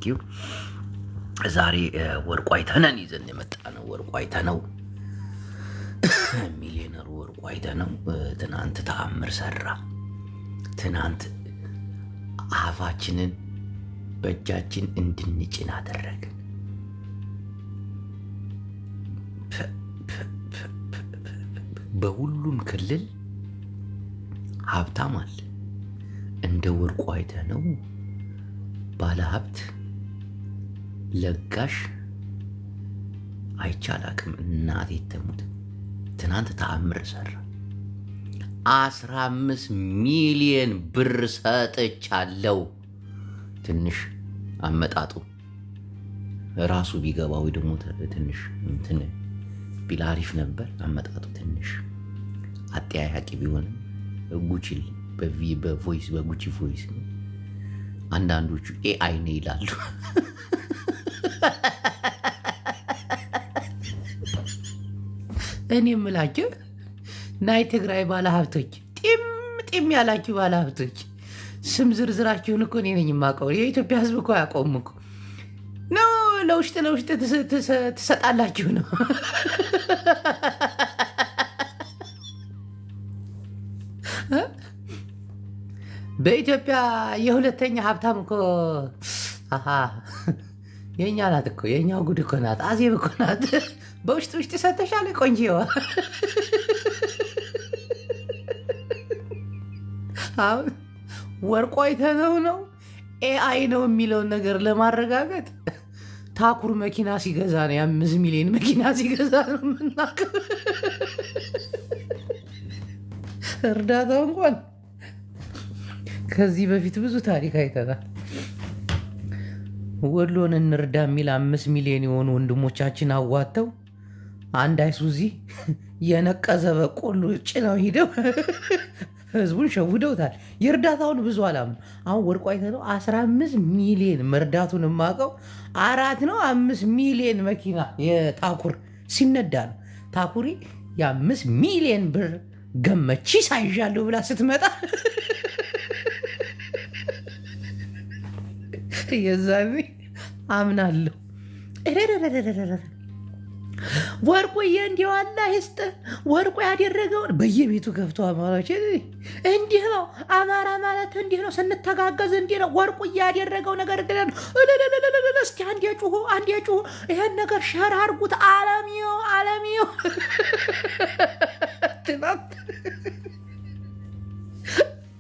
ቴንኪው። ዛሬ ወርቁ አይተነን ይዘን የመጣ ነው። ወርቁ አይተነው ሚሊዮነሩ ወርቁ አይተነው ትናንት ተአምር ሰራ። ትናንት አፋችንን በእጃችን እንድንጭን አደረገ። በሁሉም ክልል ሀብታም አለ። እንደ ወርቁ አይተነው ባለ ሀብት ለጋሽ አይቻል አቅም እናቴ ተሙት። ትናንት ተአምር ሰራ። 15 ሚሊዮን ብር ሰጥቻለሁ። ትንሽ አመጣጡ ራሱ ቢገባው ደግሞ ትንሽ እንትን ቢል አሪፍ ነበር። አመጣጡ ትንሽ አጠያያቂ ቢሆንም ጉቺ በቮይስ በጉቺ ቮይስ ነው። አንዳንዶቹ ኤአይ ነው ይላሉ። እኔ የምላችሁ ናይ ትግራይ ባለሀብቶች ጢም ያላችሁ ባለሀብቶች ስም ዝርዝራችሁን እኮ እኔ ነኝ የማውቀው። የኢትዮጵያ ሕዝብ እኮ አያውቀውም እኮ ነው። ለውሽጥ ትሰጣላችሁ ነው። በኢትዮጵያ የሁለተኛ ሀብታም እኮ የእኛ ናት እኮ። የእኛው ጉድ እኮ ናት። አዜብ እኮ ናት። በውስጥ ሰተሻል ቆንጂዋ። አሁን ወርቁ አይተነው ነው ኤአይ ነው የሚለውን ነገር ለማረጋገጥ ታኩር መኪና ሲገዛ ነው፣ የ5 ሚሊዮን መኪና ሲገዛ ነው የምናውቀው። እርዳታው እንኳን ከዚህ በፊት ብዙ ታሪክ አይተናል። ወሎን እንርዳ የሚል 5 ሚሊዮን የሆኑ ወንድሞቻችን አዋተው አንድ አይሱዚ የነቀዘ በቆሎ ጭነው ሂደው ህዝቡን ሸውደውታል። የእርዳታውን ብዙ አላምነው። አሁን ወርቁ አይተነው 15 ሚሊዮን መርዳቱን የማውቀው 5 ሚሊዮን መኪና የታኩር ሲነዳ ነው። ታኩሪ የ5 ሚሊዮን ብር ገመቺ ሳይዣለሁ ብላ ስትመጣ የዛኔ አምናለሁ። ወርቁዬ እንዲሁ አላህ ይስጥ። ወርቁ ያደረገውን በየቤቱ ገብቶ አማራዎች እንዲህ ነው። አማራ ማለት እንዲህ ነው፣ ስንተጋገዝ እንዲህ ነው። ወርቁዬ ያደረገው ነገር ግን እስቲ አንዴ ጩሁ፣ ይሄን ነገር ሸር አድርጉት። አለሚዮ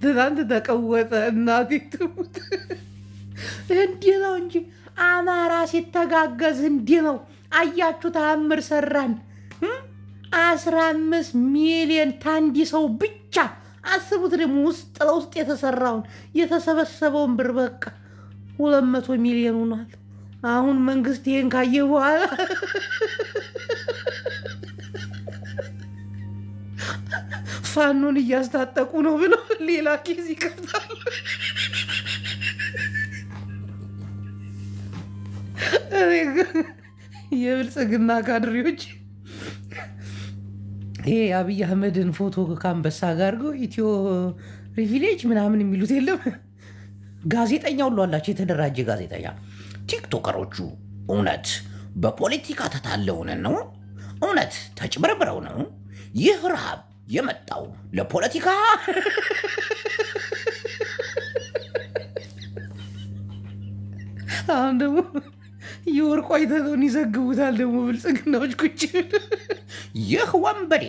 ትናንት ተቀወጠ። እናቴ ትሙት። እንዲህ ነው እንጂ አማራ ሲተጋገዝ እንዲህ ነው። አያችሁ፣ ተአምር ሰራን። 15 ሚሊዮን ታንዲ ሰው ብቻ አስቡት። ደግሞ ውስጥ ለውስጥ የተሰራውን የተሰበሰበውን ብር በቃ 200 ሚሊዮን ሆኗል። አሁን መንግስት ይሄን ካየ በኋላ ፋኖን እያስታጠቁ ነው ብሎ ሌላ ኬዝ ይከፍታል። የብልጽግና ካድሬዎች ይሄ የአብይ አህመድን ፎቶ ከአንበሳ ጋር አድርገው ኢትዮ ፕሪቪሌጅ ምናምን የሚሉት የለም። ጋዜጠኛ ሁሉ አላቸው፣ የተደራጀ ጋዜጠኛ። ቲክቶከሮቹ እውነት በፖለቲካ ተታለውን ነው? እውነት ተጭበርብረው ነው? ይህ ረሃብ የመጣው ለፖለቲካ አሁን ደግሞ የወርቁ አይተነውን ይዘግቡታል። ደግሞ ብልጽግናዎች ቁጭ ይህ ወንበዴ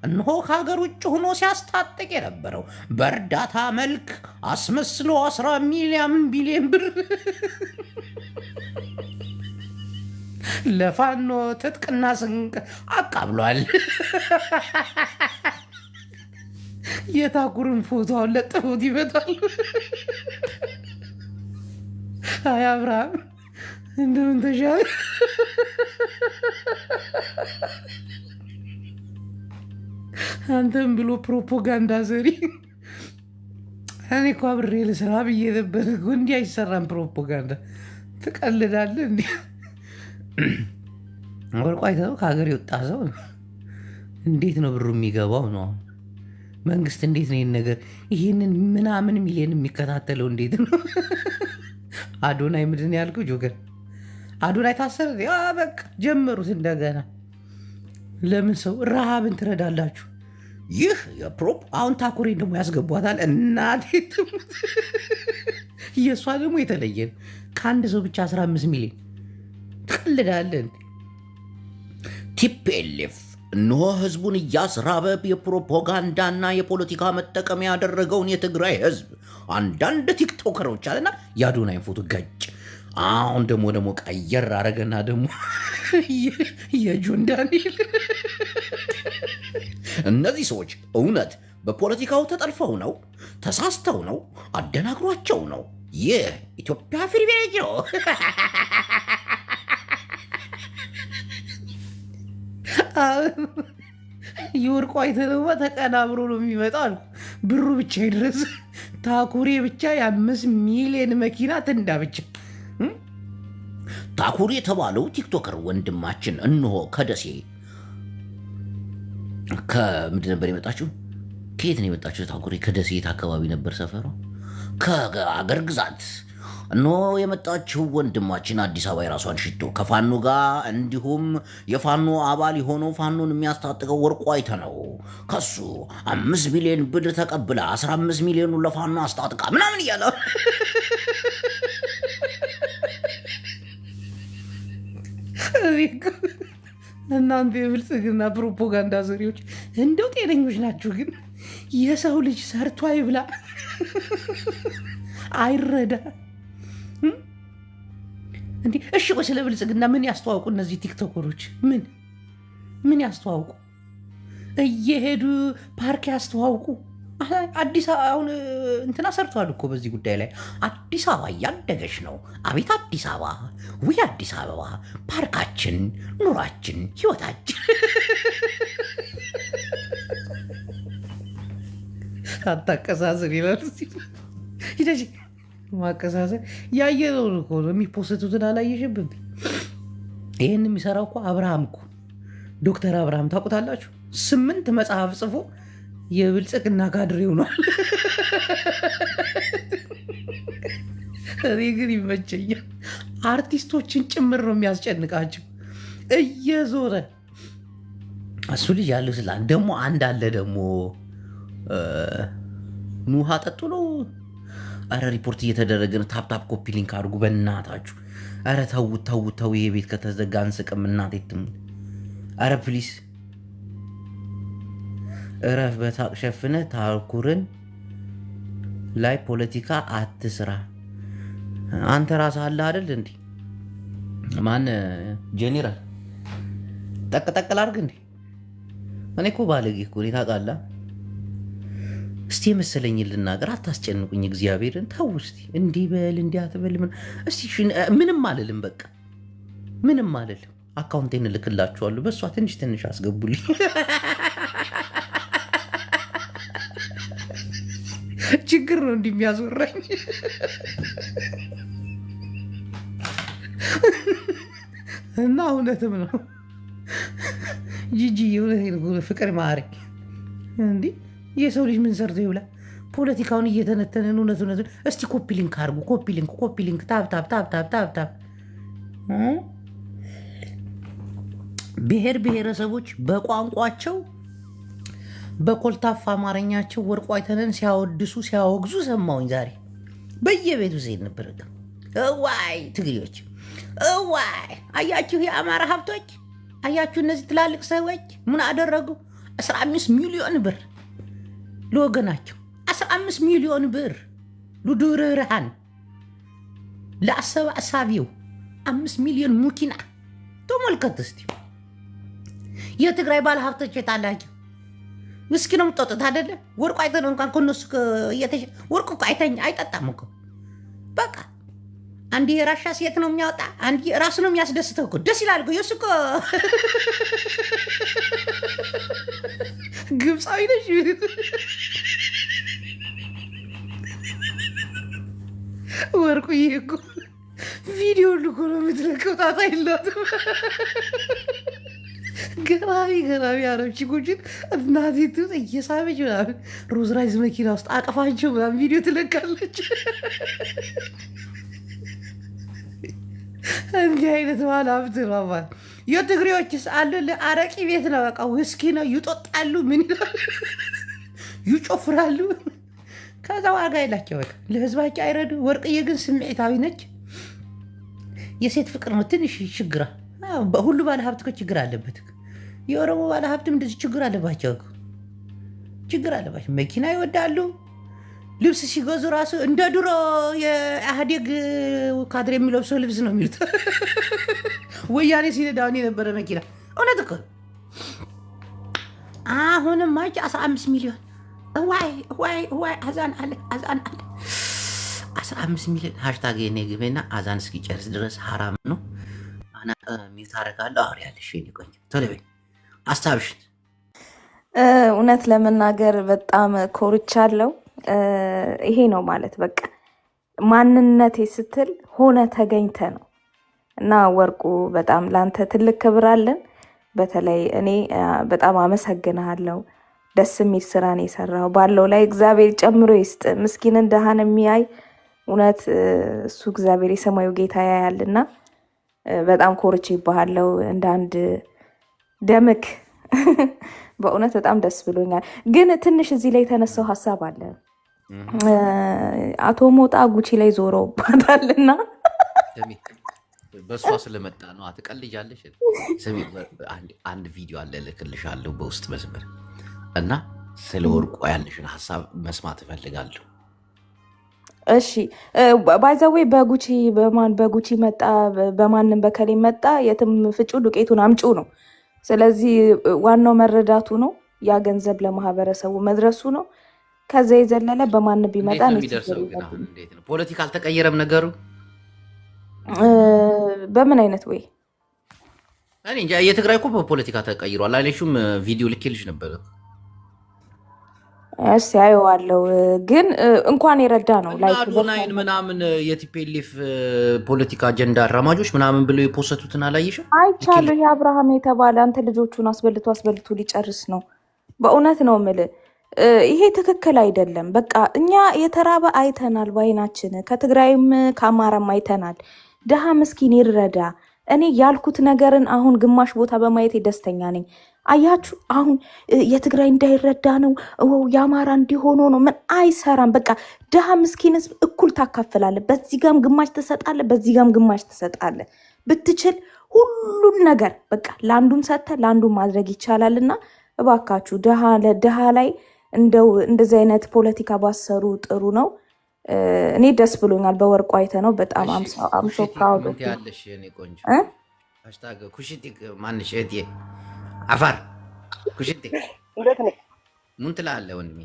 እነሆ ከሀገር ውጭ ሆኖ ሲያስታጥቅ የነበረው በእርዳታ መልክ አስመስሎ 10 ቢሊዮን ብር ለፋኖ ትጥቅና ስንቅ አቃብሏል። የታኩርን ፎቶውን ለጥፎት ይመጣል። አይ አብርሃም እንደምን ተሻለ? አንተም ብሎ ፕሮፓጋንዳ ሰሪ። እኔ እኮ አብሬ ልስራ ብዬ ነበር። እንዲህ አይሰራም ፕሮፓጋንዳ። ትቀልዳለህ እንዲህ። ወርቁ አይተነው ከሀገር የወጣ ሰው እንዴት ነው ብሩ የሚገባው ነው? መንግስት እንዴት ነው ይህን ነገር ይህንን ምናምን ሚሊዮን የሚከታተለው እንዴት ነው? አዶናይ ምንድን ነው ያልከው? ጆገር አዶናይ ታሰረ። በቃ ጀመሩት እንደገና። ለምን ሰው ረሃብን ትረዳላችሁ? ይህ የፕሮፕ አሁን ታኩሬን ደግሞ ያስገቧታል። እናቴ ትሙት። የእሷ ደግሞ የተለየ ከአንድ ሰው ብቻ 15 ሚሊዮን ትቀልዳለን። ቲፒኤልኤፍ እነሆ ህዝቡን እያስራበ የፕሮፓጋንዳና የፖለቲካ መጠቀሚያ ያደረገውን የትግራይ ህዝብ አንዳንድ ቲክቶከሮች አለና የአዶናይን ፎቶ ገጭ። አሁን ደግሞ ቀየር አረገና ደግሞ የጆን ዳንኤል እነዚህ ሰዎች እውነት በፖለቲካው ተጠልፈው ነው? ተሳስተው ነው? አደናግሯቸው ነው? ይህ ኢትዮጵያ ፊልሜጅ ነው። የወርቁ አይተነዋ ተቀናብሮ ነው የሚመጣው አልኩ። ብሩ ብቻ ይድረስ። ታኩሬ ብቻ የ5 ሚሊዮን መኪና ትንዳ ብቻ። ታኩሬ የተባለው ቲክቶከር ወንድማችን እንሆ ከደሴ ከምንድን ነበር የመጣችው? ከየት ነው የመጣችው? ታኩሬ ከደሴ የት አካባቢ ነበር ሰፈሯ? ከአገር ግዛት እነሆ የመጣችው ወንድማችን አዲስ አበባ የራሷን ሽቶ ከፋኖ ጋር እንዲሁም የፋኖ አባል የሆነው ፋኖን የሚያስታጥቀው ወርቁ አይተነው ከሱ 5 ሚሊዮን ብር ተቀብላ 15 ሚሊዮኑ ለፋኖ አስታጥቃ ምናምን እያለ እናንተ የብልጽግና ፕሮፓጋንዳ ዘሪዎች እንደው ጤነኞች ናችሁ? ግን የሰው ልጅ ሰርቶ አይብላ አይረዳ እንዴ? እሺ ቆይ ስለ ብልጽግና ምን ያስተዋውቁ እነዚህ ቲክቶከሮች? ምን ያስተዋውቁ? እየሄዱ ፓርክ ያስተዋውቁ? አዲስ አበባ አሁን እንትና ሰርተዋል እኮ በዚህ ጉዳይ ላይ። አዲስ አበባ እያደገች ነው። አቤት አዲስ አበባ! ውይ አዲስ አበባ! ፓርካችን፣ ኑሯችን፣ ህይወታችን አታቀሳስር ይላል። ማቀሳሰር ያየነው እኮ የሚፖስቱትን አላየሽብን? ይህን የሚሰራው እኮ አብርሃም እኮ ዶክተር አብርሃም ታውቁታላችሁ? 8 መጽሐፍ ጽፎ የብልጽግና ካድሬ ሆኗል። እኔ ግን ይመቸኛል። አርቲስቶችን ጭምር ነው የሚያስጨንቃቸው እየዞረ እሱ ልጅ ያለው ስላ ደግሞ አንድ አለ ደግሞ ኑሃ ጠጡ ነው። አረ ሪፖርት እየተደረገ ነው። ታፕታፕ ኮፒ ሊንክ አድርጉ በእናታችሁ። አረ ተው፣ ይሄ ቤት ከተዘጋ አንስቅም። እናቴ ትሙት። አረ ፕሊስ እረፍ። በሳቅ ሸፍነ ታኩርን ላይ ፖለቲካ አትስራ። አንተ ራስህ አለ አይደል እንዴ? ማን ጄኔራል ጠቅጠቅል አድርግ እንዴ? እኔ እኮ ባለጌ እኮ እኔ ታውቃለህ። እስቲ የመሰለኝ ልናገር፣ አታስጨንቁኝ። እግዚአብሔርን ተው እስቲ። እንዲህ በል እንዲህ አትበል። እስቲ ምንም አልልም፣ በቃ ምንም አልልም። አካውንቴን እልክላችኋለሁ። በእሷ ትንሽ አስገቡልኝ። ችግር ነው እንዲህ የሚያዞራኝ። እና እውነትም ነው ጂጂ፣ ፍቅር ማረኝ። እንዲህ የሰው ልጅ ምን ሰርቶ ይውላ? ፖለቲካውን እየተነተነን እውነት እስቲ ኮፒ ሊንክ አድርጉ። ኮፒ ሊንክ ታብ ብሔር ብሔረሰቦች በቋንቋቸው በኮልታፋ አማርኛቸው ወርቁ አይተነን ሲያወድሱ ሲያወግዙ ሰማሁኝ። ዛሬ በየቤቱ ዜድ ነበር። እዋይ ትግሬዎች፣ እዋይ አያችሁ፣ የአማራ ሀብቶች አያችሁ፣ እነዚህ ትላልቅ ሰዎች ምን አደረጉ? 15 ሚሊዮን ብር ለወገናቸው፣ 15 ሚሊዮን ብር ለዱርርሃን ለአሰባሳቢው 5 ሚሊዮን ሙኪና። ተመልከት እስቲ የትግራይ ባለ ሀብቶች የታላቸው ምስኪ ነው የምትጠጡት አይደለ? ወርቁ አይተነው እንኳን ከነሱ ወርቁ እኮ አይጠጣም እኮ። በቃ አንድ የራሻ ሴት ነው የሚያወጣ፣ አንድ ራሱ ነው የሚያስደስተው እኮ። ደስ ይላል እኮ የእሱ እኮ ግብፃዊ ነሽ። ወርቁ ይሄ እኮ ቪዲዮ ልኮ ነው የምትለቀው። ጣጣ የላትም። ገራሚ አረብ ቺኮችን እናቴቱ እየሳበች ምናምን ሮዝ ራይዝ መኪና ውስጥ አቀፋቸው ምናምን ቪዲዮ ትለቃለች። እንዲህ አይነት ባለ ሀብት ነው ማለት። የትግሬዎችስ አሉ አረቂ ቤት ነው በቃ ውስኪ ነው ይጦጣሉ፣ ምን ይላሉ፣ ይጮፍራሉ። ከዛ ዋጋ የላቸው በቃ ለህዝባቸው አይረዱ። ወርቅዬ ግን ስሜታዊ ነች። የሴት ፍቅር ነው ትንሽ ችግራ። ሁሉ ባለ ሀብት እኮ ችግር አለበት። የኦሮሞ ባለ ሀብትም እንደዚህ ችግር አለባቸው፣ ችግር አለባቸው። መኪና ይወዳሉ። ልብስ ሲገዙ ራሱ እንደ ድሮ የኢህአዴግ ካድሬ የሚለብሰው ልብስ ነው የሚሉት። ወያኔ ሲነዳውን የነበረ መኪና። እውነት እኮ አሁንም ማች 15 ሚሊዮን ዋይ አዛን አለ 15 ሚሊዮን ሃሽታግ የኔ ግቤና አዛን እስኪጨርስ ድረስ ሀራም ነው። አና ሚውት አደርጋለሁ። አውሪ ያለሽ ቆይ ቶሎ በይ ሀሳብሽን። እውነት ለመናገር በጣም ኮርቻለሁ። ይሄ ነው ማለት በቃ ማንነቴ ስትል ሆነ ተገኝተ ነው። እና ወርቁ በጣም ላንተ ትልቅ ክብር አለን። በተለይ እኔ በጣም አመሰግናለሁ። ደስ የሚል ስራን የሰራው ባለው ላይ እግዚአብሔር ጨምሮ ይስጥ። ምስኪንን ደሃን የሚያይ እውነት እሱ እግዚአብሔር የሰማዩ ጌታ ያያልና በጣም ኮርቼ ይባሃለው እንደ አንድ ደምክ። በእውነት በጣም ደስ ብሎኛል። ግን ትንሽ እዚህ ላይ የተነሳው ሀሳብ አለ። አቶ ሞጣ ጉቺ ላይ ዞረውባታልና በእሷ ስለመጣ ነው። አትቀልጃለሽ። አንድ ቪዲዮ አለ እልክልሻለሁ በውስጥ መስመር እና ስለ ወርቁ ያለሽን ሀሳብ መስማት እፈልጋለሁ። እሺ ባይዘዌ በጉቺ መጣ በማንም በከሌ መጣ የትም ፍጩ ዱቄቱን አምጩ ነው። ስለዚህ ዋናው መረዳቱ ነው። ያ ገንዘብ ለማህበረሰቡ መድረሱ ነው። ከዛ የዘለለ በማን ቢመጣ ነው የሚደርሰው? ፖለቲካ አልተቀየረም ነገሩ። በምን አይነት ወይ እኔ እንጃ። የትግራይ እኮ በፖለቲካ ተቀይሯል አይለሽም? ቪዲዮ ልኬልሽ ነበር። እሺ አየዋለሁ። ግን እንኳን የረዳ ነው ላይ ዶናይን ምናምን የቲፒኤልኤፍ ፖለቲካ አጀንዳ አራማጆች ምናምን ብለው የፖሰቱትን አላየሽም? አይቻለሁ። የአብርሃም የተባለ አንተ ልጆቹን አስበልቶ ሊጨርስ ነው። በእውነት ነው የምልህ ይሄ ትክክል አይደለም። በቃ እኛ የተራበ አይተናል ባይናችን፣ ከትግራይም ከአማራም አይተናል። ድሃ ምስኪን ይረዳ። እኔ ያልኩት ነገርን አሁን ግማሽ ቦታ በማየት ደስተኛ ነኝ። አያችሁ አሁን የትግራይ እንዳይረዳ ነው የአማራ እንዲሆኖ ነው ምን አይሰራም። በቃ ድሃ ምስኪን ህዝብ እኩል ታካፍላለ። በዚህ ጋም ግማሽ ትሰጣለ፣ በዚህ ጋም ግማሽ ትሰጣለ። ብትችል ሁሉን ነገር በቃ ለአንዱም ሰጥተ ለአንዱም ማድረግ ይቻላልና እባካችሁ ድሃ ለድሃ ላይ እንደው እንደዚህ አይነት ፖለቲካ ባሰሩ ጥሩ ነው። እኔ ደስ ብሎኛል። በወርቁ አይተ ነው በጣም አምሶ ፕራውድ ኦፍ ያለሽ የኔ ቆንጆ ሃሽታግ ኩሽቲክ ማንሽ እቴ አፋር ኩሽቲክ እንዴት ነህ? ምን ትላለህ ወንድሜ?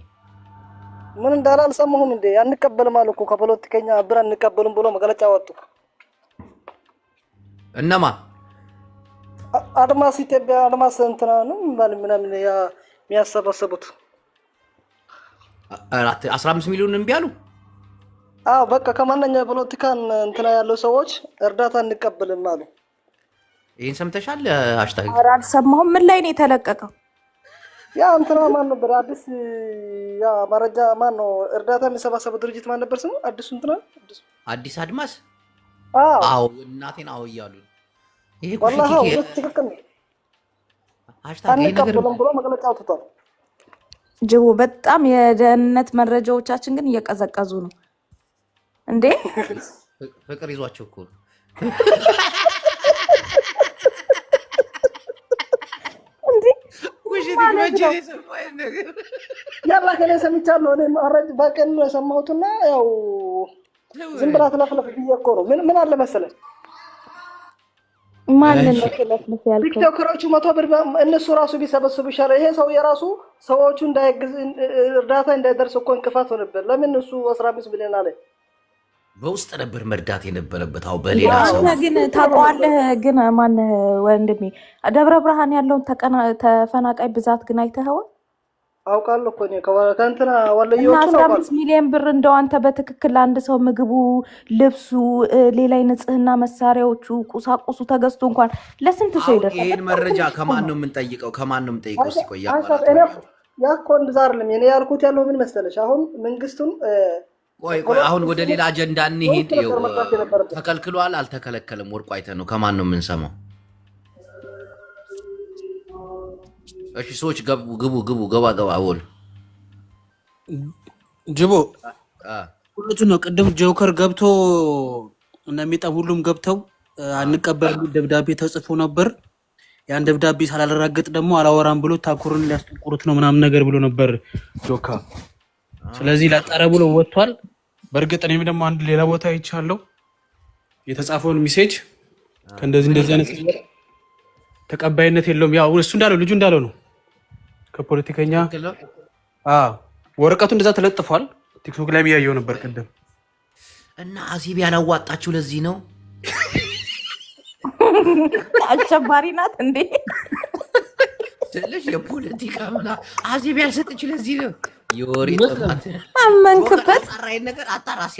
ምን እንዳለ አልሰማሁም እንዴ? አንቀበልም አሉ እኮ ከፖለቲከኛ ብር አንቀበልም ብሎ መግለጫ ወጡ። እነማ? አድማስ ኢትዮጵያ አድማስ እንትና ነው ምናምን የሚያሰባሰቡት 15 ሚሊዮን እምቢ አሉ። አዎ በቃ ከማንኛው ፖለቲካን እንትና ያለው ሰዎች እርዳታ እንቀበልም አሉ። ይሄን ሰምተሻል? ሃሽታግ አልሰማሁም። ምን ላይ ነው የተለቀቀው? ያ እንትና ማን ነበር? አዲስ ያ መረጃ ማን ነው? እርዳታ የሚሰባሰበው ድርጅት ማን ነበር ስሙ? አዲሱ እንትና አዲስ አድማስ። አዎ እናቴን አዎ እያሉ ይሄ ኩሽቲክ ትክክል ነው። ሃሽታግ ይሄ ነገር ብሎ መግለጫ አውጥቷል። ጅቡ በጣም የደህንነት መረጃዎቻችን ግን እየቀዘቀዙ ነው እንዴ? ፍቅር ይዟቸው እኮ እንዴ? ኩሽቲክ ወጀ የሰማይ ነገር ያላ ከኔ ሰምቻለሁ። እኔ ማረጅ በቀን ነው የሰማሁትና ያው ዝም ብላ ትለፍለፍ ብዬ እኮ ነው። ምን አለ መሰለህ ማንን ለፍለፍ ያልከው? ቲክቶከሮቹ 100 ብር እነሱ ራሱ ቢሰበስቡ ይሻላል። ይሄ ሰው የራሱ ሰዎቹ እንዳይግዝ እርዳታ እንዳይደርስ እኮ እንቅፋት ሆነበት። ለምን እሱ 15 ሚሊዮን አለ? በውስጥ ነበር መርዳት የነበረበት። አው በሌላ ሰው ግን ታውቀዋለህ። ግን ማን ወንድሜ ደብረ ብርሃን ያለውን ተፈናቃይ ብዛት ግን አይተኸው? አውቃለሁ እኮ ነው ከእንትና ወለየዎቹ ነው 15 ሚሊዮን ብር እንደው አንተ በትክክል አንድ ሰው ምግቡ፣ ልብሱ፣ ሌላ ንጽህና መሳሪያዎቹ፣ ቁሳቁሱ ተገዝቶ እንኳን ለስንት ሰው ይደርሳል? ይሄን መረጃ ከማን ነው የምንጠይቀው? ከማን ነው የምንጠይቀው? ሲቆያ ያ እኮ እንደዛ አይደለም። እኔ ያልኩት ያለው ምን መሰለሽ አሁን መንግስቱን ቆይ አሁን ወደ ሌላ አጀንዳ እንሂድ። ነበር መስራት የነበረበት። ተከልክሏል አልተከለከለም? ወርቁ አይተህ ነው ከማን ነው የምንሰማው? እሺ ሰዎች ግቡ ገባ ወል ጅቦ ሁለቱ ነው። ቅድም ጆከር ገብቶ እና ሚጣም ሁሉም ገብተው አንቀበል ደብዳቤ ተጽፎ ነበር። ያን ደብዳቤ ሳላረጋግጥ ደግሞ አላወራም ብሎ ታኩርን ሊያስጠቁሩት ነው ምናምን ነገር ብሎ ነበር ጆካ። ስለዚህ ላጣረ ብሎ ወጥቷል። በእርግጥ እኔም ደግሞ አንድ ሌላ ቦታ አይቻለሁ የተጻፈውን ሜሴጅ ከእንደዚህ አይነት ተቀባይነት የለውም። ያው እሱ እንዳለው ልጁ እንዳለው ነው ከፖለቲከኛ ወረቀቱ እንደዛ ተለጥፏል። ቲክቶክ ላይ ያየው ነበር ቅድም እና አሲብ ያላዋጣችሁ ለዚህ ነው። አሸባሪ ናት እንዴ ትልሽ የፖለቲካ ምና አሲብ ያልሰጥች ለዚህ ነው። የወሬ ጥማት አመንክበት ነገር አጣራሲ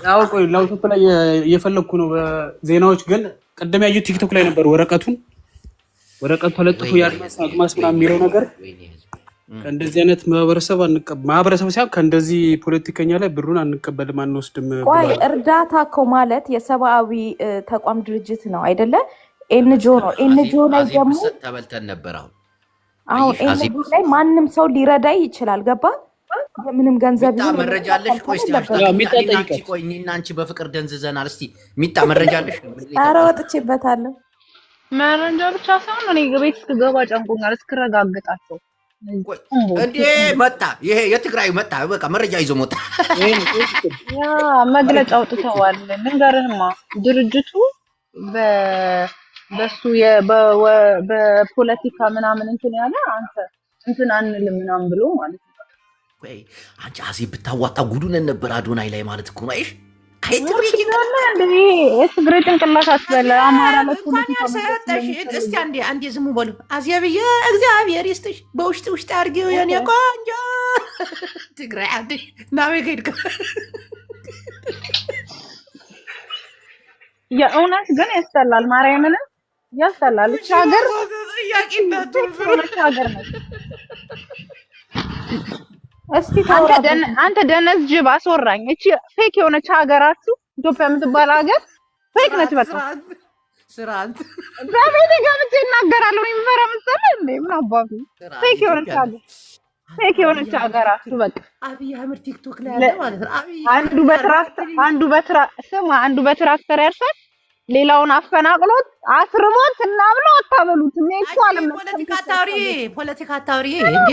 ያው ቆይ ላውቶፕ ላይ እየፈለኩ ነው በዜናዎች ግን ቅድም ያየው ቲክቶክ ላይ ነበር ወረቀቱ ተለጥፎ ያልማስ ምናምን የሚለው ነገር ከእንደዚህ አይነት ማህበረሰብ ሳይሆን ከእንደዚህ ፖለቲከኛ ላይ ብሩን አንቀበልም አንወስድም። ቆይ እርዳታ እኮ ማለት የሰብአዊ ተቋም ድርጅት ነው አይደለ? ኤንጂኦ ነው። ኤንጂኦ ላይ ደግሞ ተበልተን ነበር። አሁን ኤንጂኦ ላይ ማንም ሰው ሊረዳ ይችላል። ገባ? ምንም ገንዘብ ይሁን መረጃ አለሽ? ቆይ እኔና አንቺ በፍቅር ደንዝዘናል። እስቲ ሚጣ መረጃ አለሽ? ኧረ ወጥቼበታለሁ። መረጃ ብቻ ሳይሆን እኔ ቤት እስክገባ ጨንቆኛል እስክረጋግጣቸው እንዴ መጣ። ይሄ የትግራይ መጣ። በቃ መረጃ ይዞ መጣ። ያ መግለጫ አውጥተዋል። ንገርህማ ድርጅቱ በሱ በፖለቲካ ምናምን እንትን ያለ አንተ እንትን አንልም ምናምን ብሎ ማለት ነው። ወይ አንቺ አሲብ ብታዋጣ ጉዱን ነበር አዶናይ ላይ ማለት እኮ ነው። አይሽ ትግሬ ጭንቅላት አስበለ አማራ ለፖለቲካ ሰጠሽ። እስቲ አንዴ ዝሙ በሉ። አዚያብዬ እግዚአብሔር ይስጥሽ በውሽጥ አድርጌው የኔ ቆንጆ ትግራይ አንዴ ናሜ ከይድከ የእውነት ግን ያስጠላል። ማርያምን ያስጠላል። እቺ ሀገር ሀገር ነው። እስቲ አንተ ደነዝ ጅብ አስወራኝ። እቺ ፌክ የሆነች ሀገራችሁ ኢትዮጵያ የምትባል ሀገር ፌክ ነች። በቃ ስራንት በቤት ገብቼ እናገራለሁ። የሚፈራ መሰለህ እንዴ? ምን አባቱ ፌክ የሆነች ሀገራችሁ በቃ አብይ አህመድ ቲክቶክ ላይ ያለ ማለት ነው። አንዱ በትራክተር ያርሳል፣ ሌላውን አፈናቅሎት አስርቦት እና ብሎ አታበሉት። ኔክሱ አለም ፖለቲካ ታውሪ እንዴ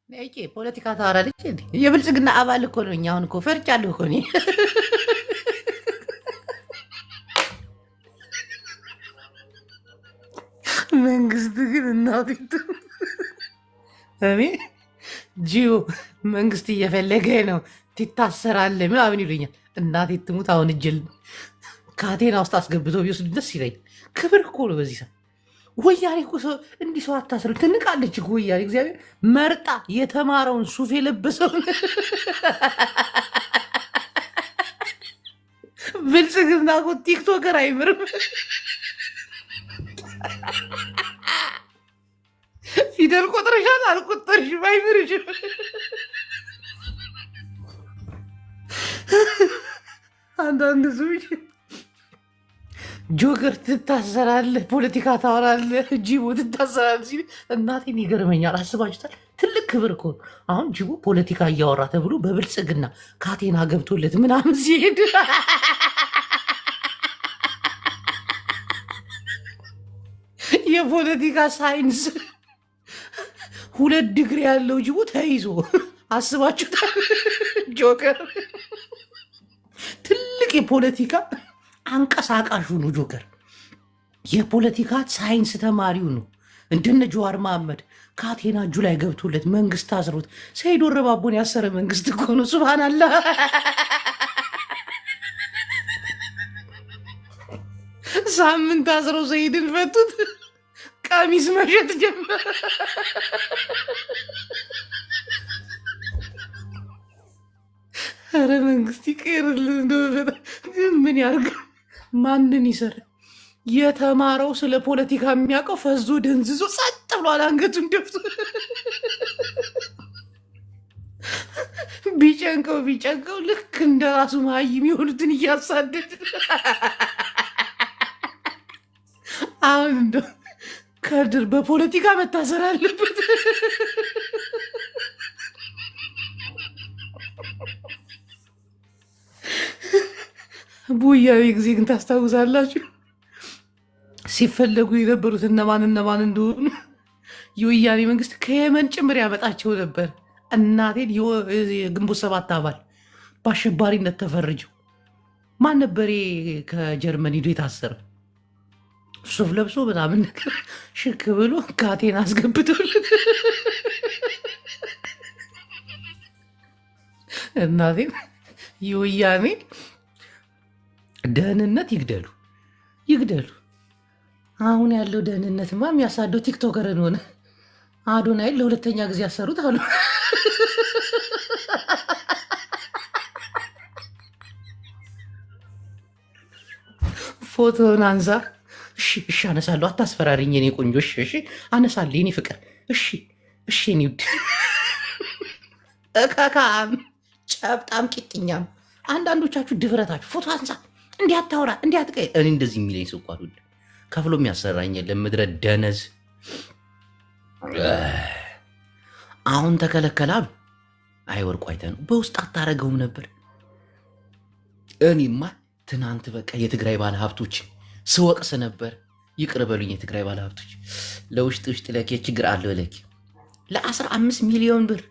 ነቂ ፖለቲካ ታወራለች እንዴ? የብልጽግና አባል እኮ ነው። አሁን እኮ ፈርቻለሁ እኮ እኔ መንግስት ግን እናቲቱ እኔ ጂዮ መንግስት እየፈለገ ነው ትታሰራለህ ምናምን ይሉኛል። እናቴ ትሙት አሁን እጅል ካቴና ውስጥ አስገብቶ ቢወስድ ደስ ይለኛል። ክብር እኮ ነው በዚህ ሰዓት። ወያኔ እኮ ሰው እንዲህ ሰው አታስርም። ትንቃለች እኮ ወያኔ። እግዚአብሔር መርጣ የተማረውን ሱፍ የለበሰውን ብልጽግና እኮ ቲክቶከር አይምርም። ፊደል ቆጥረሻል አልቆጠርሽም አይምርሽም። አንዳንድ ሰዎች ጆከር ትታሰራለህ፣ ፖለቲካ ታወራለህ፣ ጂቦ ትታሰራለህ ሲል እናቴን ይገርመኛል። አስባችሁታል? ትልቅ ክብር እኮ አሁን ጂቦ ፖለቲካ እያወራ ተብሎ በብልጽግና ካቴና ገብቶለት ምናምን ሲሄድ የፖለቲካ ሳይንስ 2 ዲግሪ ያለው ጂቦ ተይዞ አስባችሁታል? ጆከር ትልቅ የፖለቲካ አንቀሳቃሹ ነው። ጆከር የፖለቲካ ሳይንስ ተማሪው ነው። እንደነ ጀዋር መሐመድ ካቴና እጁ ላይ ገብቶለት መንግስት አስሮት ሰይድ ወረባቦን ያሰረ መንግስት እኮ ነው። ሱብሃንአላህ። ሳምንት አስረው ሰይድን ፈቱት። ቀሚስ መሸጥ ጀመረ። ኧረ መንግስት ይቀርልን። ግን ምን ያርግ? ማንን ይሰር? የተማረው ስለ ፖለቲካ የሚያውቀው ፈዞ ደንዝዞ ጸጥ ብሏል። አንገቱን ደፍቶ ቢጨንቀው ልክ እንደ ራሱ መሀይም የሆኑትን እያሳደድ አሁን እንደው ከድር በፖለቲካ መታሰር አለበት። ቡያዊ ጊዜ ግን ታስታውሳላችሁ? ሲፈለጉ የነበሩት እነማን እንደሆኑ የወያኔ መንግስት ከየመን ጭምር ያመጣቸው ነበር። እናቴን የግንቦት ሰባት አባል በአሸባሪነት ተፈርጀው ማን ነበር ከጀርመን ሂዶ የታሰረ? ሱፍ ለብሶ ምናምን ነገር ሽክ ብሎ ካቴን አስገብቶልን እናቴን የወያኔ ደህንነት ይግደሉ። አሁን ያለው ደህንነትማ የሚያሳደው ቲክቶከርን ሆነ። አዶናይን ለሁለተኛ ጊዜ ያሰሩት አሉ። ፎቶን አንሳ። እሺ አነሳለሁ። አታስፈራሪኝ የኔ ቆንጆ። እሺ አነሳለሁ የኔ ፍቅር። እሺ የኔ ውድ እካካም ጨብጣም ቂጥኛም። አንዳንዶቻችሁ ድፍረታችሁ ፎቶ አንሳ፣ እንዲያታውራ እንዲያጥቀ እኔ እንደዚህ የሚለኝ ሰው እኮ አልወድም። ከፍሎ የሚያሰራኝ ለምድረ ደነዝ። አሁን ተከለከላሉ። አይወርቁ አይተ ነው በውስጥ አታረገውም ነበር። እኔማ ትናንት በቃ የትግራይ ባለሀብቶች ስወቅስ ነበር። ይቅር በሉኝ የትግራይ ባለሀብቶች። ለውሽጥ ለኬ ችግር አለው ለኬ ለ15 ሚሊዮን ብር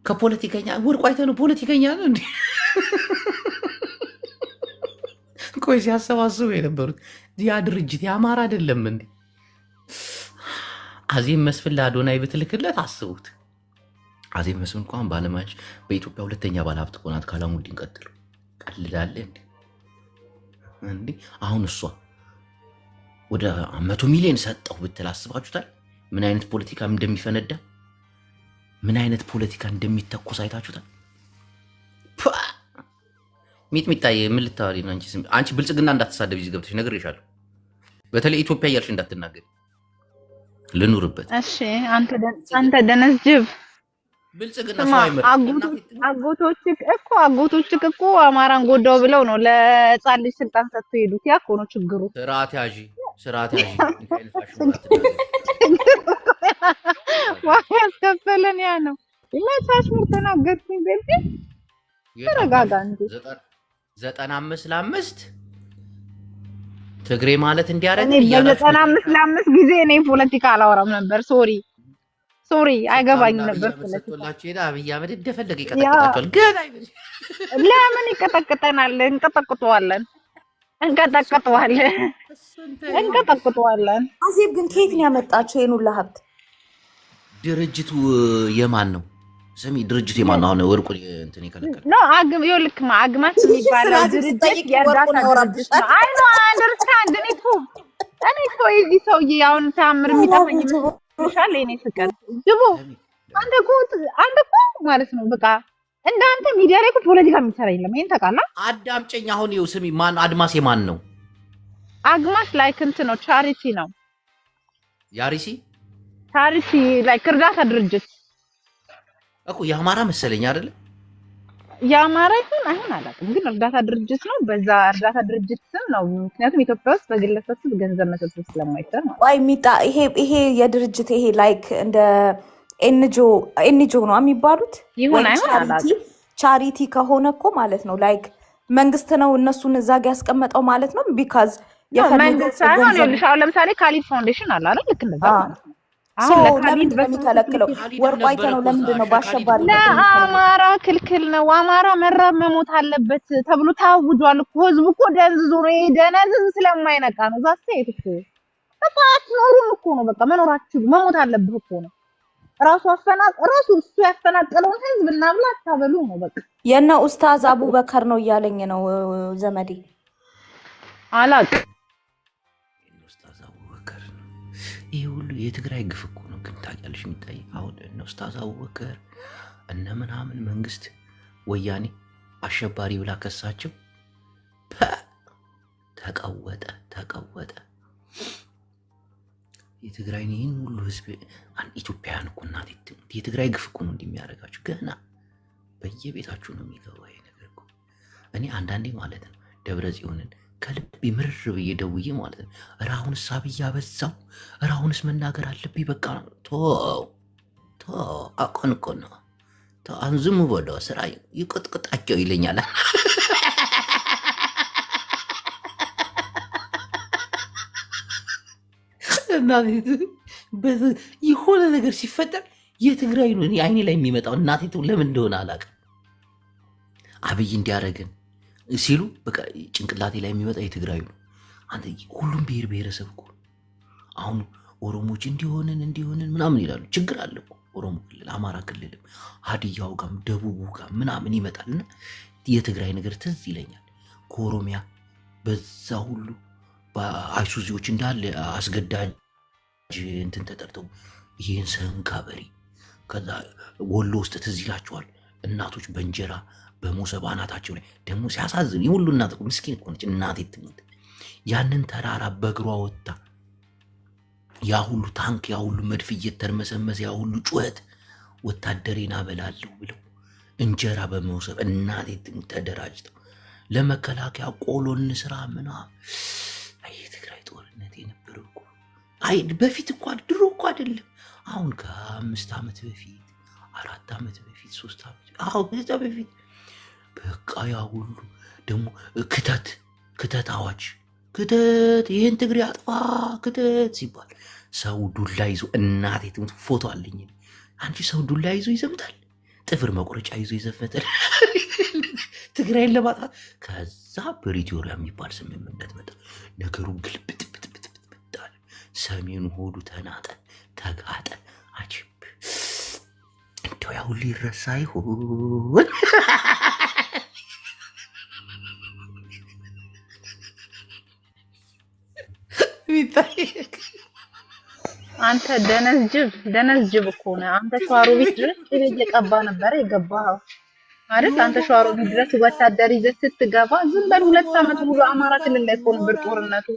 ከፖለቲከኛ ወርቁ አይተ ነው ፖለቲከኛ ነው እንዲ ቆይ ሲያሰባስቡ የነበሩት ያ ድርጅት የአማራ አይደለም እንዴ? አዜብ መስፍን ለአዶናይ ብትልክለት አስቡት። አዜብ መስፍን እንኳን ባለማች በኢትዮጵያ ሁለተኛ ባለሀብት ሆናት። ካላሙዲን ቀጥሎ ቀልዳለ እንዴ? አሁን እሷ ወደ 100 ሚሊዮን ሰጠው ብትል አስባችሁታል? ምን አይነት ፖለቲካ እንደሚፈነዳ ምን አይነት ፖለቲካ እንደሚተኮስ አይታችሁታል? ሚጥሚጣዬ ምን ልታወሪ ነው አንቺ? ብልጽግና እንዳትሳደብ ይዝ ገብተሽ ነግሬሻለሁ። በተለይ ኢትዮጵያ እያልሽ እንዳትናገር ልኑርበት። እሺ አንተ ደነዝ ጅብ ብልጽግና ሰው አይመርጥም። አጎቶችህ እኮ አማራን ጎዳው ብለው ነው ለህፃን ልጅ ስልጣን ሰጥቶ ሄዱት። ያ እኮ ነው ችግሩ። ስርዓት ያዢ ያስከፈለን ያ ነው። ለቻሽ ሙር ተናገርኩኝ። ቤቢ ተረጋጋ እንዴ። 95 ለ5 ትግሬ ማለት እንዲያረግ እኔ በ95 ጊዜ እኔ ፖለቲካ አላወራም ነበር። ሶሪ አይገባኝም ነበር ፖለቲካ። አብይ አህመድ እንደፈለገ ይቀጠቅጣቸዋል። ግን ለምን ይቀጠቅጠናል? እንቀጠቅጠዋለን። አዜብ ግን ከየት ነው ያመጣቸው ይሄን ሁላ ሀብት? ድርጅቱ የማን ነው? ስሚ ድርጅቱ የማን ነው? አሁን ወርቁ እንትን ይከለከለ ነው። ይኸውልህ አግማስ የሚባለው ድርጅት የእርዳታ ድርጅት ነው። አይ ኖ አንደርስታንድ። እኔ እኮ የዚህ ሰውዬ አሁን ታምር የሚጠፋኝ ይሻል የኔ ፍቅር ጅቦ አንተ እኮ ማለት ነው በቃ እንዳንተ ሚዲያ ላይ እኮ ፖለቲካ የሚሰራ የለም። ይሄን ታውቃለህ? አዳምጨኝ። አሁን ይኸው ስሚ ማን አድማስ የማን ነው? አግማስ ላይክ እንትን ነው ቻሪቲ ነው። ያሪሲ ቻሪቲ ላይክ እርዳታ ድርጅት እኮ የአማራ መሰለኝ አይደል? የአማራ ይሁን አይሁን አላውቅም፣ ግን እርዳታ ድርጅት ነው። በዛ እርዳታ ድርጅት ስም ነው። ምክንያቱም ኢትዮጵያ ውስጥ በግለሰብ ስም ገንዘብ መሰብሰብ ስለማይቻል ማለት ነው። ወይ ሚጣ ይሄ የድርጅት ይሄ ላይክ እንደ ኤንጂኦ ነው የሚባሉት። ይሁን አይሁን አላውቅም። ቻሪቲ ከሆነ እኮ ማለት ነው ላይክ መንግስት ነው እነሱን እዛ ጋር ያስቀመጠው ማለት ነው። ቢካዝ መንግስት ሳይሆን ይኸውልሽ አሁን ለምሳሌ ካሊድ ፋውንዴሽን አለ አይደል? ልክ እንደዛ ማለት ነው። ለምንድን ነው የሚከለክለው? ወርቁ አይተ ነው ለምንድን ነው በአሸባሪ ለአማራ ክልክል ነው? አማራ መራብ መሞት አለበት ተብሎ ታውጇል እኮ። ህዝቡ እኮ ደንዝዞ ነው። ደነዝዝ ስለማይነቃ ነው። ዛስ እኮ በቃ አትኖሩም እኮ ነው። በቃ መኖራችሁ መሞት አለብህ እኮ ነው። ራሱ እሱ ያፈናቀለውን ህዝብ እና ብላ ታበሉ ነው። በቃ የነ ኡስታዝ አቡበከር ነው እያለኝ ነው ዘመዴ። አላውቅም። ይሄ ሁሉ የትግራይ ግፍ እኮ ነው። ግን ታውቂያለሽ የሚታይ አሁን እነ ኡስታዝ አቡበከር እነ ምናምን መንግስት ወያኔ አሸባሪ ብላ ከሳቸው ተቀወጠ። የትግራይን ይህን ሁሉ ህዝብ ኢትዮጵያውያን እኮ እናት የትግራይ ግፍ እኮ ነው እንደሚያደርጋቸው። ገና በየቤታችሁ ነው የሚገባው ይሄ ነገር እኮ። እኔ አንዳንዴ ማለት ነው ደብረ ጽዮንን ከልብ ምርር ብዬ ደውዬ ማለት ነው አሁንስ አብይ አበዛው፣ አሁንስ መናገር አለብኝ። በቃ አቆን እኮ ነው አንዝሙ በሎ ስራ ይቆጥቅጣቸው ይለኛል። እና የሆነ ነገር ሲፈጠር የትግራይ ነው አይኔ ላይ የሚመጣው። እናቴ ለምን እንደሆነ አላውቅም። አብይ እንዲያደረግን ሲሉ በቃ ጭንቅላቴ ላይ የሚመጣ የትግራዩ ነው። አንተ ሁሉም ብሔር ብሔረሰብ እኮ አሁን ኦሮሞች እንዲሆንን ምናምን ይላሉ። ችግር አለ እኮ ኦሮሞ ክልል፣ አማራ ክልልም፣ ሀዲያው ጋም ደቡቡ ጋር ምናምን ይመጣልና የትግራይ ነገር ትዝ ይለኛል። ከኦሮሚያ በዛ ሁሉ በአይሱዚዎች እንዳለ አስገዳጅ እንትን ተጠርተው ይህን ሰንጋ በሬ ከዛ ወሎ ውስጥ ትዝ ይላቸዋል። እናቶች በእንጀራ በሞሰብ አናታቸው ላይ ደግሞ ሲያሳዝን የሁሉ እናት ምስኪን እኮ ነች። እናቴ ትሙት ያንን ተራራ በእግሯ ወጣ ያ ሁሉ ታንክ ያ ሁሉ መድፍ እየተርመሰመሰ ያ ሁሉ ጩኸት ወታደሬን አበላለሁ ብለው እንጀራ በመውሰብ እናቴ ትሙት ተደራጅተው ለመከላከያ ቆሎ እንስራ ምናምን። አይ የትግራይ ጦርነት የነበረው እኮ አይ በፊት እኮ ድሮ እኮ አይደለም። አሁን ከ5 ዓመት በፊት 4 ዓመት በፊት 3 ዓመት ከዛ በፊት በቃ ያ ሁሉ ደግሞ ክተት አዋጅ ክተት ይህን ትግሬ አጥፋ ክተት ሲባል ሰው ዱላ ይዞ እናቴ ትሙት ፎቶ አለኝ። አንቺ ሰው ዱላ ይዞ ይዘምታል፣ ጥፍር መቁረጫ ይዞ ይዘፈታል ትግራይን ለማጥፋት። ከዛ ፕሪቶሪያ የሚባል ስምምነት መጣ። ነገሩ ግልብጥብጥብጥብጣል። ሰሜኑ ሆዱ ተናጠ ተጋጠ። አጅብ እንደው ያ ሁሉ ይረሳ ይሆን? አንተ ደነዝ ጅብ እኮ ነህ አንተ። ሸዋሮቢት ድረስ ቅቤ እየቀባ ነበረ የገባኸው አይደል? አንተ ሸዋሮቢት ድረስ ወታደር ይዘህ ስትገባ ዝም በል 2 ዓመት ሙሉ አማራ ክልል ላይ እኮ ነበር ጦርነቱ።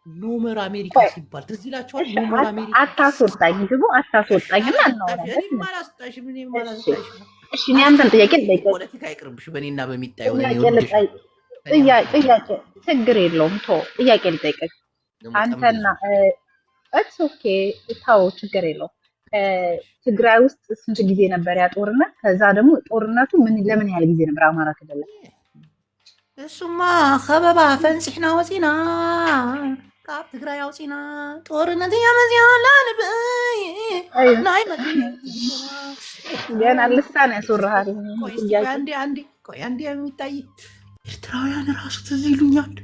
ኖመር አሜሪካ ሲባል ትዝ ይላችኋል? ኖመር አሜሪካ አታስወጣኝ ጅቡ አታስወጣኝና እናወራለን። ማላስጣሽም እሺ እኔ አንተን ጥያቄ ልጠይቅህ። ፖለቲካ አይቅርብሽ በእኔና በሚታየው ጥያቄ ችግር የለውም ቶ ጥያቄ ልጠይቅህ አንተና እትስ ኦኬ ታው ችግር የለውም። ትግራይ ውስጥ ስንት ጊዜ ነበር ያ ጦርነት? ከዛ ደግሞ ጦርነቱ ለምን ያህል ጊዜ ነበር አማራ ክልል ላይ? እሱማ ከበባ ፈንጽሕና ወፂና ካብ ትግራይ አውፂና ጦርነት ያመዝያላልብይ ናይ ገና ልሳን ያስወራሃል። አንዴ የሚታይ ኤርትራውያን ራሱ ትዝ ይሉኛል።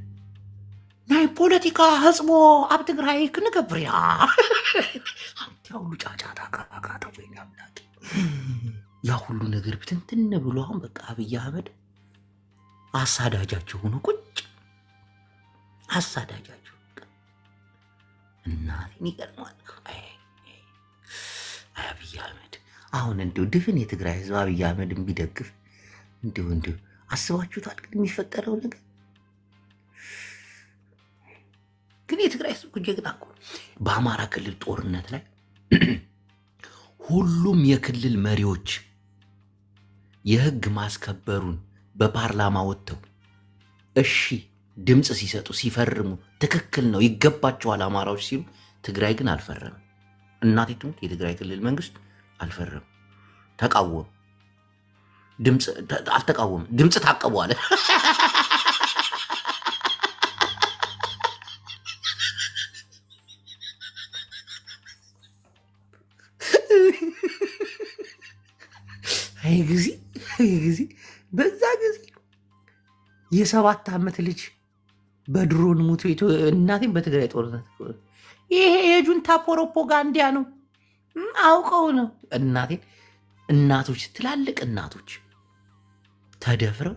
ናይ ፖለቲካ ህፅቦ ኣብ ትግራይ ክንገብር ያ አንተ ሁሉ ጫጫታ ካካታ ወይና አምላክ ያ ሁሉ ነገር ብትንትን ብሎ አሁን በቃ አብይ አህመድ አሳዳጃቸው ሆኖ ቁጭ አሳዳጃቸው እናቴን ይገርማል። አብይ አህመድ አሁን እንዲሁ ድፍን የትግራይ ህዝብ አብይ አህመድን ቢደግፍ እንዲሁ አስባችሁታል? ግን የሚፈጠረው ነገር ግን የትግራይ ህዝብ ጀግና እኮ በአማራ ክልል ጦርነት ላይ ሁሉም የክልል መሪዎች የህግ ማስከበሩን በፓርላማ ወጥተው እሺ ድምፅ ሲሰጡ ሲፈርሙ ትክክል ነው ይገባቸዋል አማራዎች ሲሉ፣ ትግራይ ግን አልፈረም። እናቴ ትሙት የትግራይ ክልል መንግስት አልፈረም፣ ተቃወም። ድምፅ አልተቃወም፣ ድምፅ ታቀቡ አለ። አይ ጊዜ በዛ ጊዜ የ7 ዓመት ልጅ በድሮን ሙቶ እናቴም በትግራይ ጦርነት ይሄ የጁንታ ፕሮፓጋንዳ ነው፣ አውቀው ነው። እናቶች ትላልቅ እናቶች ተደፍረው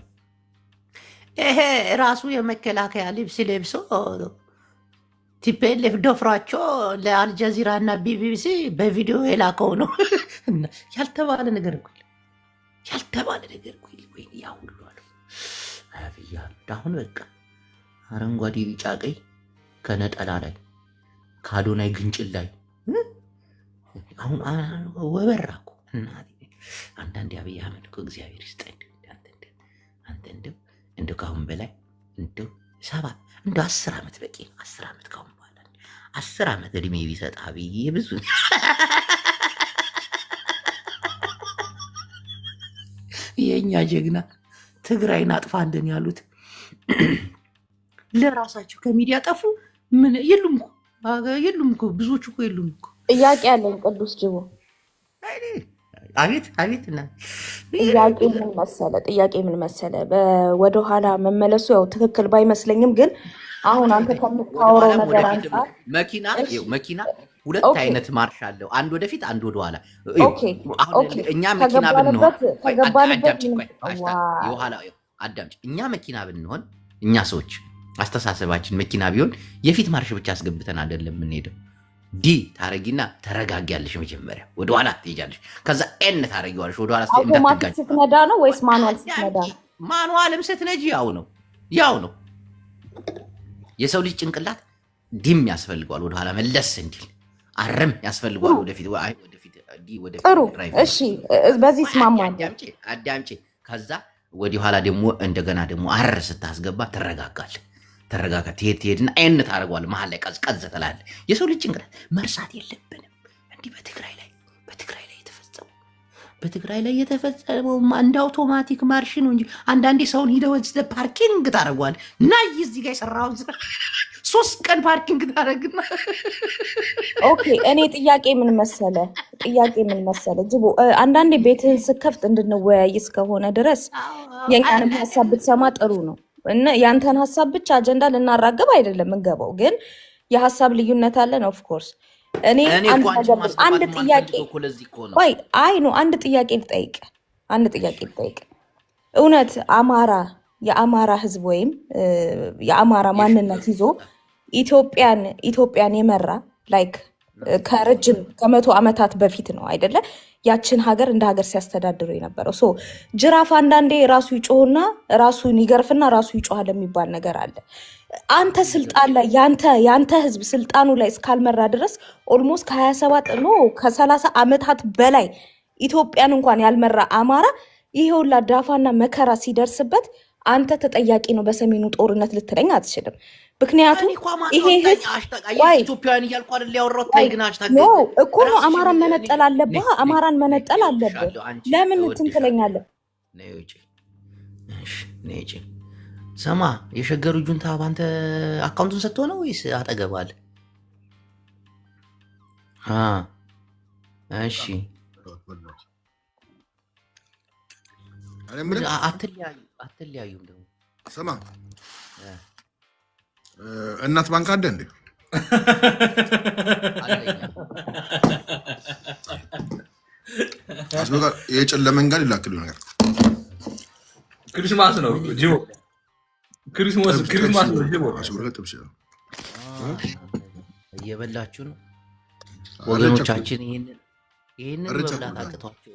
ይሄ ራሱ የመከላከያ ልብስ ለብሶ ቲፒኤልኤፍ ደፍሯቸው ለአልጀዚራ እና ቢቢሲ በቪዲዮ የላከው ነው። ያልተባለ ነገር እኮ ወይ ያ ሁሉ አለ አብያ አሁን በቃ አረንጓዴ ቢጫ ቀይ ከነጠላ ላይ ከአዶናይ ግንጭል ላይ አሁን ወበራ እኮ እናቴ አንዳንድ አብይ አህመድ እኮ እግዚአብሔር ይስጠኝ። አንተ እንደው ካሁን በላይ እንደው 10 ዓመት በቂ ነው። 10 ዓመት ካሁን በኋላ 10 ዓመት እድሜ ቢሰጥ አብይ ብዙ የኛ ጀግና ትግራይን አጥፋልን ያሉት ለራሳቸው ከሚዲያ ጠፉ። ምን የሉም እኮ ብዙዎቹ እኮ የሉም እኮ። ጥያቄ ያለኝ ቅዱስ ጅቦ አቤት እና ጥያቄ ምን መሰለ፣ ወደኋላ መመለሱ ያው ትክክል ባይመስለኝም ግን አሁን አንተ ከምታወራው ነገር አንጻር መኪና ሁለት አይነት ማርሽ አለው። አንድ ወደፊት አንድ ወደኋላ። እኛ መኪና ብንሆን እኛ መኪና ብንሆን እኛ ሰዎች አስተሳሰባችን መኪና ቢሆን የፊት ማርሽ ብቻ አስገብተን አይደለም የምንሄደው። ዲ ታረጊና ተረጋጊያለሽ። መጀመሪያ ወደኋላ ትሄጃለሽ፣ ከዛ ኤን ታረጊዋለሽ ወደኋላ አውቶማቲክ ስትነዳ ነው ወይስ ማኑዋል ስትነዳ ነው? ማኑዋልም ስትነጂ ያው ነው። የሰው ልጅ ጭንቅላት ዲም ያስፈልገዋል፣ ወደኋላ መለስ እንዲል አረም ያስፈልገዋል። ወደፊት ጥሩ። እሺ በዚህ ስማማለሁ። አዳምጪ። ከዛ ወደኋላ ደግሞ እንደገና ደግሞ ስታስገባ ተረጋጋ ትሄድና አይን ታደርገዋለህ። መሀል ላይ ቀዝቀዝ ትላለህ። የሰው ልጅ ጭንቅላት መርሳት የለብንም። እንዲህ በትግራይ ላይ የተፈጸመው እንደ አውቶማቲክ ማርሽ ነው እንጂ አንዳንዴ ሰውን ሂደህ ወስደህ ፓርኪንግ ታደርገዋለህ። እና እዚህ ጋር የሰራኸውን ስራ 3 ቀን ፓርኪንግ ታደርግና ኦኬ። እኔ ጥያቄ ምን መሰለ ጅቦ፣ አንዳንዴ ቤትህን ስከፍት እንድንወያይ እስከሆነ ድረስ የኛንም ሀሳብ ብትሰማ ጥሩ ነው። እና ያንተን ሀሳብ ብቻ አጀንዳ ልናራገብ አይደለም እንገባው፣ ግን የሀሳብ ልዩነት አለን። ኦፍኮርስ እኔ አንድ ጥያቄ ልጠይቅ። እውነት የአማራ ህዝብ ወይም የአማራ ማንነት ይዞ ኢትዮጵያን የመራ ላይክ ከረጅም ከ100 ዓመታት በፊት ነው አይደለ? ያችን ሀገር እንደ ሀገር ሲያስተዳድሩ የነበረው ጅራፍ አንዳንዴ ራሱ ይጮህና ራሱን ይገርፍና ራሱ ይጮሃል የሚባል ነገር አለ። አንተ ስልጣን ላይ ያንተ ህዝብ ስልጣኑ ላይ እስካልመራ ድረስ ኦልሞስት ከ30 ዓመታት በላይ ኢትዮጵያን እንኳን ያልመራ አማራ ይሄ ሁላ ዳፋና መከራ ሲደርስበት አንተ ተጠያቂ ነው በሰሜኑ ጦርነት ልትለኝ አትችልም። ምክንያቱም ይሄ ኢትዮጵያን እያልኩ አይደል ያወራሁት። እኮ ነው አማራን መነጠል አለብህ። ለምን እንትን ትለኛለህ? ሰማ የሸገሩ ጁንታ ባንተ አካውንቱን ሰጥቶ ነው ወይስ አጠገባል? እሺ አትለያዩም ደግሞ ስማ፣ እናት ባንክ አለ እንዴ? የጨለመን ጋር ይላክሉ ነገር ክሪስማስ ነው ጅቦ፣ ክሪስማስ ነው ጅቦ። እየበላችሁ ነው ወገኖቻችን። ይህንን መብላት አቅቷቸው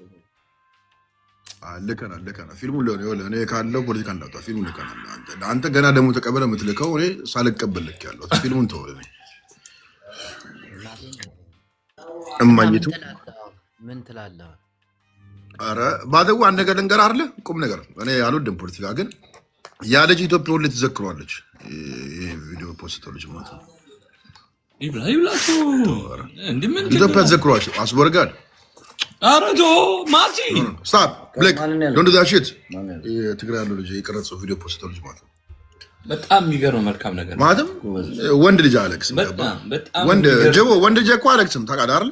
ልከናል። ፊልሙን እኔ ካለው ፖለቲካ እንዳውጣ ፊልሙን ልከናል። አንተ ገና ደግሞ ተቀበለ የምትልከው እኔ ሳልቀበል ልክ ያለው ፊልሙን ተወው። እማኝቱ ምን ትላለህ? ኧረ ባደው አንድ ነገር ልንገርህ አይደለ? ቁም ነገር እኔ አልወድም ፖለቲካ፣ ግን ያ ልጅ ኢትዮጵያ ሁሌ ትዘክሯለች። ይሄ ቪዲዮ ፖስተር ልጅ ማለት ነው ይብላችሁ ኢትዮጵያ ትዘክሯቸው አስወርጋል። አረዶ ማቲ ስታፕ ብሌክ ዶንት ዱ ዳት ሺት። ትግራይ ያለው ልጅ የቀረጸው ቪዲዮ ፖስተር ልጅ ማለት ነው። በጣም የሚገርም መልካም ነገር ማለትም ወንድ ልጅ አለቅስም። ወንድ ልጅ እኮ አለቅስም ታውቃለህ አይደል?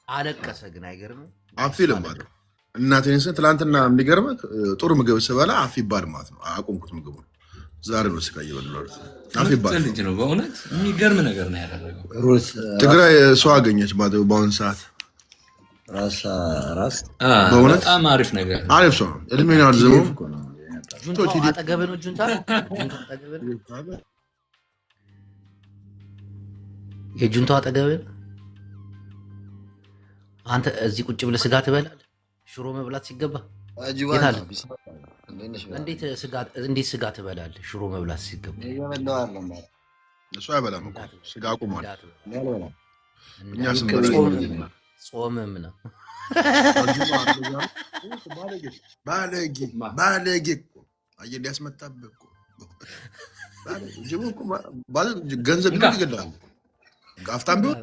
አለቀሰ ግን አይገርምም? አፊልም ማለት ነው። እናቴን ትላንትና የሚገርምህ ጥሩ ምግብ ስበላ አፊባል ማለት ነው። አቆምኩት ምግቡን። ዛሬ ነው ስጋ እየበላሁ አፊባል ልጅ ነው። በእውነት የሚገርም ነገር ነው ያደረገው። ትግራይ ሰው አገኘች በአሁኑ ሰዓት ራስ በጣም አሪፍ ነገር አሪፍ ሰው ነው። እድሜን አርዝሞ አጠገብህ ነው ጁንታ የጁንታው አጠገብህ። አንተ እዚህ ቁጭ ብለህ ስጋ ትበላለህ? ሽሮ መብላት ሲገባ እንዴት ስጋ ትበላለህ? ሽሮ መብላት ሲገባ እሱ አይበላም እኮ ስጋ አቁሟል። እኛ ጾምም ነው ባለጌ እኮ አየህ፣ ሊያስመታብህ እኮ ጅቡ እኮ ገንዘብ ቢሆን ይገድላል። አፍታም ቢሆን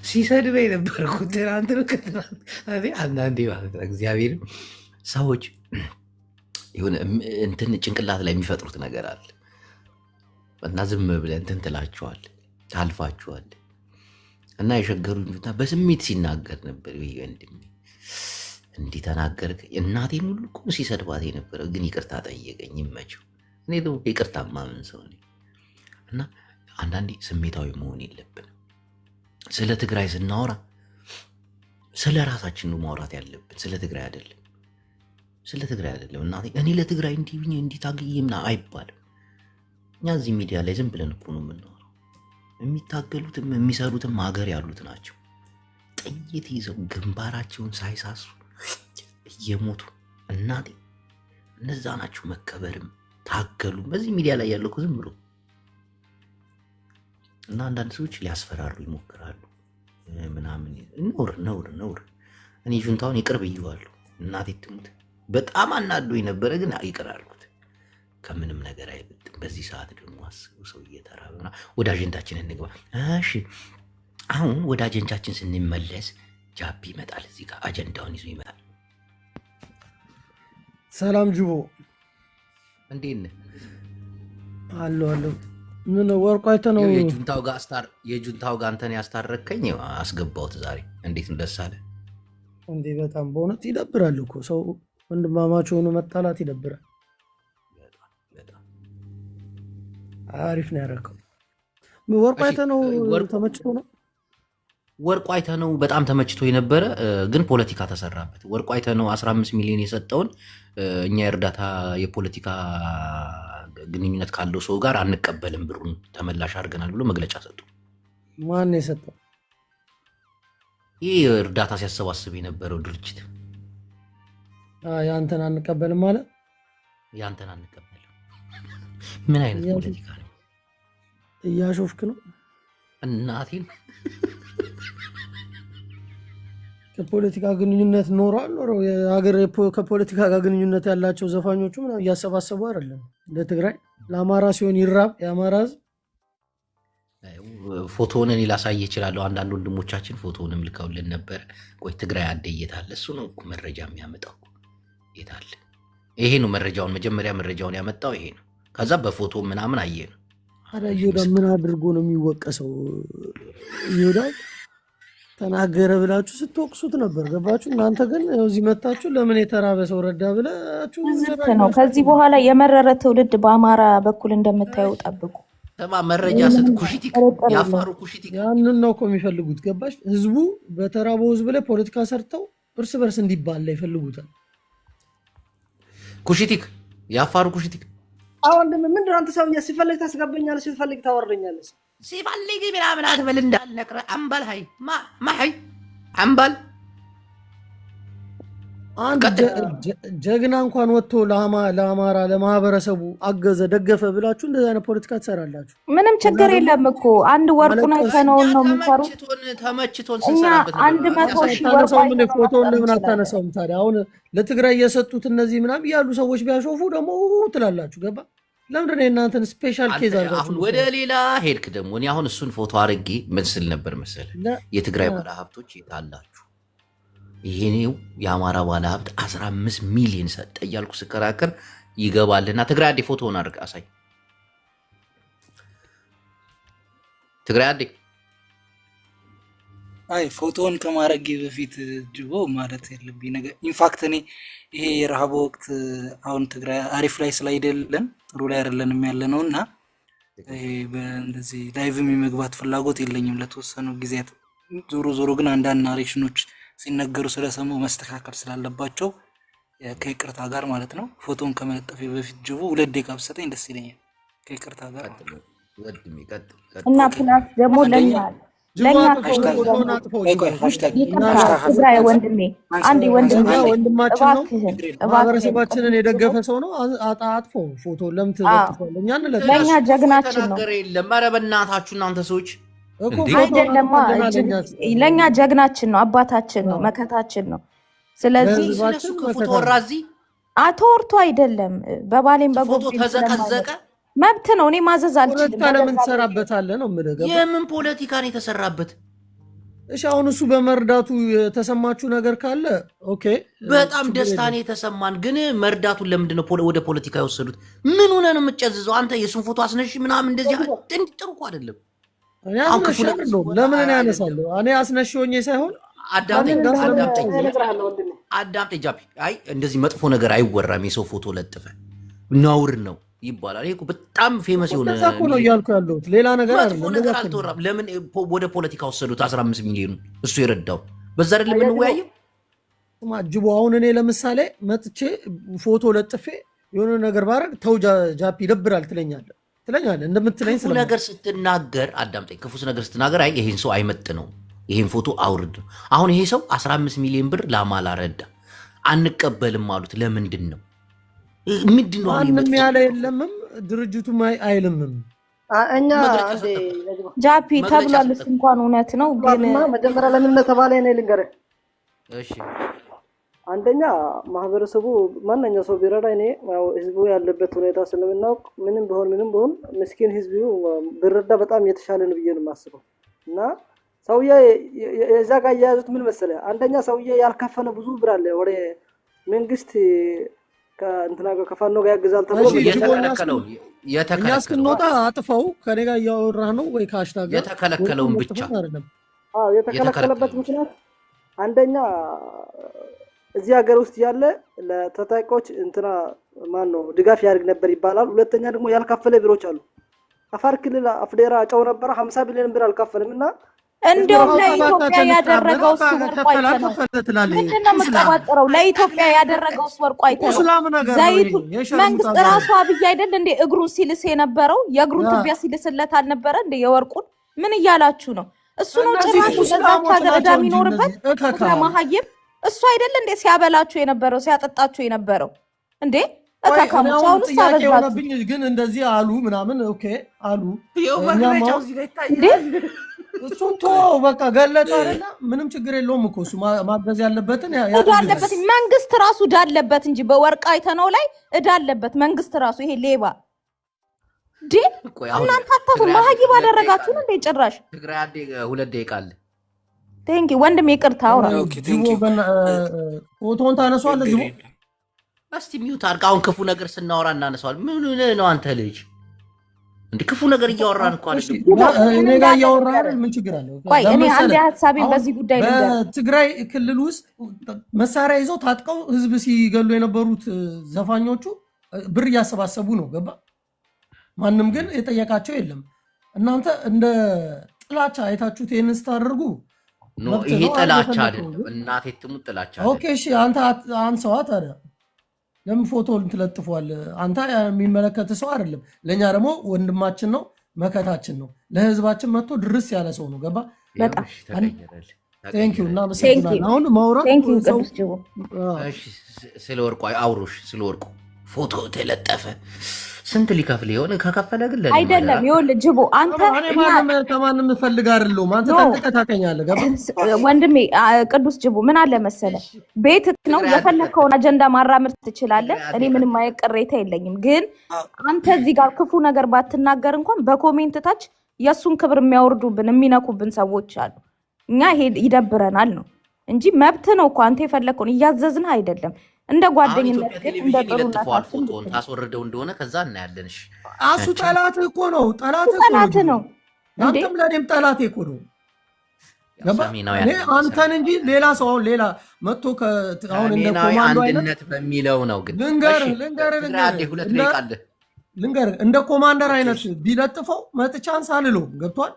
ሲሰድበኝ ነበር እኮ ትናንት ነው ከትናንት አንዳንዴ ማለት ነው። እግዚአብሔር ሰዎች የሆነ እንትን ጭንቅላት ላይ የሚፈጥሩት ነገር አለ እና ዝም ብለህ እንትን ትላቸዋል፣ ታልፋቸዋል። እና የሸገሩ በስሜት ሲናገር ነበር። ወንድሜ እንዲህ ተናገርክ። እናቴን ሁሉ እኮ ሲሰድባት የነበረ ግን ይቅርታ ጠየቀኝ። ይመቸው። እኔ ደግሞ ይቅርታ ማምን ሰው ነኝ እና አንዳንዴ ስሜታዊ መሆን የለብንም። ስለ ትግራይ ስናወራ ስለ ራሳችን ነው ማውራት ያለብን፣ ስለ ትግራይ አይደለም። ስለ ትግራይ አይደለም። እናቴ እኔ ለትግራይ እንዲህ ታግዬ ምናምን አይባልም። እኛ እዚህ ሚዲያ ላይ ዝም ብለን እኮ ነው የምናወራው። የሚታገሉትም የሚሰሩትም ሀገር ያሉት ናቸው። ጥይት ይዘው ግንባራቸውን ሳይሳሱ እየሞቱ እናቴ እነዛ ናቸው መከበርም ታገሉ። በዚህ ሚዲያ ላይ ያለው እኮ ዝም ብሎ እና አንዳንድ ሰዎች ሊያስፈራሩ ይሞክራሉ ምናምን። ነውር። እኔ ጁንታውን ይቅር ብዬዋለሁ። እናቴ ትሙት በጣም አናዶኝ ነበረ፣ ግን ይቅር አልኩት። ከምንም ነገር አይበልጥም። በዚህ ሰዓት ደግሞ አስቡ፣ ሰው እየተራበ ወደ አጀንዳችን እንግባ። እሺ አሁን ወደ አጀንዳችን ስንመለስ ጃፒ ይመጣል። እዚህ ጋር አጀንዳውን ይዞ ይመጣል። ሰላም ጅቦ፣ እንዴት ነህ? አለሁ። ምን ወርቁ አይተህ ነው የጁንታው ጋር አንተን ያስታረከኝ አስገባሁት ዛሬ። እንዴት ነው? ደስ አለ እንዴ? በጣም በእውነት ይደብራል እኮ ሰው ወንድማማች ሆኖ መጣላት ይደብራል። አሪፍ ነው ያደረገው። ወርቁ አይተህ ነው? ተመችቶ ነው? ወርቁ አይተህ ነው? በጣም ተመችቶ የነበረ ግን ፖለቲካ ተሰራበት። ወርቁ አይተህ ነው 15 ሚሊዮን የሰጠውን እኛ የእርዳታ የፖለቲካ ግንኙነት ካለው ሰው ጋር አንቀበልም፣ ብሩን ተመላሽ አድርገናል ብሎ መግለጫ ሰጡ። ማን የሰጠው? ይህ እርዳታ ሲያሰባስብ የነበረው ድርጅት። ያንተን አንቀበልም ማለት ያንተን አንቀበልም። ምን አይነት ፖለቲካ ነው? እያሾፍክ ነው እናቴን። ከፖለቲካ ግንኙነት ኖሯል የሀገር ከፖለቲካ ጋር ግንኙነት ያላቸው ዘፋኞቹ ምናምን እያሰባሰቡ አይደለም። ለትግራይ ለአማራ ሲሆን ይራብ የአማራ ሕዝብ። ፎቶውን እኔ ላሳይ እችላለሁ። አንዳንድ ወንድሞቻችን ፎቶውንም ልከውልን ነበር። ቆይ ትግራይ አደ የታለ? እሱ ነው እኮ መረጃ የሚያመጣው። የታለ? ይሄ ነው መረጃውን፣ መጀመሪያ መረጃውን ያመጣው ይሄ ነው። ከዛ በፎቶ ምናምን አየ ነው። ታዲያ ይሁዳ ምን አድርጎ ነው የሚወቀሰው? ይሁዳ ተናገረ ብላችሁ ስትወቅሱት ነበር። ገባችሁ? እናንተ ግን እዚህ መታችሁ ለምን የተራበ ሰው ረዳ ብላችሁ ነው። ከዚህ በኋላ የመረረ ትውልድ በአማራ በኩል እንደምታየው ጠብቁ። መረጃ ስት ኩሽቲክ ያፋሩ ኩሽቲክ ያንን ነው እኮ የሚፈልጉት። ገባሽ? ህዝቡ በተራበው ህዝብ ላይ ፖለቲካ ሰርተው እርስ በርስ እንዲባላ ይፈልጉታል። ኩሽቲክ ያፋሩ ኩሽቲክ። አሁን ምንድን ነው አንተ ሰውዬ? ሲፈልግ ታስገባኛለህ፣ ሲፈልግ ታወርደኛለህ። ሲፈልግ ምናምን አትበል እንዳልነቅረ አምባል ሀይ ማሀይ አምባል አንድ ጀግና እንኳን ወጥቶ ለአማራ ለማህበረሰቡ አገዘ ደገፈ ብላችሁ እንደዚህ አይነት ፖለቲካ ትሰራላችሁ? ምንም ችግር የለም እኮ አንድ ወርቁን አይተነውን ነው የሚሰሩት። ተመችቶን እኛ 100,000 ወርቁ ፎቶውን ለምን አታነሳውም ታዲያ? አሁን ለትግራይ የሰጡት እነዚህ ምናምን ያሉ ሰዎች ቢያሾፉ ደግሞ ትላላችሁ። ገባ? ለምንድን ነው የእናንተን ስፔሻል ኬዝ አድርጋችሁ? አሁን ወደ ሌላ ሄድክ ደግሞ። እኔ አሁን እሱን ፎቶ አድርጌ መስል ነበር መሰለህ። የትግራይ ባለሀብቶች የታላችሁ? ይሄኔው የአማራ ባለሀብት 15 ሚሊዮን ሰጠ እያልኩ ስከራከር ይገባልና ትግራይ አዴ ፎቶውን አድርግ አሳይ። ትግራይ አዴ አይ ፎቶውን ከማድረጌ በፊት ጅቦ ማለት ያለብኝ ነገር ኢንፋክት እኔ ይሄ የረሃብ ወቅት አሁን ትግራይ አሪፍ ላይ ስላይደለን ጥሩ ላይ አይደለንም ያለ ነው እና እንደዚህ ላይቭም የመግባት ፍላጎት የለኝም ለተወሰኑ ጊዜያት። ዞሮ ግን አንዳንድ ናሬሽኖች ሲነገሩ ስለሰማሁ መስተካከል ስላለባቸው ከይቅርታ ጋር ማለት ነው። ፎቶን ከመለጠፌ በፊት ጅቦ 2 ደቂቃ ብትሰጠኝ ደስ ይለኛል። ከይቅርታ ጋር እና ፕላስ ደግሞ ለኛ ትግራይ ወንድሜ አንዴ ወንድማችን ነው፣ ማህበረሰባችንን የደገፈ ሰው ነው። አጥፎ ፎቶ ለምን ትለጥፋለህ? እኛ ለኛ ጀግናችን ነው። ነገር የለም። ኧረ በእናታችሁ እናንተ ሰዎች እኮ እንዴ? ፎቶ አይደለማ አለኛት ለእኛ ጀግናችን ነው፣ አባታችን ነው፣ መከታችን ነው። ስለዚህ ስለሱ ለህዝባችን ክፉ መከታ ተወራ ነው። እዚህ አተወርቶ አይደለም በባሌም ፎቶ በጎቤም ተዘቀዘቀ። መብት ነው። እኔ ማዘዝ አልችልም። ፖለቲካ ለምን ትሰራበታለህ ነው የምልህ። ገባህ? የምን ፖለቲካ ነው የተሰራበት? እሺ አሁን እሱ በመርዳቱ የተሰማችሁ ነገር ካለ ኦኬ፣ በጣም ችግር ደስታ የለም። ነው የተሰማን። ግን መርዳቱን ለምንድን ነው ወደ ፖለቲካ የወሰዱት? ምን ሆነ ነው የምትጨዝዘው አንተ? የሱን ፎቶ አስነሽ ምናምን እንደዚህ ጥሩ እኮ አይደለም። እኔ አሁን ክፉ አስነሽ ነገር አይደለሁም። ለምን እኔ ያነሳለሁ? እኔ አስነሽ ሆኜ ሳይሆን አዳምጠኝ ለምን አዳምጠኝ እነግርሃለሁ ወንድሜ። አዳምጠኝ ጃፒ። አይ እንደዚህ መጥፎ ነገር አይወራም። የሰው ፎቶ ለጥፈ ነውር ነው ይባላል። ይሄ እኮ በጣም ፌመስ የሆነ እንደዛ እኮ ነው እያልኩ ያለሁት፣ ሌላ ነገር መጥፎ አይደለም። ነገር እንደዛ እኮ ነው። አልተወራም። ለምን ወደ ፖለቲካ ወሰዱት? 15 ሚሊዮኑ እሱ የረዳው በዛ አይደለም የምንወያየው? ስማ ጅቦ፣ አሁን እኔ ለምሳሌ መጥቼ ፎቶ ለጥፌ የሆነ ነገር ባረግ ተው ጃፒ ይደብራል ትለኛለህ እንደምትለኝ ክፉ ነገር ስትናገር አዳምጠኝ። ክፉ ነገር ስትናገር አይ ይሄን ሰው አይመጥ ነው ይሄን ፎቶ አውርድ ነው። አሁን ይሄ ሰው 15 ሚሊዮን ብር ለአማላ ረዳ፣ አንቀበልም አሉት። ለምንድን ነው ምንድን ነው? ማንም ያለ የለምም ድርጅቱም አይልምም። እኛ ጃፒ ተብሏል። እሱ እንኳን እውነት ነው፣ ግን መጀመሪያ ለምን እንደተባለ እኔ ልንገርህ። እሺ አንደኛ ማህበረሰቡ ማንኛው ሰው ቢረዳ እኔ ያው ህዝቡ ያለበት ሁኔታ ስለምናውቅ ምንም ቢሆን ምስኪን ህዝቡ ቢረዳ በጣም የተሻለ ነው ብዬ ነው የማስበው። እና ሰውዬ የዛ ጋር እያያዙት ምን መሰለህ፣ አንደኛ ሰውዬ ያልከፈለ ብዙ ብር አለ ወደ መንግስት ከእንትና ጋር ከፋኖ ጋር ያግዛል ተብሎ እኛ እስክንወጣ አጥፈው ከኔ ጋር እያወራህ ነው ወይ ከሀሽታግ ጋር የተከለከለውን ብቻ አይደለም። አዎ የተከለከለበት ምክንያት አንደኛ እዚህ ሀገር ውስጥ ያለ ለታጣቂዎች እንትና ማን ነው ድጋፍ ያደርግ ነበር ይባላል። ሁለተኛ ደግሞ ያልከፈለ ቢሮች አሉ። አፋር ክልል አፍዴራ ጨው ነበረ 50 ቢሊዮን ብር አልከፈልም እና እንደውም ለኢትዮጵያ ያደረገው ወርቁ አይተነው ምንድን ነው የምትቀባጥረው? ለኢትዮጵያ ያደረገው ወርቁ አይተነው ዘይቱ መንግስት ራሱ አብይ አይደል እንደ እግሩን ሲልስ የነበረው የእግሩን ትቢያ ሲልስለት አልነበረ እንደ የወርቁን ምን እያላችሁ ነው? እሱ ነው ጭራሽ ለዛች ሀገር ዕዳ የሚኖርበት ለማሀይም እሱ አይደል እንደ ሲያበላችሁ የነበረው ሲያጠጣችሁ የነበረው እንዴ? እካካሙች አሁን ሳበዛብኝ ግን እንደዚህ አሉ ምናምን ኦኬ አሉ እንዴ? እሱን ተወው በቃ ገለጸ አይደለ? ምንም ችግር የለውም እኮ እሱ ማገዝ ያለበትን ዕዳ አለበት። መንግስት ራሱ ዕዳ አለበት እንጂ በወርቅ አይተነው ላይ ዕዳ አለበት መንግስት ራሱ። ይሄ ሌባ ዲ እናንተ አታፉ ማሀይብ አደረጋችሁን እንዴ? ጭራሽ ትግራይ አንዴ 2 ደቂቃ አለ። ቴንኪ ወንድም ይቅርታ አውራ ፎቶን ታነሷለህ ጅቦ። እስቲ ሚውት አድርግ። አሁን ክፉ ነገር ስናወራ እናነሳዋለን። ምን ነው አንተ ልጅ እንደ ክፉ ነገር እያወራን እኮ አይደል? እኔ ጋር እያወራን ምን ችግር አለው? ቆይ እኔ አንድ ሐሳቤን በዚህ ጉዳይ ልንገር። በትግራይ ክልል ውስጥ መሳሪያ ይዘው ታጥቀው ህዝብ ሲገሉ የነበሩት ዘፋኞቹ ብር እያሰባሰቡ ነው። ገባ? ማንም ግን የጠየቃቸው የለም። እናንተ እንደ ጥላቻ አይታችሁት ይሄንን ስታደርጉ ይሄ ጥላቻ አይደለም። እናቴ ትሙት ጥላቻ አይደለም። ኦኬ እሺ፣ አንተ አንሰዋት አይደል? ለምን ፎቶ ትለጥፏል? አንተ የሚመለከት ሰው አይደለም። ለኛ ደግሞ ወንድማችን ነው፣ መከታችን ነው። ለህዝባችን መጥቶ ድርስ ያለ ሰው ነው። ገባ? በጣም ቴንኪዩ እና መሰግናለሁ። አሁን ማውራት ሰው ስለ ወርቁ አውሮሽ ስለ ወርቁ ፎቶ ተለጠፈ። ስንት ሊከፍል ይሆን? ከከፈለ ግን አይደለም። ይኸውልህ ጅቦ አንተ ከማንም ፈልግ አይደለም። አንተ ጠንቅቀህ ታውቀኛለህ። ገባ? ወንድሜ ቅዱስ ጅቦ ምን አለ መሰለህ፣ ቤት ነው የፈለከውን አጀንዳ ማራመድ ትችላለህ። እኔ ምንም አይነት ቅሬታ የለኝም። ግን አንተ እዚህ ጋር ክፉ ነገር ባትናገር እንኳን በኮሜንት ታች የእሱን ክብር የሚያወርዱብን የሚነኩብን ሰዎች አሉ። እኛ ይሄ ይደብረናል ነው እንጂ መብት ነው እኮ አንተ የፈለከውን እያዘዝንህ አይደለም። እንደ ጓደኝነት ግን እንደ ጥሩነታችን ፎቶን ታስወርደው እንደሆነ ከዛ እናያለን። እሺ አሱ ጠላት እኮ ነው፣ ጠላት ነው። አንተም ለኔም ጠላት እኮ ነው። እኔ አንተን እንጂ ሌላ ሰው አሁን ሌላ መጥቶ አሁን እንደ ኮማንዶ አንድነት በሚለው ነው። ግን ልንገርህ እንደ ኮማንደር አይነት ቢለጥፈው መጥቻን ሳልለውም ገብቷል።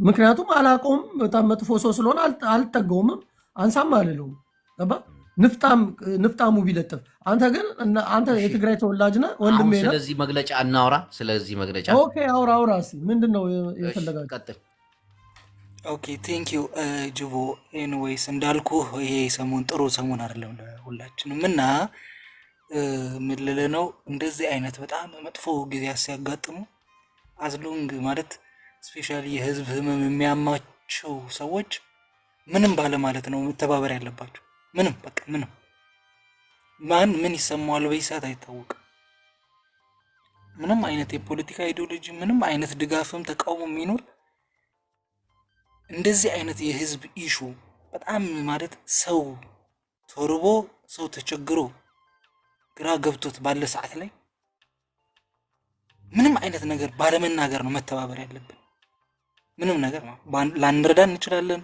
ምክንያቱም አላውቀውም፣ በጣም መጥፎ ሰው ስለሆነ አልጠገውምም፣ አንሳም አልለውም። ገባ? ንፍጣሙ ቢለጥፍ አንተ ግን አንተ የትግራይ ተወላጅ ነህ ወንድሜ ነህ። ስለዚህ መግለጫ እናውራ። ስለዚህ መግለጫ ኦኬ አውራ እስኪ ምንድን ነው የፈለጋችሁ? ቀጥል። ኦኬ ቴንክ ዩ ጅቦ። ኤኒዌይስ እንዳልኩ ይሄ ሰሞን ጥሩ ሰሞን አይደለም ለሁላችንም እና ምን ልልህ ነው እንደዚህ አይነት በጣም መጥፎ ጊዜ ሲያጋጥሙ አዝሎንግ ማለት ስፔሻሊ የህዝብ ህመም የሚያማቸው ሰዎች ምንም ባለማለት ነው መተባበር ያለባቸው። ምንም በቃ ምንም ማን ምን ይሰማዋል በይሳት አይታወቅም። ምንም አይነት የፖለቲካ አይዲዮሎጂ ምንም አይነት ድጋፍም ተቃውሞ የሚኖር እንደዚህ አይነት የህዝብ ኢሹ በጣም ማለት ሰው ተርቦ ሰው ተቸግሮ ግራ ገብቶት ባለ ሰዓት ላይ ምንም አይነት ነገር ባለመናገር ነው መተባበር ያለብን። ምንም ነገር ነው ላንረዳ እንችላለን፣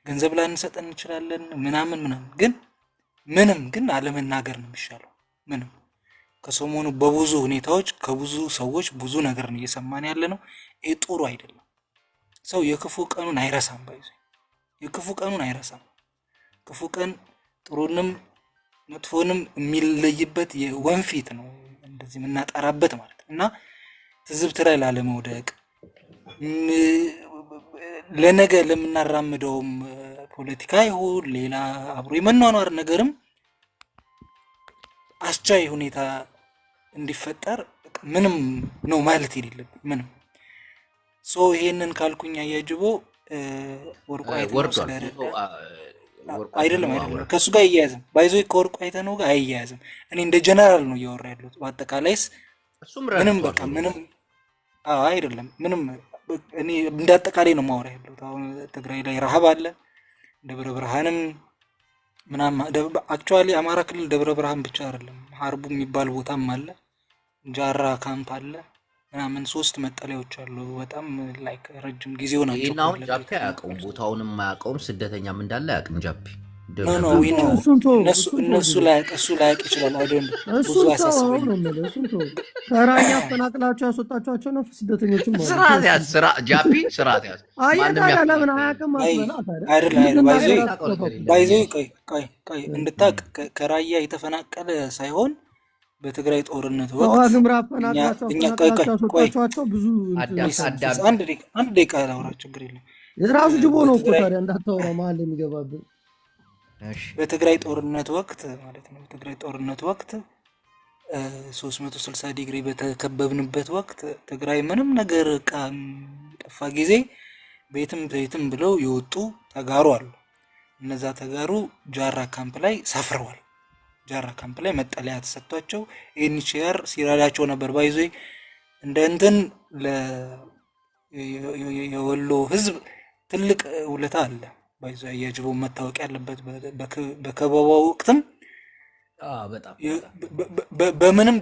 ገንዘብ ላንሰጥ እንችላለን ምናምን ግን አለመናገር ነው የሚሻለው። ምንም ከሰሞኑ በብዙ ሁኔታዎች ከብዙ ሰዎች ብዙ ነገር ነው እየሰማን ያለ ነው። ይሄ ጥሩ አይደለም። ሰው የክፉ ቀኑን አይረሳም። የክፉ ቀኑን አይረሳም። ክፉ ቀን ጥሩንም መጥፎንም የሚለይበት የወንፊት ነው እንደዚህ የምናጠራበት ማለት እና ትዝብት ላይ ላለመውደቅ ለነገ ለምናራምደውም ፖለቲካ ይሁን ሌላ አብሮ የመኗኗር ነገርም አስቻይ ሁኔታ እንዲፈጠር ምንም ነው ማለት የሌለብን ምንም ይሄንን ካልኩኝ አያጅቦ ወርቁ አይተነው ስለረዳ አይደለም ከሱ ጋር አይያያዝም። ባይዞ ከወርቁ አይተነው ጋር አይያያዝም። እኔ እንደ ጀነራል ነው እያወራ ያለሁት። በአጠቃላይስ ምንም በቃ ምንም አይደለም ምንም እኔ እንደ አጠቃላይ ነው ማወራ ያለሁት። አሁን ትግራይ ላይ ረሃብ አለ፣ ደብረ ብርሃንም ምናምን አክቹአሊ አማራ ክልል ደብረ ብርሃን ብቻ አይደለም ሀርቡ የሚባል ቦታም አለ፣ ጃራ ካምፕ አለ ምናምን 3 መጠለያዎች አሉ። በጣም ላይክ ረጅም ጊዜው ናቸው። ይሄናው ጃፒ አያውቀውም፣ ቦታውንም አያውቀውም፣ ስደተኛም እንዳለ አያውቅም ጃፒ። እነሱ ላይ ይችላል አይደል? ብዙ አሳስበኝ ተራኛ አፈናቅላቸው ያስወጣቸው ነው ስደተኞችም ማለት ስርዓት ያዝ ጃፒ ስርዓት ያዝ። ማንም ለምን አያውቅም ባይዞ ቆይ እንድታውቅ ከራያ የተፈናቀለ ሳይሆን በትግራይ ጦርነት ወቅት አንድ ደቂቃ ላውራ ችግር የለም። የራሱ ጅቦ ነው እኮ ታዲያ እንዳታወራ መሀል የሚገባብን። በትግራይ ጦርነት ወቅት ማለት ነው። በትግራይ ጦርነት ወቅት 360 ዲግሪ በተከበብንበት ወቅት ትግራይ ምንም ነገር ጠፋ ጊዜ ቤትም ብለው የወጡ ተጋሩ አሉ። እነዛ ተጋሩ ጃራ ካምፕ ላይ ሰፍረዋል። ጃራ ካምፕ ላይ መጠለያ ተሰጥቷቸው ኤንኤችሲአር ሲራዳቸው ነበር። ባይዞ እንደ እንትን የወሎ ህዝብ ትልቅ ውለታ አለ። ባይዞ ያጅቦ መታወቅ ያለበት በከበባው ወቅትም በጣም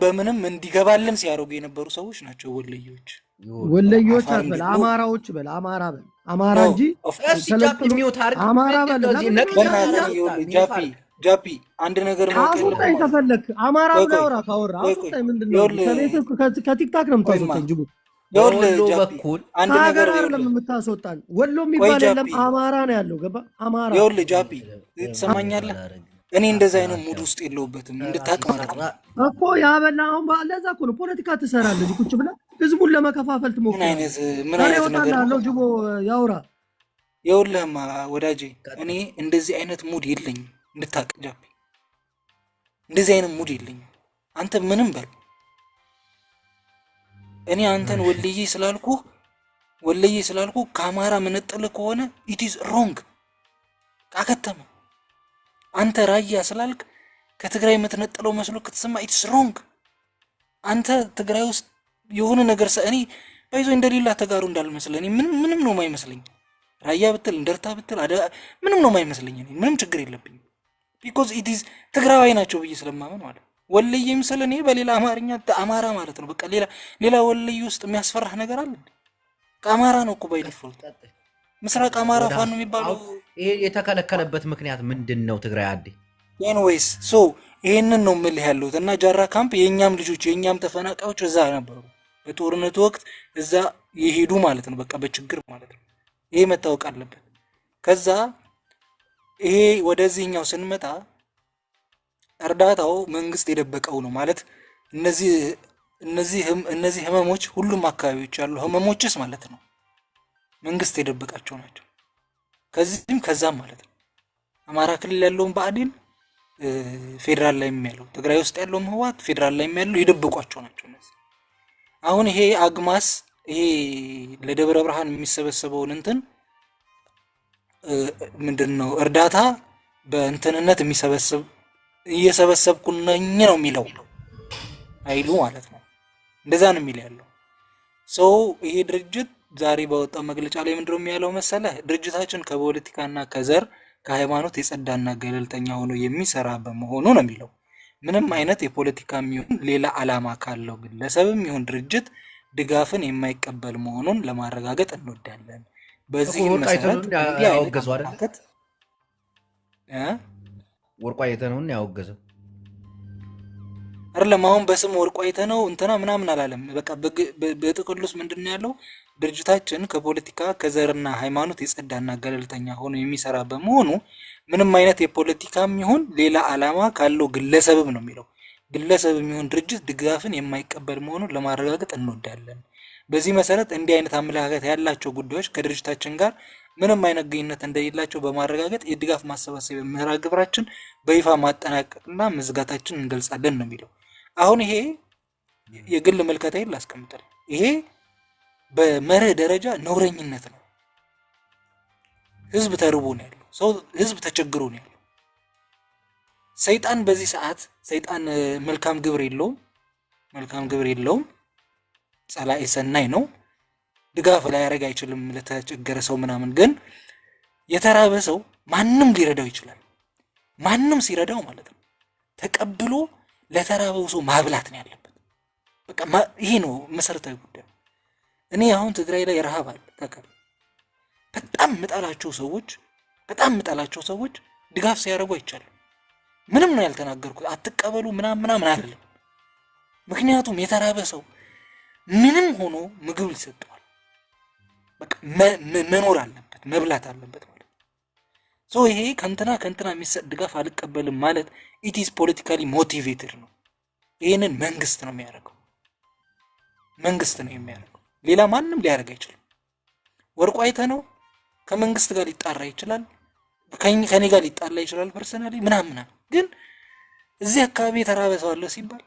በምንም እንዲገባልን ሲያደርጉ የነበሩ ሰዎች ናቸው። ወለዮች አትበል፣ አማራዎች በል፣ አማራ እንጂ አማራ በል። ጃፒ አንድ ነገር ነው ከፈለክ አማራ ብለውራ ካወራ ምንድነው ከቲክታክ ነው የምታስወጣን። ጅቡ ወሎ በኩል አንድ ነገር አይደለም የምታስወጣን። ወሎ የሚባል የለም አማራ ነው ያለው። ገባ አማራ ይኸውልህ ጃፒ ትሰማኛለህ? እኔ እንደዚህ አይነት ሙድ ውስጥ የለሁበትም እንድታቅ ማለት ነው እኮ ያበላ። አሁን ለዛ እኮ ነው ፖለቲካ ትሰራለህ ቁጭ ብለህ ህዝቡን ለመከፋፈል ትሞክራለህ። ምን አይነት ነገር ነው ጅቦ ያውራ። ይኸውልህማ ወዳጄ እኔ እንደዚህ አይነት ሙድ የለኝም እንድታቅ ጃፒ፣ እንደዚህ አይነት ሙድ የለኝም። አንተ ምንም በል እኔ አንተን ወልዬ ስላልኩ ከአማራ መነጠል ከሆነ ኢት ኢዝ ሮንግ አከተመ። አንተ ራያ ስላልክ ከትግራይ የምትነጠለው መስሎ ከተሰማ ኢትስ ሮንግ። አንተ ትግራይ ውስጥ የሆነ ነገር እኔ ባይዞ እንደሌላ ተጋሩ እንዳልመስለኝ ምንም ነው የማይመስለኝ። ራያ ብትል እንደርታ ብትል ምንም ነው የማይመስለኝ። ምንም ችግር የለብኝም። ቢኮዝ ኢት ኢዝ ትግራዋይ ናቸው ብዬ ስለማመን ማለት ወልዬ ምስል እኔ በሌላ አማርኛ አማራ ማለት ነው። በቃ ሌላ ወልዬ ውስጥ የሚያስፈራህ ነገር አለ? አማራ ነው እኮ ባይ ዲፎልት ምስራቅ አማራ ፋኖ የሚባለው። ይሄ የተከለከለበት ምክንያት ምንድን ነው? ትግራይ አዲ ኤንዌይስ ይሄንን ነው የምልህ ያለሁት። እና ጃራ ካምፕ የኛም ልጆች የኛም ተፈናቃዮች እዛ ነበሩ በጦርነቱ ወቅት እዛ የሄዱ ማለት ነው። በቃ በችግር ማለት ነው። ይሄ መታወቅ አለበት። ከዛ ይሄ ወደዚህኛው ስንመጣ እርዳታው መንግስት የደበቀው ነው ማለት እነዚህ ህመሞች ሁሉም አካባቢዎች ያሉ ህመሞችስ ማለት ነው መንግስት የደበቃቸው ናቸው። ከዚህም ከዛም ማለት ነው። አማራ ክልል ያለውን ብአዴን ፌደራል ላይ የሚያለው ትግራይ ውስጥ ያለውን ህወሓት ፌደራል ላይ የሚያለው የደበቋቸው ናቸው እነዚህ። አሁን ይሄ አግማስ ይሄ ለደብረ ብርሃን የሚሰበሰበውን እንትን ምንድነው እርዳታ በእንትንነት የሚሰበስብ እየሰበሰብኩ ነኝ ነው የሚለው አይሉ ማለት ነው። እንደዛ ነው የሚል ያለው ሰው። ይሄ ድርጅት ዛሬ ባወጣው መግለጫ ላይ ምንድነው የሚያለው መሰለህ? ድርጅታችን ከፖለቲካና ከዘር ከሃይማኖት የጸዳና ገለልተኛ ሆኖ የሚሰራ በመሆኑ ነው የሚለው። ምንም አይነት የፖለቲካም ይሁን ሌላ ዓላማ ካለው ግለሰብም ይሁን ድርጅት ድጋፍን የማይቀበል መሆኑን ለማረጋገጥ እንወዳለን። በዚህ መሰረት ያወገዘው አይደል? ወርቁ አይተነውን ያወገዘው አይደለም። አሁን በስም ወርቁ አይተነው እንትና ምናምን አላለም። በቃ በጥቅሉስ ምንድነው ያለው? ድርጅታችን ከፖለቲካ ከዘርና ሃይማኖት የጸዳና ገለልተኛ ሆኖ የሚሰራ በመሆኑ ምንም አይነት የፖለቲካም ይሁን ሌላ ዓላማ ካለው ግለሰብም ነው የሚለው ግለሰብም ይሁን ድርጅት ድጋፍን የማይቀበል መሆኑን ለማረጋገጥ እንወዳለን። በዚህ መሰረት እንዲህ አይነት አመለካከት ያላቸው ጉዳዮች ከድርጅታችን ጋር ምንም አይነት ግንኙነት እንደሌላቸው በማረጋገጥ የድጋፍ ማሰባሰቢያ መርሃ ግብራችን በይፋ ማጠናቀቅና መዝጋታችን እንገልጻለን ነው የሚለው። አሁን ይሄ የግል መልከታዬን ላስቀምጣል። ይሄ በመርህ ደረጃ ነውረኝነት ነው። ህዝብ ተርቦ ነው ያለው። ህዝብ ተቸግሮ ነው ያለው። ሰይጣን በዚህ ሰዓት ሰይጣን መልካም ግብር የለውም። ጸላኤ ሰናይ ነው። ድጋፍ ላይ ያደርግ አይችልም ለተቸገረ ሰው ምናምን። ግን የተራበ ሰው ማንም ሊረዳው ይችላል። ማንም ሲረዳው ማለት ነው ተቀብሎ ለተራበው ሰው ማብላት ነው ያለበት። በቃ ይሄ ነው መሰረታዊ ጉዳይ። እኔ አሁን ትግራይ ላይ ረሃብ አለ ተከለ በጣም ምጣላቸው ሰዎች ድጋፍ ሲያደርጉ አይቻልም። ምንም ነው ያልተናገርኩት። አትቀበሉ ምናምን አይደለም። ምክንያቱም የተራበ ሰው ምንም ሆኖ ምግብ ይሰጠዋል። በቃ መኖር አለበት፣ መብላት አለበት ማለት ነው። ይሄ ከንትና የሚሰጥ ድጋፍ አልቀበልም ማለት ኢት ኢዝ ፖለቲካሊ ሞቲቬትድ ነው። ይሄንን መንግስት ነው የሚያደርገው። ሌላ ማንም ሊያደርግ አይችልም። ወርቁ አይተነው ከመንግስት ጋር ሊጣራ ይችላል፣ ከኔ ጋር ሊጣላ ይችላል ፐርሰናሊ ምናምን። ግን እዚህ አካባቢ የተራበ ሰው አለ ሲባል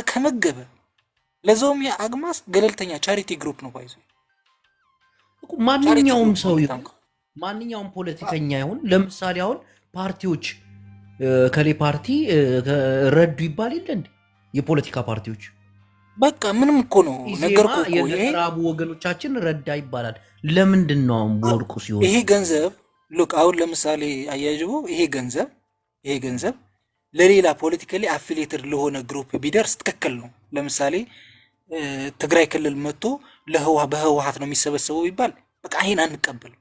ከመገበ ለዞም የአግማስ ገለልተኛ ቻሪቲ ግሩፕ ነው ባይዘው። ማንኛውም ሰው ይሁን ማንኛውም ፖለቲከኛ ይሁን ለምሳሌ አሁን ፓርቲዎች ከሌ ፓርቲ ረዱ ይባል የለ እንዴ? የፖለቲካ ፓርቲዎች በቃ ምንም እኮ ነው ነገርኩ እኮ። ይሄ የተራቡ ወገኖቻችን ረዳ ይባላል። ለምንድን ነው በወርቁ ሲሆን ይሄ ገንዘብ ሉክ አሁን ለምሳሌ አያጅቦ ይሄ ገንዘብ ለሌላ ፖለቲካሊ አፊሊየትድ ለሆነ ግሩፕ ቢደርስ ትክክል ነው። ለምሳሌ ትግራይ ክልል መጥቶ በህወሓት ነው የሚሰበሰበው ቢባል በቃ ይሄን አንቀበልም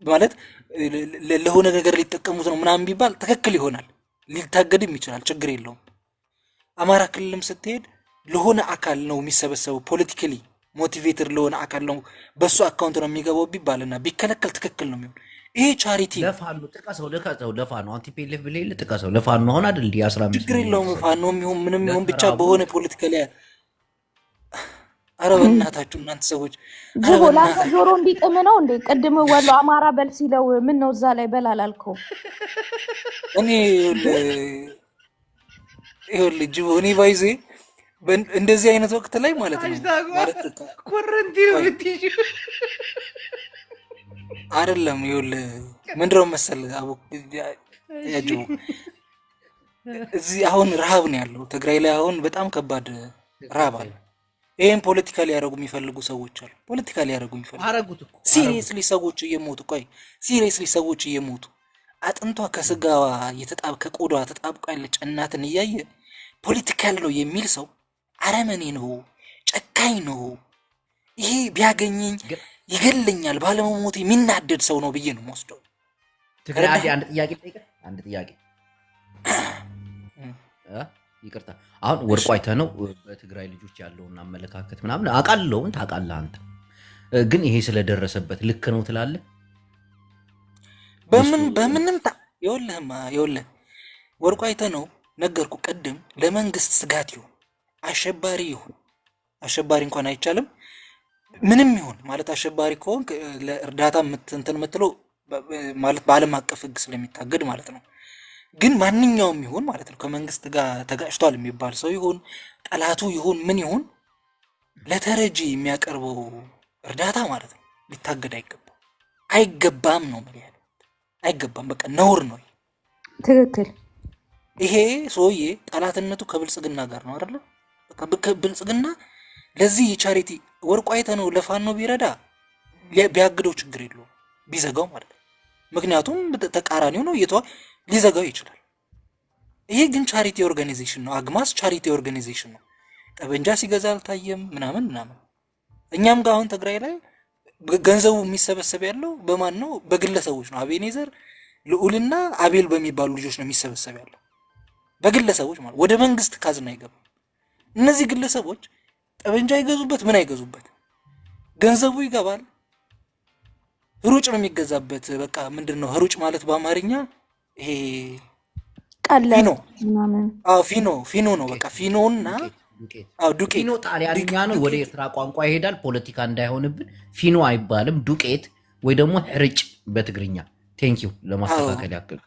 ማለት ለሆነ ነገር ሊጠቀሙት ነው ምናምን ቢባል ትክክል ይሆናል። ሊታገድም ይችላል፣ ችግር የለውም። አማራ ክልልም ስትሄድ ለሆነ አካል ነው የሚሰበሰበው ፖለቲካሊ ሞቲቬትድ ለሆነ አካል ነው በሱ አካውንት ነው የሚገባው ቢባልና ቢከለከል ትክክል ነው የሚሆን። ይሄ ቻሪቲ ለፋኖ ጥቀሰው ለፋኖ አንቲፔሌፍ ብለህ ጥቀሰው ለፋኖ አሁን አይደል እንዴ 15 ችግር የለውም። ፋኖም ይሁን ምንም ይሁን ብቻ በሆነ ፖለቲካሊ ኧረ በእናታችሁ እናንተ ሰዎች ጅቦ ላንተ ጆሮ እንዲጥም ነው እንዴ? ቅድም ወሎ አማራ በል ሲለው ምን ነው እዛ ላይ በል አላልከው? እኔ ይኸውልህ ጅቦ እኔ ባይዜ እንደዚህ አይነት ወቅት ላይ ማለት ነው ኮረንቲ ነው ብትይዩ አይደለም። ይኸውልህ ምንድነው መሰለህ አቡ ያጅቡ እዚህ አሁን ረሃብ ነው ያለው ትግራይ ላይ አሁን በጣም ከባድ ረሃብ አለ። ይሄን ፖለቲካ ሊያደርጉ የሚፈልጉ ሰዎች አሉ። ፖለቲካ ሊያደርጉ የሚፈልጉ አረጉት እኮ ሲሪየስሊ ሰዎች እየሞቱ አጥንቷ ከስጋዋ ከቆዳዋ ተጣብቃ ያለች እናትን እያየ ፖለቲካ ያለው የሚል ሰው አረመኔ ነው፣ ጨካኝ ነው። ይሄ ቢያገኘኝ ይገለኛል ባለመሞት የሚናደድ ሰው ነው ብዬ ነው የምወስደው። ትግራይ አንድ ጥያቄ ይቅርታ። አሁን ወርቁ አይተህ ነው በትግራይ ልጆች ያለውን አመለካከት ምናምን አውቃለሁን ታውቃለህ አንተ። ግን ይሄ ስለደረሰበት ልክ ነው ትላለህ? በምንም ይኸውልህ ወርቁ አይተህ ነው ነገርኩ ቅድም። ለመንግስት ስጋት ይሁን አሸባሪ እንኳን አይቻልም ምንም ይሁን ማለት አሸባሪ ከሆን ለእርዳታ እንትን የምትለው ማለት በዓለም አቀፍ ህግ ስለሚታገድ ማለት ነው። ግን ማንኛውም ይሁን ማለት ነው ከመንግስት ጋር ተጋጭቷል የሚባል ሰው ይሁን ጠላቱ ይሁን ምን ይሁን ለተረጂ የሚያቀርበው እርዳታ ማለት ነው ሊታገድ አይገባም ነው ማለት ያለው። አይገባም፣ በቃ ነውር ነው። ትክክል። ይሄ ሰውዬ ጠላትነቱ ከብልጽግና ጋር ነው አይደለ? በቃ ብልጽግና ለዚህ የቻሪቲ ወርቁ አይተህ ነው ለፋኖ ቢረዳ ቢያግደው ችግር የለውም ቢዘጋው ማለት ነው። ምክንያቱም ተቃራኒው ነው ሊዘጋው ይችላል። ይሄ ግን ቻሪቲ ኦርጋናይዜሽን ነው። አግማስ ቻሪቲ ኦርጋናይዜሽን ነው። ጠበንጃ ሲገዛ አልታየም ምናምን። እኛም ጋር አሁን ትግራይ ላይ ገንዘቡ የሚሰበሰብ ያለው በማን ነው? በግለሰቦች ነው። አቤኔዘር ልዑልና አቤል በሚባሉ ልጆች ነው የሚሰበሰብ ያለው፣ በግለሰቦች ማለት ወደ መንግስት ካዝና አይገባም። እነዚህ ግለሰቦች ጠበንጃ አይገዙበት ምን አይገዙበት፣ ገንዘቡ ይገባል። ሩጭ ነው የሚገዛበት። በቃ ምንድነው ሩጭ ማለት በአማርኛ? ይሄ ቀለብ ፊኖ ነው። በቃ ፊኖና ዱቄት። ፊኖ ጣሊያንኛ ነው፣ ወደ ኤርትራ ቋንቋ ይሄዳል። ፖለቲካ እንዳይሆንብን ፊኖ አይባልም፣ ዱቄት ወይ ደግሞ ሕርጭ በትግርኛ። ቴንኪው ለማስተካከል ያክል።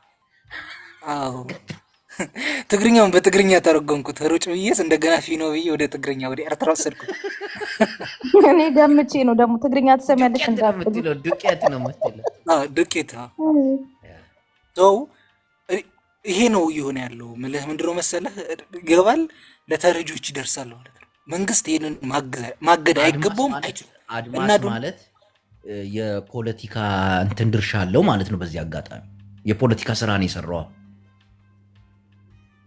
ትግርኛውን በትግርኛ ተረጎምኩት። ሩጭ ብዬስ እንደገና ፊኖ ብዬ ወደ ትግርኛ ወደ ኤርትራ ወሰድኩት። እኔ ገምቼ ነው ደግሞ ትግርኛ ትሰሚያለሽ እንዳትሉ። ዱቄት ነው የምትለው። ዱቄት ሰው ይሄ ነው እየሆነ ያለው። ምንድነው መሰለህ ይገባል፣ ለተረጆች ይደርሳል ማለት ነው። መንግስት ይሄንን ማገድ አይገባውም አይችልም። አድማስ ማለት የፖለቲካ እንትን ድርሻ አለው ማለት ነው። በዚህ አጋጣሚ የፖለቲካ ስራ ነው የሰራው።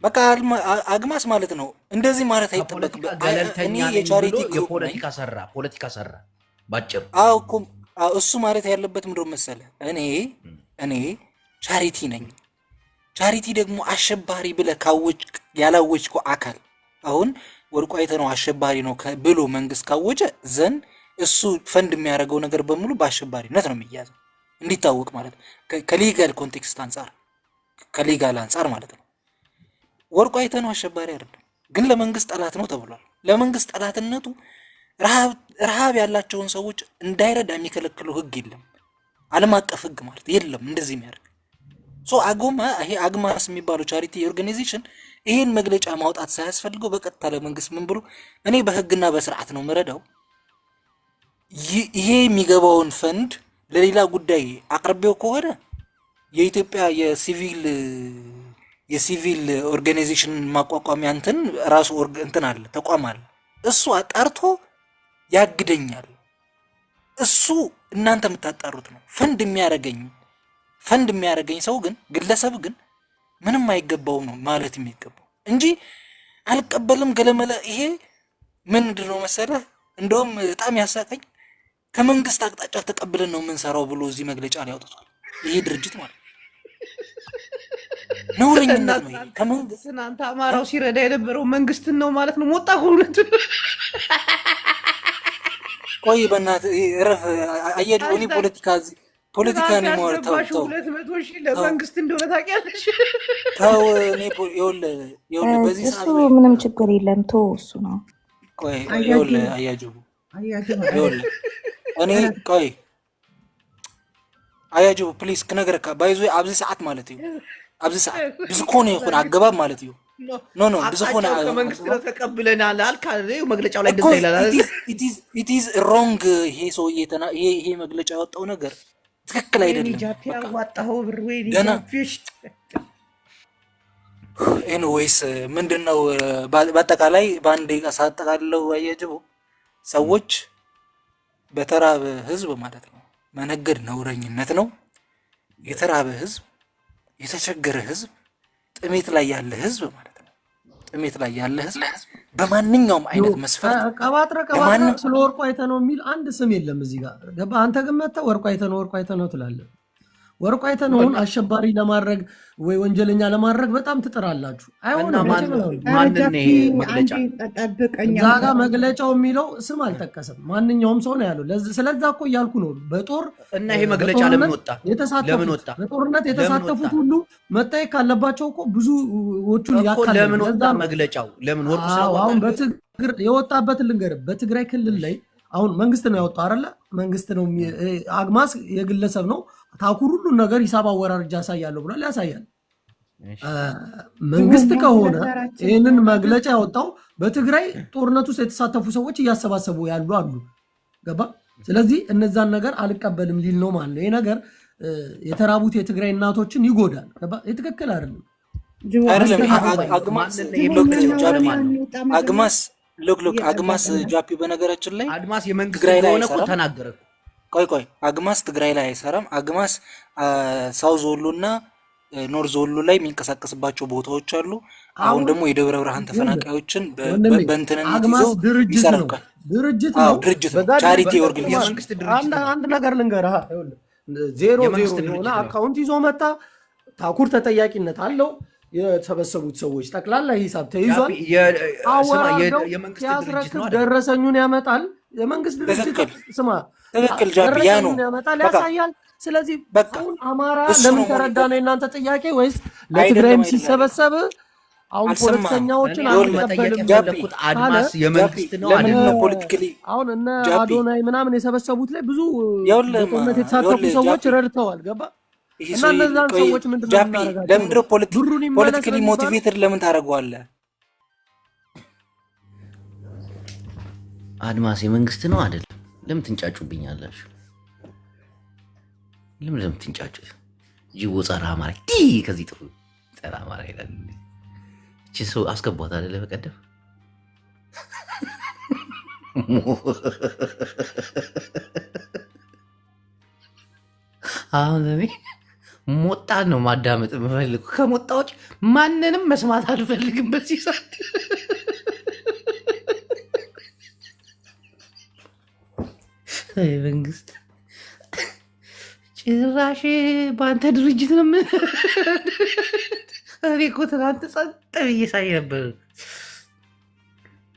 በቃ አግማስ ማለት ነው። እንደዚህ ማለት አይጠበቅም። እኔ ፖለቲካ ሰራ ባጭሩ። እሱ ማለት ያለበት ምንድነው መሰለህ እኔ ቻሪቲ ነኝ። ቻሪቲ ደግሞ አሸባሪ ብለህ ያላወጅከው አካል አሁን ወርቁ አይተህ ነው አሸባሪ ነው ብሎ መንግስት ካወጀ ዘንድ እሱ ፈንድ የሚያደርገው ነገር በሙሉ በአሸባሪነት ነው የሚያዘው፣ እንዲታወቅ ማለት ነው። ከሊጋል ኮንቴክስት አንጻር ከሊጋል አንጻር ማለት ነው። ወርቁ አይተህ ነው አሸባሪ አይደለም፣ ግን ለመንግስት ጠላት ነው ተብሏል። ለመንግስት ጠላትነቱ ረሃብ ያላቸውን ሰዎች እንዳይረዳ የሚከለክለው ህግ የለም። ዓለም አቀፍ ህግ ማለት የለም እንደዚህ የሚያደርግ ይሄ አግማስ የሚባለው ቻሪቲ ኦርጋናይዜሽን ይሄን መግለጫ ማውጣት ሳያስፈልገው በቀጥታ ለመንግስት ምን ብሎ እኔ በህግና በስርዓት ነው ምረዳው፣ ይሄ የሚገባውን ፈንድ ለሌላ ጉዳይ አቅርቤው ከሆነ የኢትዮጵያ የሲቪል ኦርጋናይዜሽን ማቋቋሚያ ራሱ አለ ተቋም አለ፣ እሱ አጣርቶ ያግደኛል። እሱ እናንተ የምታጣሩት ነው። ፈንድ የሚያደርገኝ ሰው ግን ግለሰብ ግን ምንም አይገባው ነው ማለት የሚገባው እንጂ አልቀበልም ገለመለ። ይሄ ምንድነው መሰለህ እንደውም በጣም ያሳቀኝ ከመንግስት አቅጣጫ ተቀብለን ነው የምንሰራው ብሎ እዚህ መግለጫ ላይ አውጥቷል። ይሄ ድርጅት ማለት ነውረኝነት ነው። ከመንግስት እናንተ አማራው ሲረዳ የነበረው መንግስትን ነው ማለት ነው። ሞጣ ሁለት ቆይ በእናትህ ረፍ አየድሮኒ ፖለቲካ ነው ማለት ተው 200,000 ለመንግስት እንደሆነ ታውቂያለሽ። ተው እኔ ይኸውልህ በዚህ ሰዓት እሱ ምንም ችግር የለም ተው እሱ ነው። ቆይ ይኸውልህ አያጅቡ ይኸውልህ እኔ ቆይ አያጅቡ ፕሊዝ ከነገርካ ባይዞ ኣብዚ ሰዓት ማለት እዩ ኣብዚ ሰዓት ብዝኮነ ይኹን አገባብ ማለት እዩ ኖ ብዝኮነ ከመንግስት ተቀብለናል አልካለ መግለጫው ላይ ደስ ይላል። it is wrong። ይሄ ሰው ይሄ መግለጫ ያወጣው ነገር ትክክል አይደለም። ዋጣው ብር ወይ ፊሽ ኤኒዌይስ ምንድነው በአጠቃላይ በአንድ ሳጠቃለው አያጅቡ ሰዎች በተራበ ህዝብ ማለት ነው መነገድ ነውረኝነት ነው። የተራበ ህዝብ፣ የተቸገረ ህዝብ፣ ጥሜት ላይ ያለ ህዝብ ማለት ነው። ጥሜት ላይ ያለ ህዝብ በማንኛውም አይነት መስፈርት ቀባጥረ ስለ ወርቁ አይተህ ነው የሚል አንድ ስም የለም እዚህ ጋር ገባ። አንተ ግን መጥተህ ወርቁ አይተህ ነው ትላለህ። ወርቁ አይተህ ነውን አሸባሪ ለማድረግ ወይ ወንጀለኛ ለማድረግ በጣም ትጥራላችሁ። አይሆንም። እዛ ጋ መግለጫው የሚለው ስም አልጠቀሰም። ማንኛውም ሰው ነው ያለው። ስለዛ እኮ እያልኩ ነው። በጦር እና ይሄ መግለጫ ለምን ወጣ? በጦርነት የተሳተፉት ሁሉ መጠየቅ ካለባቸው እኮ ብዙዎቹን ያካል። ለምን ወጣ መግለጫው? ለምን ወርቁ አሁን የወጣበትን ልንገርህ። በትግራይ ክልል ላይ አሁን መንግስት ነው ያወጣው አይደለ? መንግስት ነው። አግማስ የግለሰብ ነው። ታኩር ሁሉ ነገር ሂሳብ አወራርጃ ያሳያለሁ ብሏል። ያሳያል። መንግስት ከሆነ ይህንን መግለጫ ያወጣው በትግራይ ጦርነት ውስጥ የተሳተፉ ሰዎች እያሰባሰቡ ያሉ አሉ። ገባ? ስለዚህ እነዛን ነገር አልቀበልም ሊል ነው ማለት ነው። ይሄ ነገር የተራቡት የትግራይ እናቶችን ይጎዳል። ገባ? ትክክል አይደለም። አግማስ ጃፒ በነገራችን ላይ አድማስ የመንግስት እንደሆነ እኮ ተናገረ። ቆይ አግማስ ትግራይ ላይ አይሰራም። አግማስ ሳውዝ ወሎ እና ኖርዝ ወሎ ላይ የሚንቀሳቀስባቸው ቦታዎች አሉ። አሁን ደግሞ የደብረ ብርሃን ተፈናቃዮችን በእንትንነት ይዘው ይሰራል። ድርጅት ነው፣ ቻሪቲ ኦርጋናይዜሽን። አንድ ነገር ልንገርህ፣ ዜሮ የሆነ አካውንት ይዞ መጣ። ታኩር ተጠያቂነት አለው። የተሰበሰቡት ሰዎች ጠቅላላ ሂሳብ ተይዟል። አወራደው ሲያስረክብ ደረሰኙን ያመጣል። የመንግስት ድርጅት ስማ፣ ትክክል ጃፒ ያ ነው ያመጣል፣ ያሳያል። ስለዚህ አሁን አማራ ለምን ተረዳ ነው የእናንተ ጥያቄ? ወይስ ለትግራይም ሲሰበሰብ አሁን ፖለቲከኛዎችን ያለኩት አድማስ የመንግስት ነው አይደል? ፖለቲካሊ አሁን እነ አዶናይ ምናምን የሰበሰቡት ላይ ብዙ ጦርነት የተሳተፉ ሰዎች ረድተዋል። ገባ? እና እነዛን ሰዎች ምንድነው እናደርጋቸው? ለምንድነው ፖለቲካሊ ሞቲቬትድ ለምን ታደርገዋለህ? አድማስ የመንግስት ነው አይደል? ለምን ትንጫጩብኛላችሁ? ለምን ትንጫጩ? ጅቦ ጸረ አማራ ከዚህ ጥሩ ጸረ አማራ ይላል። እቺ ሰው አስገቧት አይደለ? በቀደም አሁን እኔ ሞጣን ነው ማዳመጥ የምፈልገው። ከሞጣዎች ማንንም መስማት አልፈልግም በዚህ ሰዓት። መንግስት ጭራሽ በአንተ ድርጅት ነው። እኔ እኮ ትናንት ጸጥ ብዬ ሳይ ነበር።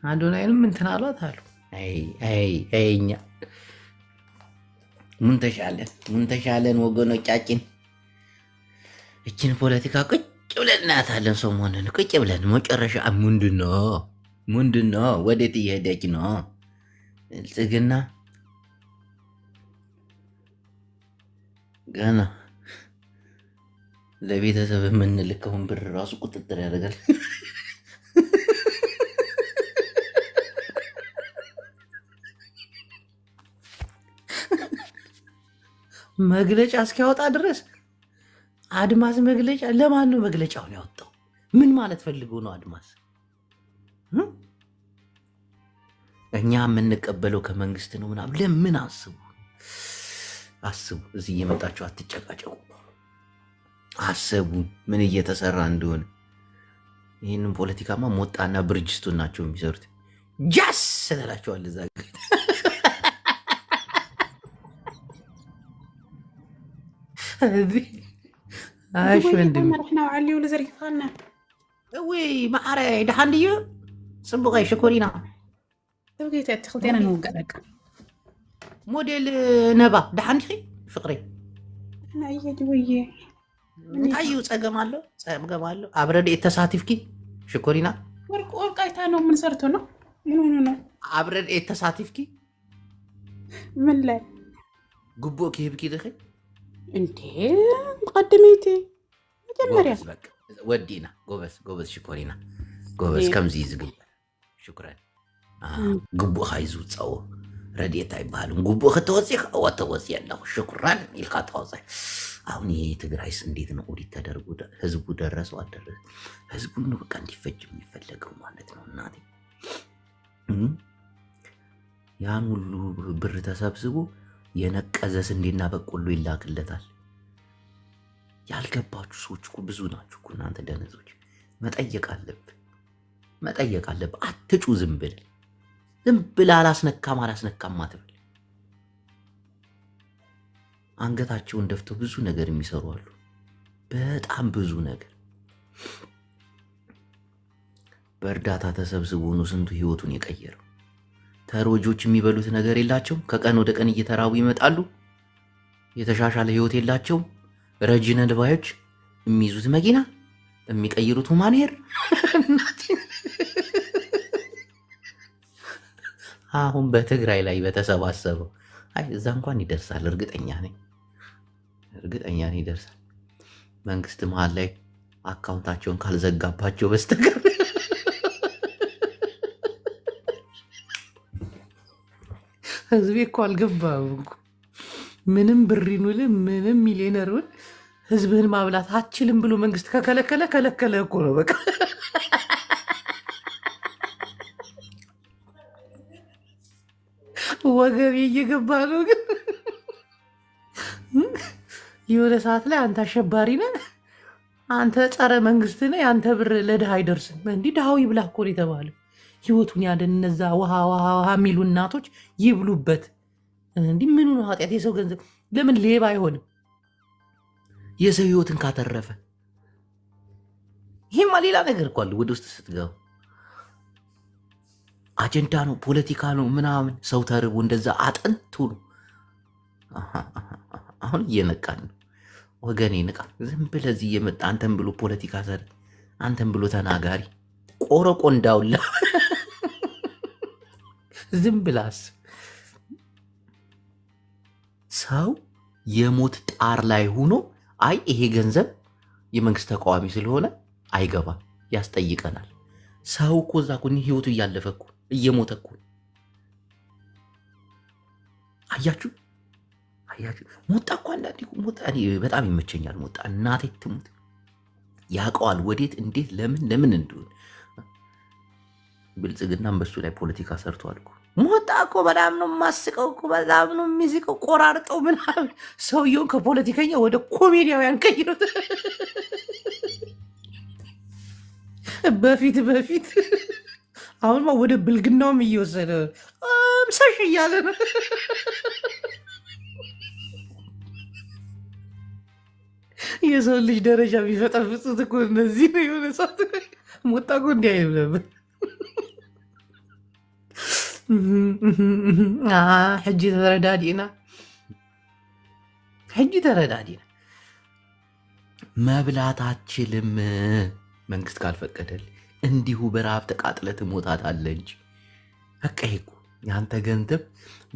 አዶናይንም እንትን አሏት አሉ። እኛ ምን ተሻለን ወገኖቻችን? እችን ፖለቲካ ቁጭ ብለን እናያታለን። ሰሞኑን ቁጭ ብለን መጨረሻ ምንድን ነው? ወዴት እየሄደች ነው? ብልጽግና ገና ለቤተሰብ የምንልከውን ብር ራሱ ቁጥጥር ያደርጋል። መግለጫ እስኪያወጣ ድረስ አድማስ መግለጫ ለማን ነው መግለጫውን ያወጣው? ምን ማለት ፈልጎ ነው አድማስ? እኛ የምንቀበለው ከመንግስት ነው ምናምን ለምን? አስቡ። እዚህ እየመጣችሁ አትጨቃጨቁ። አስቡ ምን እየተሰራ እንደሆነ። ይህንን ፖለቲካማ ሞጣና ብርጅስቱን ናቸው የሚሰሩት። ጃስ ትላቸዋል እዛ ايش وندم رحنا وعلي ولا زريفانا وي ما عري دحان ديو صبغي شكورينا توقيت تخلطينا نوقعك موديل نبا دحان خي فقري انا اي دويه ايو صقمالو ابرد التساتفكي شكورينا ورقايتا ነው ምን ሰርቶ ነው ምን ሆኖ ነው ابرد التساتفكي ምን ላይ ጉቦ ከይብኪ ደኸ እንዴ مقدميتي መጀመሪያ ودينا ጎበዝ ሽኮሪና ጎበዝ ከምዚ ዝግብ ሽኩራን ጉቦ ኻይዙ ጻው ረዲየት አይባልም። ጉቦ ከተወጽህ ወተወጽ ያለው ሽኩራን ይልካ ተወጽ። አሁን የትግራይስ እንዴት ነው ኦዲት ተደርጎ ህዝቡ ደረሰው አደረሰ? ህዝቡ ነው በቃ እንዲፈጅ የሚፈልገው ማለት ነው። እናቴ ያን ሁሉ ብር ተሰብስቦ የነቀዘ ስንዴና በቆሎ ይላክለታል። ያልገባችሁ ሰዎች እኮ ብዙ ናችሁ እኮ እናንተ ደነዞች። መጠየቅ አለብህ። አትጩ ዝም ብለህ አላስነካም አትበል። አንገታቸውን ደፍተው ብዙ ነገር የሚሰሩ አሉ። በጣም ብዙ ነገር በእርዳታ ተሰብስቦ ነው ስንቱ ህይወቱን የቀየረው። ተሮጆች የሚበሉት ነገር የላቸው። ከቀን ወደ ቀን እየተራቡ ይመጣሉ። የተሻሻለ ህይወት የላቸው። ረጂ ነድባዮች የሚይዙት መኪና የሚቀይሩት ማንሄር አሁን በትግራይ ላይ በተሰባሰበው እዛ እንኳን ይደርሳል። እርግጠኛ ነኝ ይደርሳል። መንግስት መሀል ላይ አካውንታቸውን ካልዘጋባቸው በስተቀር ህዝቤ እኮ አልገባም እኮ ምንም ብር ይኑል ምንም ሚሊዮነሩን ህዝብህን ማብላት አችልም ብሎ መንግስት ከከለከለ ከለከለ እኮ ነው በቃ። ወገቤ እየገባ ነው። ግን የሆነ ሰዓት ላይ አንተ አሸባሪ ነህ፣ አንተ ጸረ መንግስት ነህ፣ የአንተ ብር ለድሃ አይደርስም። እንዲህ ድሃው ይብላ እኮ ነው የተባለው። ህይወቱን ያደን እነዛ ውሃ ውሃ ውሃ የሚሉ እናቶች ይብሉበት። እንዲህ ምኑ ነው ኃጢአት? የሰው ገንዘብ ለምን ሌባ አይሆንም? የሰው ህይወትን ካተረፈ ይህማ ሌላ ነገር እኮ አለ። ወደ ውስጥ ስትገባ አጀንዳ ነው፣ ፖለቲካ ነው ምናምን። ሰው ተርቦ እንደዛ አጥንቱ ነው። አሁን እየነቃን ነው ወገኔ፣ ንቃ። ዝም ብለህ እዚህ እየመጣ አንተን ብሎ ፖለቲካ ሰር፣ አንተን ብሎ ተናጋሪ ቆረቆ እንዳውላ ዝም ብለህ አስብ። ሰው የሞት ጣር ላይ ሆኖ አይ ይሄ ገንዘብ የመንግስት ተቃዋሚ ስለሆነ አይገባም ያስጠይቀናል። ሰው እኮ እዛ እኮ ህይወቱ እያለፈ እኮ እየሞተ እኮ። አያችሁ ሞጣ እኮ አንዳንዴ ሞጣ እኔ በጣም ይመቸኛል። ሞጣ እናቴ ትሙት ያውቀዋል ወዴት እንዴት ለምን እንደሆነ። ብልጽግናም በሱ ላይ ፖለቲካ ሰርቷል እኮ። ሞጣ እኮ በጣም ነው የማስቀው እኮ፣ በጣም ነው የሚስቀው። ቆራርጠው ምናምን ሰውየውን ከፖለቲከኛ ወደ ኮሜዲያውያን ቀይሩት። በፊት አሁንማ ወደ ብልግናውም እየወሰደ ምሳሽ እያለ ነው። የሰው ልጅ ደረጃ ቢፈጠፍጡት እኮ እነዚህ ነው። የሆነ ሰዓት ሞጣ እኮ እንዲህ አይልም ነበር። ሕጂ ተረዳዲና መብላት አችልም መንግስት ካልፈቀደል እንዲሁ በረሃብ ተቃጥለ ትሞታታለህ እንጂ። በቃ ይሄ እኮ የአንተ ገንዘብ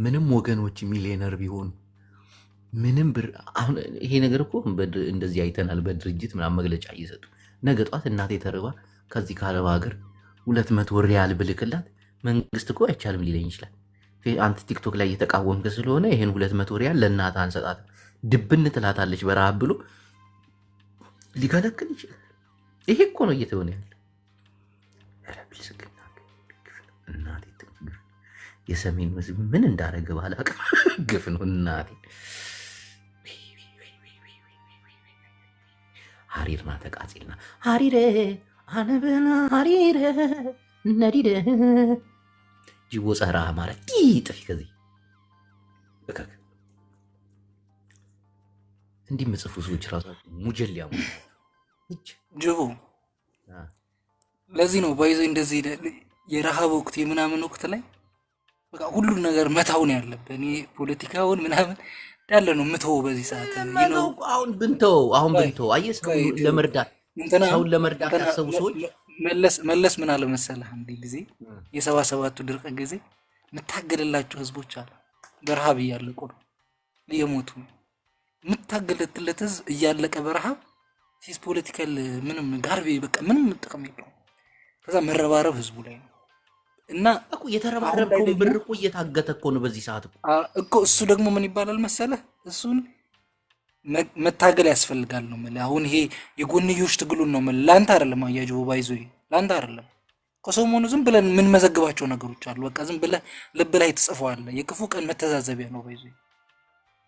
ምንም ወገኖች ሚሊዮነር ቢሆኑ ምንም ብር። አሁን ይሄ ነገር እኮ እንደዚህ አይተናል። በድርጅት ምናምን መግለጫ እየሰጡ ነገ ጧት እናቴ ተርባ ከዚህ ከአረብ ሀገር 200 ሪያል ብልክላት መንግስት እኮ አይቻልም ሊለኝ ይችላል። አንተ ቲክቶክ ላይ እየተቃወምክ ስለሆነ ይሄን 200 ሪያል ለእናትህ አንሰጣትም ድብን ትላታለች በረሃብ ብሎ ሊከለክል ይችላል። ይሄ እኮ ነው እየተሆነ ያለ። ብልጽግና እናቴ የሰሜን ህዝብ ምን እንዳረገ ባላቅም ግፍ ነው እናቴ። ሀሪርና ተቃጺልና ሀሪረ አነበና ሀሪረ ነዲደ ጅቦ ጸራ ማለት ጥፊ ከዚህ በቃ እንዲህ ምጽፉ ሰዎች ራሳቸው ሙጀሊያ ጅቦ። ለዚህ ነው ባይዞ እንደዚህ የረሃብ ወቅት የምናምን ወቅት ላይ በቃ ሁሉን ነገር መታውን ያለብን። እኔ ፖለቲካውን ምናምን እንዳለ ነው ምተው በዚህ ሰዓት ነው። አሁን ብንተው አየህ ሰውን ለመርዳት ያሰቡ ሰዎች መለስ ምን አለ መሰለህ፣ አንድ ጊዜ የ77ቱ ድርቅ ጊዜ የምታገለላቸው ህዝቦች አሉ በረሃብ እያለቁ ነው እየሞቱ ነው። የምታገለትለት ህዝብ እያለቀ በረሃብ ሲስ ፖለቲካል ምንም ጋርቤ በቃ ምንም ጥቅም የለውም። ከዛ መረባረብ ህዝቡ ላይ ነው እና እኮ የተረባረብከውን ብር እኮ እየታገተ እኮ ነው በዚህ ሰዓት እኮ። እሱ ደግሞ ምን ይባላል መሰለህ፣ እሱን መታገል ያስፈልጋል ነው ማለት። አሁን ይሄ የጎንዮሽ ትግሉን ነው ማለት ላንተ አይደለም። አያጅቦ ባይዞ ላንተ አይደለም። ከሰሞኑ ዝም ብለን ምን መዘግባቸው ነገሮች አሉ። በቃ ዝም ብለህ ልብ ላይ ትጽፈዋለህ። የክፉ ቀን መተዛዘቢያ ነው ባይዞ።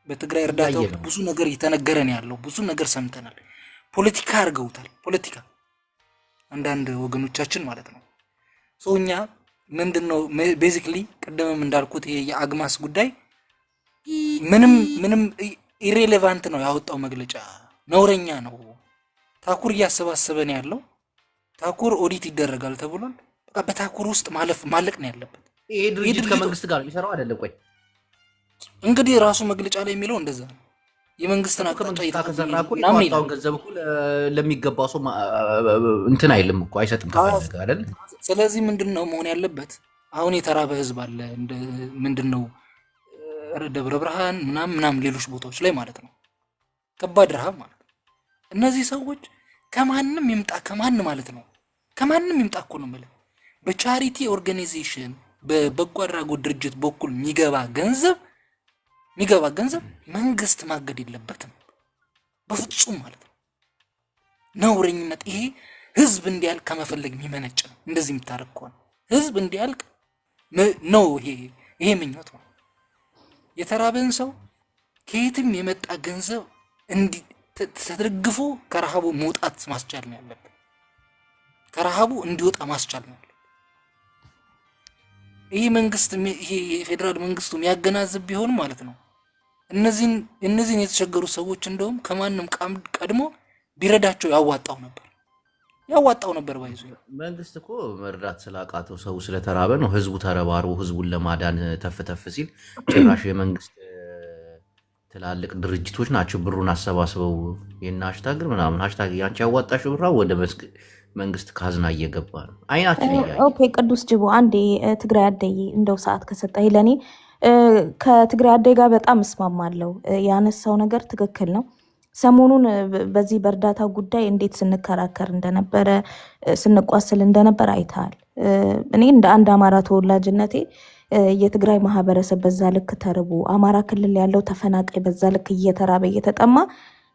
በትግራይ እርዳታው ብዙ ነገር እየተነገረን ያለው ብዙ ነገር ሰምተናል። ፖለቲካ አድርገውታል። ፖለቲካ አንዳንድ ወገኖቻችን ማለት ነው። ሰውኛ ምንድነው ቤዚክሊ ቅድምም እንዳልኩት ይሄ የአግማስ ጉዳይ ምንም ኢሬሌቫንት ነው ያወጣው መግለጫ፣ ነውረኛ ነው። ታኩር እያሰባሰበን ያለው ታኩር ኦዲት ይደረጋል ተብሏል። በቃ በታኩር ውስጥ ማለቅ ነው ያለበት። ይሄ ድርጅት ከመንግስት ጋር የሚሰራው አይደለም። ቆይ እንግዲህ ራሱ መግለጫ ላይ የሚለው እንደዛ ነው። የመንግስትን አቅጣጫ እየተከሰራ እኮ የቋንቋውን ገንዘብ እኮ ለሚገባው ሰው እንትን አይልም እኮ አይሰጥም ከፈለገ አይደል። ስለዚህ ምንድነው መሆን ያለበት? አሁን የተራበ ህዝብ አለ እንደ ምንድነው ደብረ ብርሃን ምናምን ሌሎች ቦታዎች ላይ ማለት ነው። ከባድ ረሃብ ማለት ነው። እነዚህ ሰዎች ከማንም ይምጣ ከማን ማለት ነው ከማንም ይምጣ እኮ ነው ማለት በቻሪቲ ኦርጋናይዜሽን በበጎ አድራጎት ድርጅት በኩል የሚገባ ገንዘብ መንግስት ማገድ የለበትም በፍጹም ማለት ነው። ነውረኝነት ይሄ ህዝብ እንዲያልቅ ከመፈለግ የሚመነጭ ነው። እንደዚህ የምታረግ ከሆነ ህዝብ እንዲያልቅ ነው ይሄ ምኞት ነው። የተራበን ሰው ከየትም የመጣ ገንዘብ ተደግፎ ከረሃቡ መውጣት ማስቻል ነው ያለበት። ከረሃቡ እንዲወጣ ማስቻል ነው ያለበት። ይሄ መንግስት ይሄ የፌደራል መንግስቱ የሚያገናዝብ ቢሆን ማለት ነው እነዚህን የተቸገሩ ሰዎች እንደውም ከማንም ቀድሞ ቢረዳቸው ያዋጣው ነበር ባይዙ። መንግስት እኮ መርዳት ስላቃተው ሰው ስለተራበ ነው። ህዝቡ ተረባርቦ ህዝቡን ለማዳን ተፍተፍ ሲል ጭራሽ የመንግስት ትላልቅ ድርጅቶች ናቸው ብሩን አሰባስበው የና ሃሽታግ ምናምን ሃሽታግ ያንቺ ያዋጣሽው ብራ ወደ መንግስት ካዝና እየገባ ነው። አይናችን እያየ። ኦኬ ቅዱስ ጅቦ አንዴ ትግራይ አደይ እንደው ሰዓት ከሰጠኝ ለኔ ከትግራይ አደይ ጋር በጣም እስማማለሁ። ያነሳው ነገር ትክክል ነው። ሰሞኑን በዚህ በእርዳታ ጉዳይ እንዴት ስንከራከር እንደነበረ ስንቋስል እንደነበረ አይተሃል። እኔ እንደ አንድ አማራ ተወላጅነቴ የትግራይ ማህበረሰብ በዛ ልክ ተርቦ አማራ ክልል ያለው ተፈናቃይ በዛ ልክ እየተራበ እየተጠማ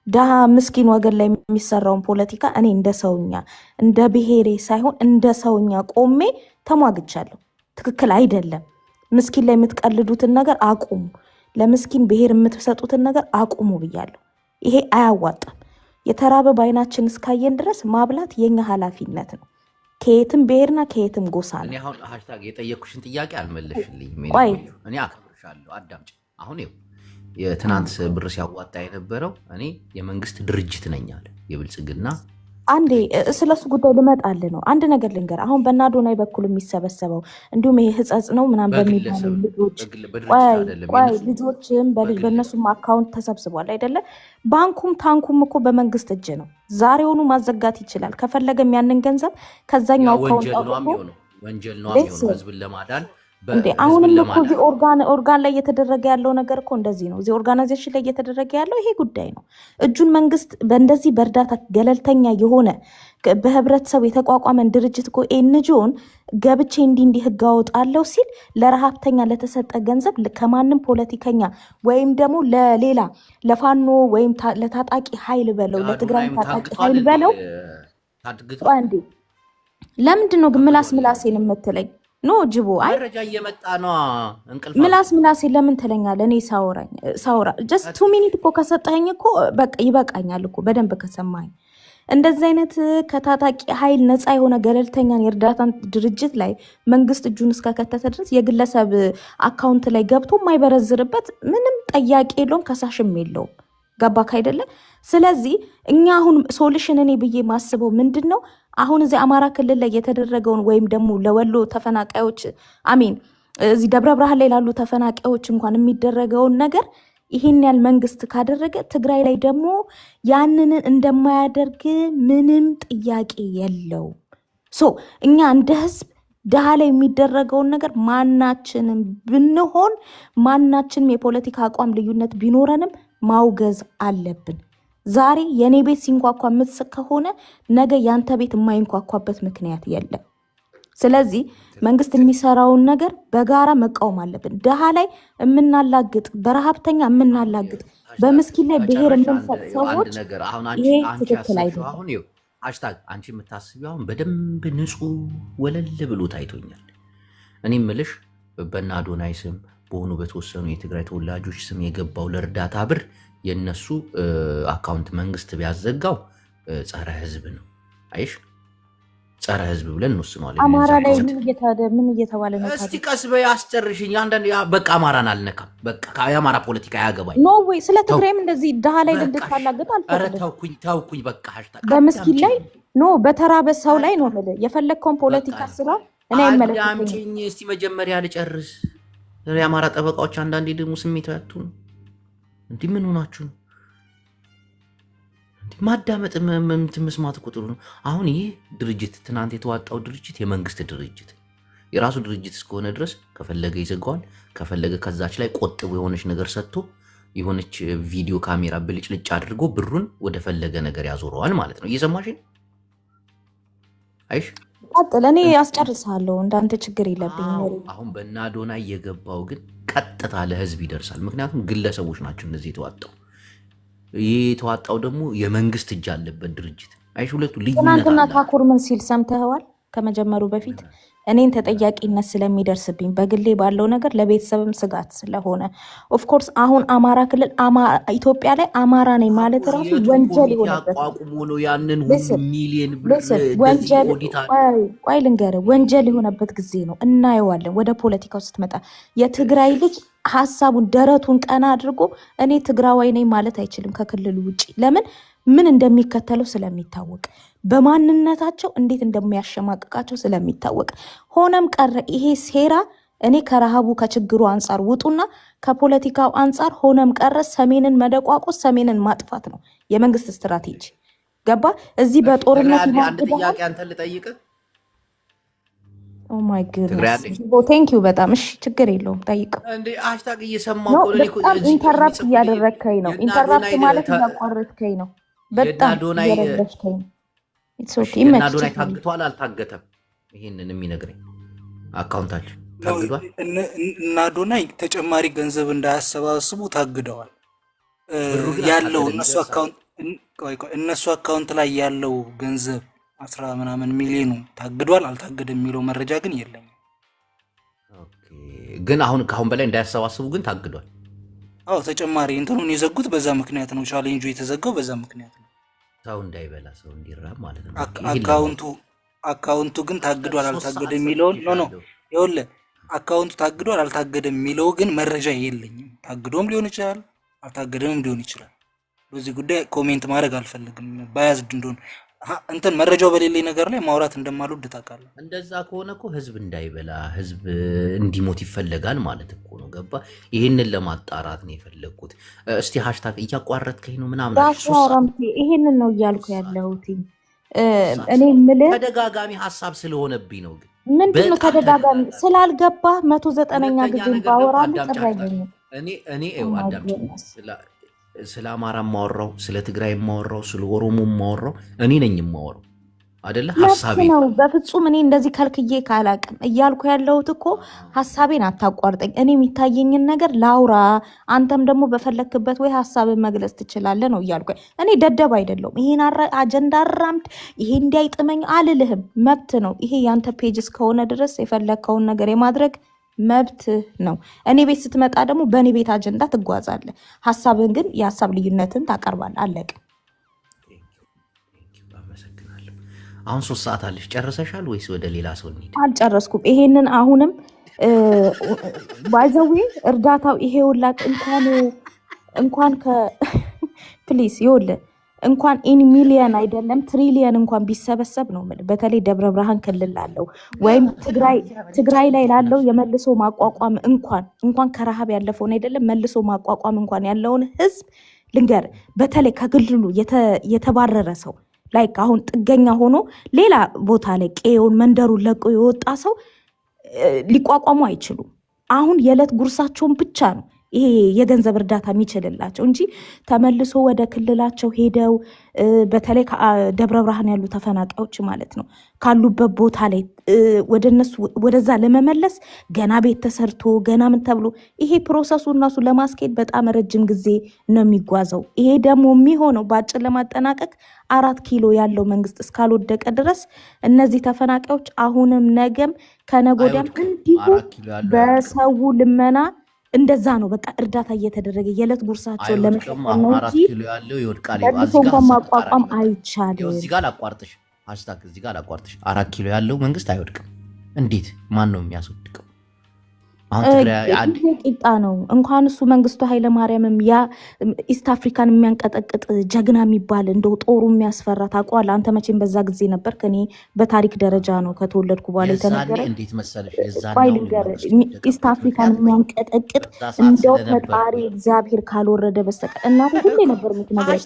ድሃ ምስኪን ወገን ላይ የሚሰራውን ፖለቲካ እኔ እንደ ሰውኛ እንደ ብሔሬ ሳይሆን እንደ ሰውኛ ቆሜ ተሟግቻለሁ። ትክክል አይደለም። ምስኪን ላይ የምትቀልዱትን ነገር አቁሙ፣ ለምስኪን ብሔር የምትሰጡትን ነገር አቁሙ ብያለሁ። ይሄ አያዋጣም። የተራበ በአይናችን እስካየን ድረስ ማብላት የኛ ኃላፊነት ነው። ከየትም ብሔርና ከየትም ጎሳ ነው። እኔ አሁን ሃሽታግ የጠየኩሽን ጥያቄ አልመለሽልኝም። ቆይ እኔ አከብርሻለሁ፣ አዳምጪ። አሁን ይኸው የትናንት ብር ሲያዋጣ የነበረው እኔ የመንግስት ድርጅት ነኝ አለ የብልጽግና። አንዴ ስለሱ ጉዳይ ልመጣልህ ነው። አንድ ነገር ልንገር። አሁን በናዶናይ በኩል የሚሰበሰበው እንዲሁም ይሄ ህጸጽ ነው ምናምን በሚባሉ ልጆች ልጆችም በእነሱም አካውንት ተሰብስቧል አይደለ? ባንኩም ታንኩም እኮ በመንግስት እጅ ነው። ዛሬውኑ ማዘጋት ይችላል ከፈለገም ያንን ገንዘብ ከዛኛው አካውንት ወንጀል ነው የሚሆነው ህዝብን ለማዳን እንዴ። አሁንም እኮ እዚህ ኦርጋን ላይ እየተደረገ ያለው ነገር እኮ እንደዚህ ነው። እዚህ ኦርጋናይዜሽን ላይ እየተደረገ ያለው ይሄ ጉዳይ ነው። እጁን መንግስት በእንደዚህ በእርዳታ ገለልተኛ የሆነ በህብረተሰብ የተቋቋመን ድርጅት እኮ ኤንጂኦን ገብቼ እንዲህ ህግ አወጣለሁ ሲል ለረሃብተኛ ለተሰጠ ገንዘብ ከማንም ፖለቲከኛ ወይም ደግሞ ለሌላ ለፋኖ ወይም ለታጣቂ ኃይል በለው ለትግራይ ታጣቂ ኃይል በለው አንዴ ለምንድን ነው ግን ምላሴን የምትለኝ? ኖ ጅቦ አይ መረጃ እየመጣ ነው። እንቅልፍ ምላሴ ለምን ትለኛለህ? እኔ ሳውራ ጀስት 2 ሚኒት እኮ ከሰጠኸኝ እኮ በቃ ይበቃኛል እኮ በደንብ ከሰማኝ። እንደዚህ አይነት ከታጣቂ ኃይል ነፃ የሆነ ገለልተኛን የእርዳታ ድርጅት ላይ መንግስት እጁን እስከከተተ ድረስ የግለሰብ አካውንት ላይ ገብቶ የማይበረዝርበት ምንም ጠያቂ የለውም፣ ከሳሽም የለውም። ገባክ አይደለ? ስለዚህ እኛ አሁን ሶሉሽን እኔ ብዬ ማስበው ምንድን ነው አሁን እዚህ አማራ ክልል ላይ የተደረገውን ወይም ደግሞ ለወሎ ተፈናቃዮች አሚን እዚህ ደብረ ብርሃን ላይ ላሉ ተፈናቃዮች እንኳን የሚደረገውን ነገር ይሄን ያህል መንግስት ካደረገ ትግራይ ላይ ደግሞ ያንን እንደማያደርግ ምንም ጥያቄ የለው። እኛ እንደ ህዝብ ድሃ ላይ የሚደረገውን ነገር ማናችንም ብንሆን ማናችንም የፖለቲካ አቋም ልዩነት ቢኖረንም ማውገዝ አለብን። ዛሬ የኔ ቤት ሲንኳኳ የምትስቅ ከሆነ ነገ ያንተ ቤት የማይንኳኳበት ምክንያት የለም። ስለዚህ መንግስት የሚሰራውን ነገር በጋራ መቃወም አለብን። ድሃ ላይ የምናላግጥ፣ በረሃብተኛ የምናላግጥ፣ በምስኪን ላይ ብሔር የምንሰጥ ሰዎች ይሄ ትክክል አይደለም። ሃሽታግ አንቺ የምታስቢው አሁን በደንብ ንጹህ ወለል ብሎ ታይቶኛል። እኔ ምልሽ በናዶናይ ስም በሆኑ በተወሰኑ የትግራይ ተወላጆች ስም የገባው ለእርዳታ ብር የነሱ አካውንት መንግስት ቢያዘጋው ጸረ ህዝብ ነው። አይሽ ጸረ ህዝብ ብለን እንወስነዋለን። አማራ ላይ ምን እየተባለ ነው? እስቲ ቀስ በይ አስጨርሽኝ። አንዳንድ በቃ አማራን አልነካም፣ በቃ የአማራ ፖለቲካ ያገባኝ ኖ ወይ ስለ ትግራይም እንደዚህ ድሃ ላይ ልንድታላግጥ አልፈለግም። ተውኩኝ በቃ ሃሽታግ በምስኪን ላይ ኖ በተራበ ሰው ላይ ነው ማለት የፈለግከውን ፖለቲካ ስራ እኔ አይመለከተኝም። እስቲ መጀመሪያ ልጨርስ። የአማራ ጠበቃዎች አንዳንዴ ደግሞ ስሜታዊ አትሁኑ። እንዲህ ምን ሆናችሁ ነው? ማዳመጥ መስማት እኮ ጥሩ ነው። አሁን ይህ ድርጅት ትናንት የተዋጣው ድርጅት የመንግስት ድርጅት የራሱ ድርጅት እስከሆነ ድረስ ከፈለገ ይዘጋዋል፣ ከፈለገ ከዛች ላይ ቆጥቦ የሆነች ነገር ሰጥቶ የሆነች ቪዲዮ ካሜራ ብልጭልጭ አድርጎ ብሩን ወደ ፈለገ ነገር ያዞረዋል ማለት ነው። እየሰማሽ አይሽ ቀጥል። እኔ አስጨርሳለሁ፣ እንዳንተ ችግር የለብኝም። አሁን በእነ አዶናይ የገባው ግን ቀጥታ ለህዝብ ይደርሳል። ምክንያቱም ግለሰቦች ናቸው እነዚህ የተዋጣው። ይህ የተዋጣው ደግሞ የመንግስት እጅ አለበት ድርጅት። አይሽ ሁለቱ ልዩነት ትናንትና አለ። ታኩር ምን ሲል ሰምተኸዋል? ከመጀመሩ በፊት እኔን ተጠያቂነት ስለሚደርስብኝ በግሌ ባለው ነገር ለቤተሰብም ስጋት ስለሆነ ኦፍኮርስ አሁን አማራ ክልል ኢትዮጵያ ላይ አማራ ነኝ ማለት ራሱ ወንጀል የሆነበት አቋቁሞ ነው ያንን ሁሉ ሚሊዮን ወንጀል። ቆይ ልንገርህ፣ ወንጀል የሆነበት ጊዜ ነው። እናየዋለን። ወደ ፖለቲካው ስትመጣ የትግራይ ልጅ ሀሳቡን ደረቱን ቀና አድርጎ እኔ ትግራዋይ ነኝ ማለት አይችልም ከክልሉ ውጭ። ለምን? ምን እንደሚከተለው ስለሚታወቅ፣ በማንነታቸው እንዴት እንደሚያሸማቅቃቸው ስለሚታወቅ። ሆነም ቀረ ይሄ ሴራ እኔ ከረሃቡ ከችግሩ አንጻር ውጡና ከፖለቲካው አንጻር ሆነም ቀረ ሰሜንን መደቋቆስ፣ ሰሜንን ማጥፋት ነው የመንግስት ስትራቴጂ። ገባ? እዚህ በጦርነት አንድ ጥያቄ አንተ ልጠይቅህ። ኦ ማይ ጉድነስ ቴንክ ዩ በጣም እሺ፣ ችግር የለውም ጠይቀው። እንዴ ሃሽታግ እየሰማሁ በጣም ኢንተራፕት እያደረግከኝ ነው። ኢንተራፕት ማለት እያቋረጥከኝ ነው። በጣም እያደረግከኝ ነው። ኢትስ ኦኬ። እና አዶናይ ታግቷል አልታገተም? ይሄንን የሚነግረኝ አካውንታችን ታግዷል። እና አዶናይ ተጨማሪ ገንዘብ እንዳያሰባስቡ ታግደዋል። ያለው እነሱ አካውንት ላይ ያለው ገንዘብ 10 ምናምን ሚሊዮኑ ታግዷል አልታገደም የሚለው መረጃ ግን የለኝም። ግን ካሁን በላይ እንዳያሰባስቡ ግን ታግዷል። አዎ ተጨማሪ እንትኑን የዘጉት በዛ ምክንያት ነው። ቻሌንጁ የተዘጋው በዛ ምክንያት ነው። ሰው እንዳይበላ ሰው እንዲራብ ማለት ነው። አካውንቱ ግን ታግዷል አልታገደም የሚለው ይኸውልህ፣ አካውንቱ ታግዷል አልታገደም የሚለው ግን መረጃ የለኝም። ታግዶም ሊሆን ይችላል አልታገደም ሊሆን ይችላል። በዚህ ጉዳይ ኮሜንት ማድረግ አልፈልግም። ባያዝድ እንደሆነ እንትን መረጃው በሌለኝ ነገር ላይ ማውራት እንደማልወድ ታውቃለህ። እንደዛ ከሆነ እኮ ህዝብ እንዳይበላ ህዝብ እንዲሞት ይፈለጋል ማለት እኮ ነው። ገባ? ይህንን ለማጣራት ነው የፈለግኩት። እስቲ ሃሽታግ እያቋረጥከኝ ነው ምናምን። ይሄንን ነው እያልኩ ያለሁት። እኔ የምልህ ተደጋጋሚ ሀሳብ ስለሆነብኝ ነው። ግን ምንድን ነው ተደጋጋሚ? ስላልገባ 109ኛ ጊዜ ባወራሉ ጥራ ይገኛል። እኔ አዳምጪኝ። ስለ አማራ የማወራው፣ ስለ ትግራይ የማወራው፣ ስለ ኦሮሞ የማወራው እኔ ነኝ የማወራው አይደለ? ሀሳቤ ነው። በፍጹም እኔ እንደዚህ ከልክዬ ካላቅም እያልኩ ያለሁት እኮ ሀሳቤን አታቋርጠኝ። እኔ የሚታየኝን ነገር ላውራ፣ አንተም ደግሞ በፈለክበት ወይ ሀሳብን መግለጽ ትችላለህ ነው እያልኩ። እኔ ደደብ አይደለሁም። ይሄን አጀንዳ አራምድ፣ ይሄ እንዲያይጥመኝ አልልህም። መብት ነው ይሄ። ያንተ ፔጅ እስከሆነ ድረስ የፈለግከውን ነገር የማድረግ መብት ነው። እኔ ቤት ስትመጣ ደግሞ በእኔ ቤት አጀንዳ ትጓዛለህ። ሀሳብን ግን የሀሳብ ልዩነትን ታቀርባለህ። አለቀ። አሁን 3 ሰዓት አለሽ። ጨርሰሻል ወይስ ወደ ሌላ ሰው እንሂድ? አልጨረስኩም። ይሄንን አሁንም ባይዘዌ እርዳታው ይሄውላ እንኳን ፕሊስ ይኸውልህ እንኳን ኢን ሚሊየን አይደለም ትሪሊየን እንኳን ቢሰበሰብ ነው የምልህ። በተለይ ደብረ ብርሃን ክልል ላለው ወይም ትግራይ ላይ ላለው የመልሶ ማቋቋም እንኳን ከረሃብ ያለፈውን አይደለም መልሶ ማቋቋም እንኳን ያለውን ህዝብ ልንገር። በተለይ ከክልሉ የተባረረ ሰው ላይክ አሁን ጥገኛ ሆኖ ሌላ ቦታ ላይ ቀየውን መንደሩን ለቆ የወጣ ሰው ሊቋቋሙ አይችሉም። አሁን የዕለት ጉርሳቸውን ብቻ ነው ይሄ የገንዘብ እርዳታ የሚችልላቸው እንጂ ተመልሶ ወደ ክልላቸው ሄደው በተለይ ደብረ ብርሃን ያሉ ተፈናቃዮች ማለት ነው ካሉበት ቦታ ላይ ወደዛ ለመመለስ ገና ቤት ተሰርቶ ገና ምን ተብሎ ይሄ ፕሮሰሱ እነሱ ለማስኬድ በጣም ረጅም ጊዜ ነው የሚጓዘው። ይሄ ደግሞ የሚሆነው በአጭር ለማጠናቀቅ 4 ኪሎ ያለው መንግስት እስካልወደቀ ድረስ እነዚህ ተፈናቃዮች አሁንም ነገም ከነጎዳም እንዲሁ በሰው ልመና እንደዛ ነው። በቃ እርዳታ እየተደረገ የዕለት ጉርሳቸውን ለመሸፈን ነው እንጂ መልሶ እንኳን ማቋቋም አይቻልም። እዚህ ጋር ላቋርጥሽ፣ ሃሽታግ እዚህ ጋር ላቋርጥሽ። 4 ኪሎ ያለው መንግስት አይወድቅም። እንዴት? ማን ነው የሚያስወድቀው? ቂጣ ነው። እንኳን እሱ መንግስቱ ኃይለማርያምም ያ ኢስት አፍሪካን የሚያንቀጠቅጥ ጀግና የሚባል እንደው ጦሩ የሚያስፈራ ታውቀዋለህ። አንተ መቼም በዛ ጊዜ ነበር። ከኔ በታሪክ ደረጃ ነው ከተወለድኩ በኋላ የተነገረ። እንዴት መሰለሽ ኢስት አፍሪካን የሚያንቀጠቅጥ እንደው ፈጣሪ እግዚአብሔር ካልወረደ በስተቀር እናቴ ሁሌ ነበር የምትነግረኝ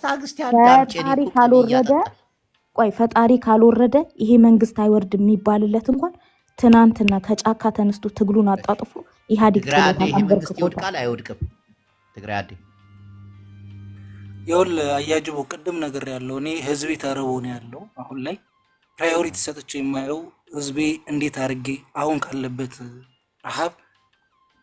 ፈጣሪ ካልወረደ ይሄ መንግስት አይወርድ የሚባልለት እንኳን ትናንትና ከጫካ ተነስቶ ትግሉን አጣጥፎ ኢህአዴግ መንግስት ይወድቃል አይወድቅም? ትግራይ አዴ ይኸውልህ አያጅቦ ቅድም ነገር ያለው እኔ ህዝቤ ተርቦ ነው ያለው። አሁን ላይ ፕራዮሪቲ ሰጥቼ የማየው ህዝቤ እንዴት አድርጌ አሁን ካለበት ረሃብ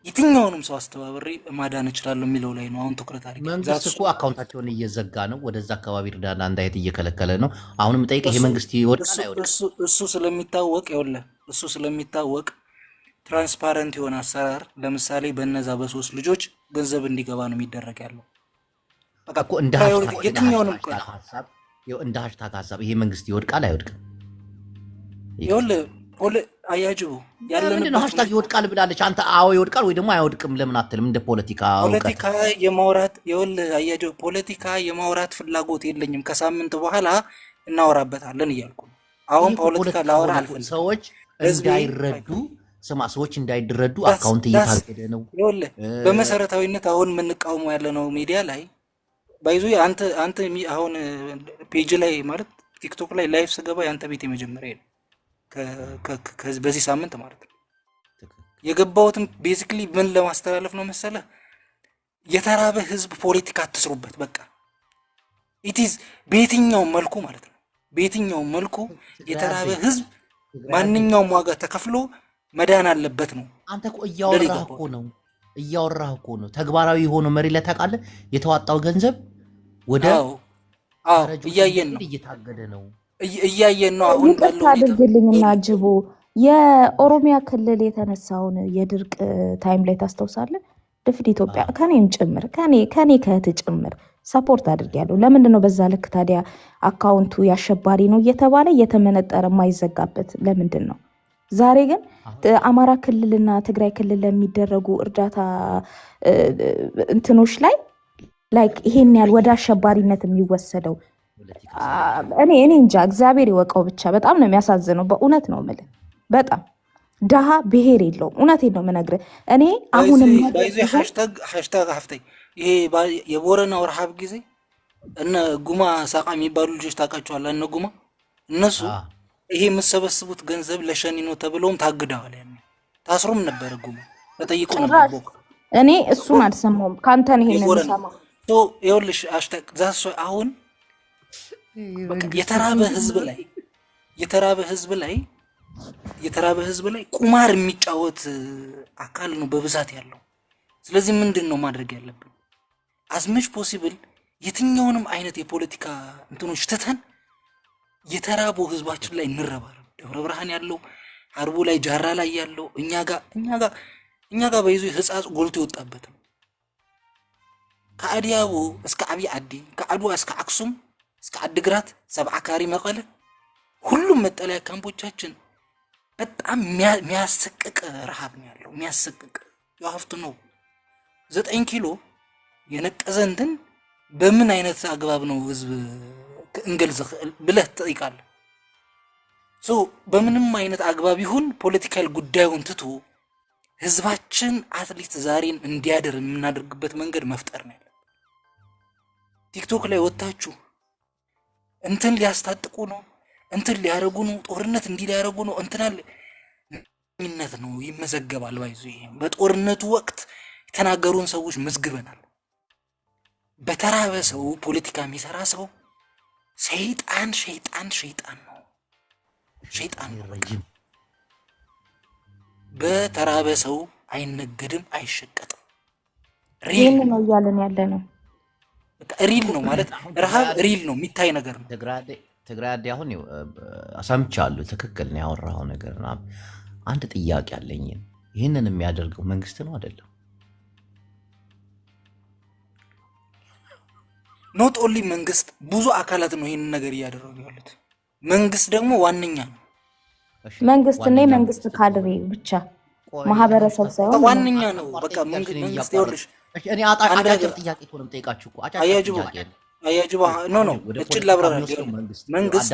የትኛውንም ሰው አስተባብሬ ማዳን እችላለሁ የሚለው ላይ ነው አሁን ትኩረት አድርጌ። መንግስት እኮ አካውንታቸውን እየዘጋ ነው፣ ወደዛ አካባቢ እርዳታ እንዳይሄድ እየከለከለ ነው። አሁንም ጠይቅ፣ ይሄ መንግስት ይወድቃል አይወድቅም? እሱ ስለሚታወቅ ይኸውልህ፣ እሱ ስለሚታወቅ ትራንስፓረንት የሆነ አሰራር ለምሳሌ በነዛ በ3 ልጆች ገንዘብ እንዲገባ ነው የሚደረግ ያለው። በቃ እኮ እንደ የትኛውንም እንደ ሃሽታግ ሀሳብ ይሄ መንግስት ይወድቃል አይወድቅም? ይኸውልህ አያጅቡ ምንድን ነው ሃሽታግ ይወድቃል ብላለች። አንተ አዎ ይወድቃል ወይ ደግሞ አይወድቅም ለምን አትልም? እንደ ፖለቲካ የማውራት ይኸውልህ አያጅቡ ፖለቲካ የማውራት ፍላጎት የለኝም። ከሳምንት በኋላ እናወራበታለን እያልኩ ነው። አሁን ፖለቲካ ላወራ አልፈልግም። ሰዎች እንዳይረዱ ሰዎች እንዳይረዱ አካውንት እየታገደ ነው። ይኸውልህ በመሰረታዊነት አሁን የምንቃወመው ያለ ነው ሚዲያ ላይ ባይዙ አንተ አሁን ፔጅ ላይ ማለት ቲክቶክ ላይ ላይቭ ስገባ ያንተ ቤት የመጀመሪያ ነው በዚህ ሳምንት ማለት ነው የገባሁትም ቤዚክሊ ምን ለማስተላለፍ ነው መሰለህ? የተራበ ህዝብ ፖለቲካ አትስሩበት። በቃ ኢቲዝ በየትኛውም መልኩ ማለት ነው በየትኛውም መልኩ የተራበ ህዝብ ማንኛውም ዋጋ ተከፍሎ መዳን አለበት ነው። አንተ እኮ እያወራህ እኮ ነው ተግባራዊ ሆኖ መሪ ላይ ታውቃለህ። የተዋጣው ገንዘብ ወደ እያየን ነው እየታገደ ነው እያየን ነው። አሁን ይቅርታ አድርግልኝና ጅቡ የኦሮሚያ ክልል የተነሳውን የድርቅ ታይም ላይ ታስታውሳለህ? ድፍን ኢትዮጵያ ከኔም ጭምር ከኔ ከእህት ጭምር ሰፖርት አድርጊያለሁ። ለምንድን ነው በዛ ልክ ታዲያ አካውንቱ ያሸባሪ ነው እየተባለ እየተመነጠረ የማይዘጋበት ለምንድን ነው? ዛሬ ግን አማራ ክልልና ትግራይ ክልል ለሚደረጉ እርዳታ እንትኖች ላይ ላይክ ይሄን ያህል ወደ አሸባሪነት የሚወሰደው እኔ እንጃ እግዚአብሔር ይወቀው። ብቻ በጣም ነው የሚያሳዝነው። በእውነት ነው የምልህ በጣም ድሃ ብሔር የለውም። እውነቴን ነው የምነግርህ። እኔ አሁንም ሃሽታግ ሀፍተኝ ይሄ የቦረናው ረሃብ ጊዜ እነ ጉማ ሳቃ የሚባሉ ልጆች ታውቃቸዋለህ? እነ ጉማ እነሱ ይሄ የምሰበስቡት ገንዘብ ለሸኒ ነው ተብለውም ታግደዋል። ያኔ ታስሮም ነበረ። ጉማ ተጠይቆ ነበር። እኔ እሱን አልሰማሁም። ካንተ ነው ይሄን የምሰማው። ይኸውልሽ ሃሽታግ ዛስ አሁን የተራበ ህዝብ ላይ ቁማር የሚጫወት አካል ነው በብዛት ያለው። ስለዚህ ምንድን ነው ማድረግ ያለብን? አዝመች ፖሲብል የትኛውንም አይነት የፖለቲካ እንትኖች ትተን የተራቡ ህዝባችን ላይ እንረባረብ። ደብረ ብርሃን ያለው ሀርቡ ላይ ጃራ ላይ ያለው እኛ ጋር በይዞ ህጻጽ ጎልቶ የወጣበት ነው። ከአዲያቦ እስከ አብይ አዲ፣ ከአድዋ እስከ አክሱም እስከ አድግራት፣ ሰብዓ ካሪ፣ መቀለ ሁሉም መጠለያ ካምፖቻችን በጣም የሚያሰቅቅ ረሃብ ነው ያለው። የሚያሰቅቅ የሀፍቱ ነው 9 ኪሎ የነቀዘ እንትን በምን አይነት አግባብ ነው ህዝብ እንገልጽ ብለህ ትጠይቃለህ። በምንም አይነት አግባብ ይሁን ፖለቲካል ጉዳዩን ትቶ ህዝባችን አትሊስት ዛሬን እንዲያደር የምናደርግበት መንገድ መፍጠር ነው። ቲክቶክ ላይ ወጣችሁ እንትን ሊያስታጥቁ ነው፣ እንትን ሊያረጉ ነው፣ ጦርነት እንዲህ ሊያረጉ ነው፣ እንትናልነት ነው ይመዘገባል። ባይዙ ይሄ በጦርነቱ ወቅት የተናገሩን ሰዎች መዝግበናል። በተራበ ሰው ፖለቲካ የሚሰራ ሰው ሸይጣን ነው። ሸይጣን ነው። በተራበ ሰው አይነገድም፣ አይሸቀጥም። ሪል ነው እያለን ያለ ነው። ሪል ነው ማለት ረሃብ ሪል ነው፣ የሚታይ ነገር ነው። ትግራይ አሁን ሰምቻለሁ። ትክክል ነው ያወራው ነገር። አንድ ጥያቄ አለኝ። ይህንን የሚያደርገው መንግስት ነው አይደለም? ኖት ኦንሊ መንግስት፣ ብዙ አካላት ነው ይህንን ነገር እያደረጉ ያሉት። መንግስት ደግሞ ዋነኛ ነው። መንግስት እና የመንግስት ካድሬ ብቻ ማህበረሰብ ሳይሆን ዋነኛ ነው። በቃ መንግስት ይወርሽ። እኔ አጫጭር ጥያቄ እኮ ነው የምጠይቃችሁ እኮ አያጅባ ኖ እጭን ላብራራ። መንግስት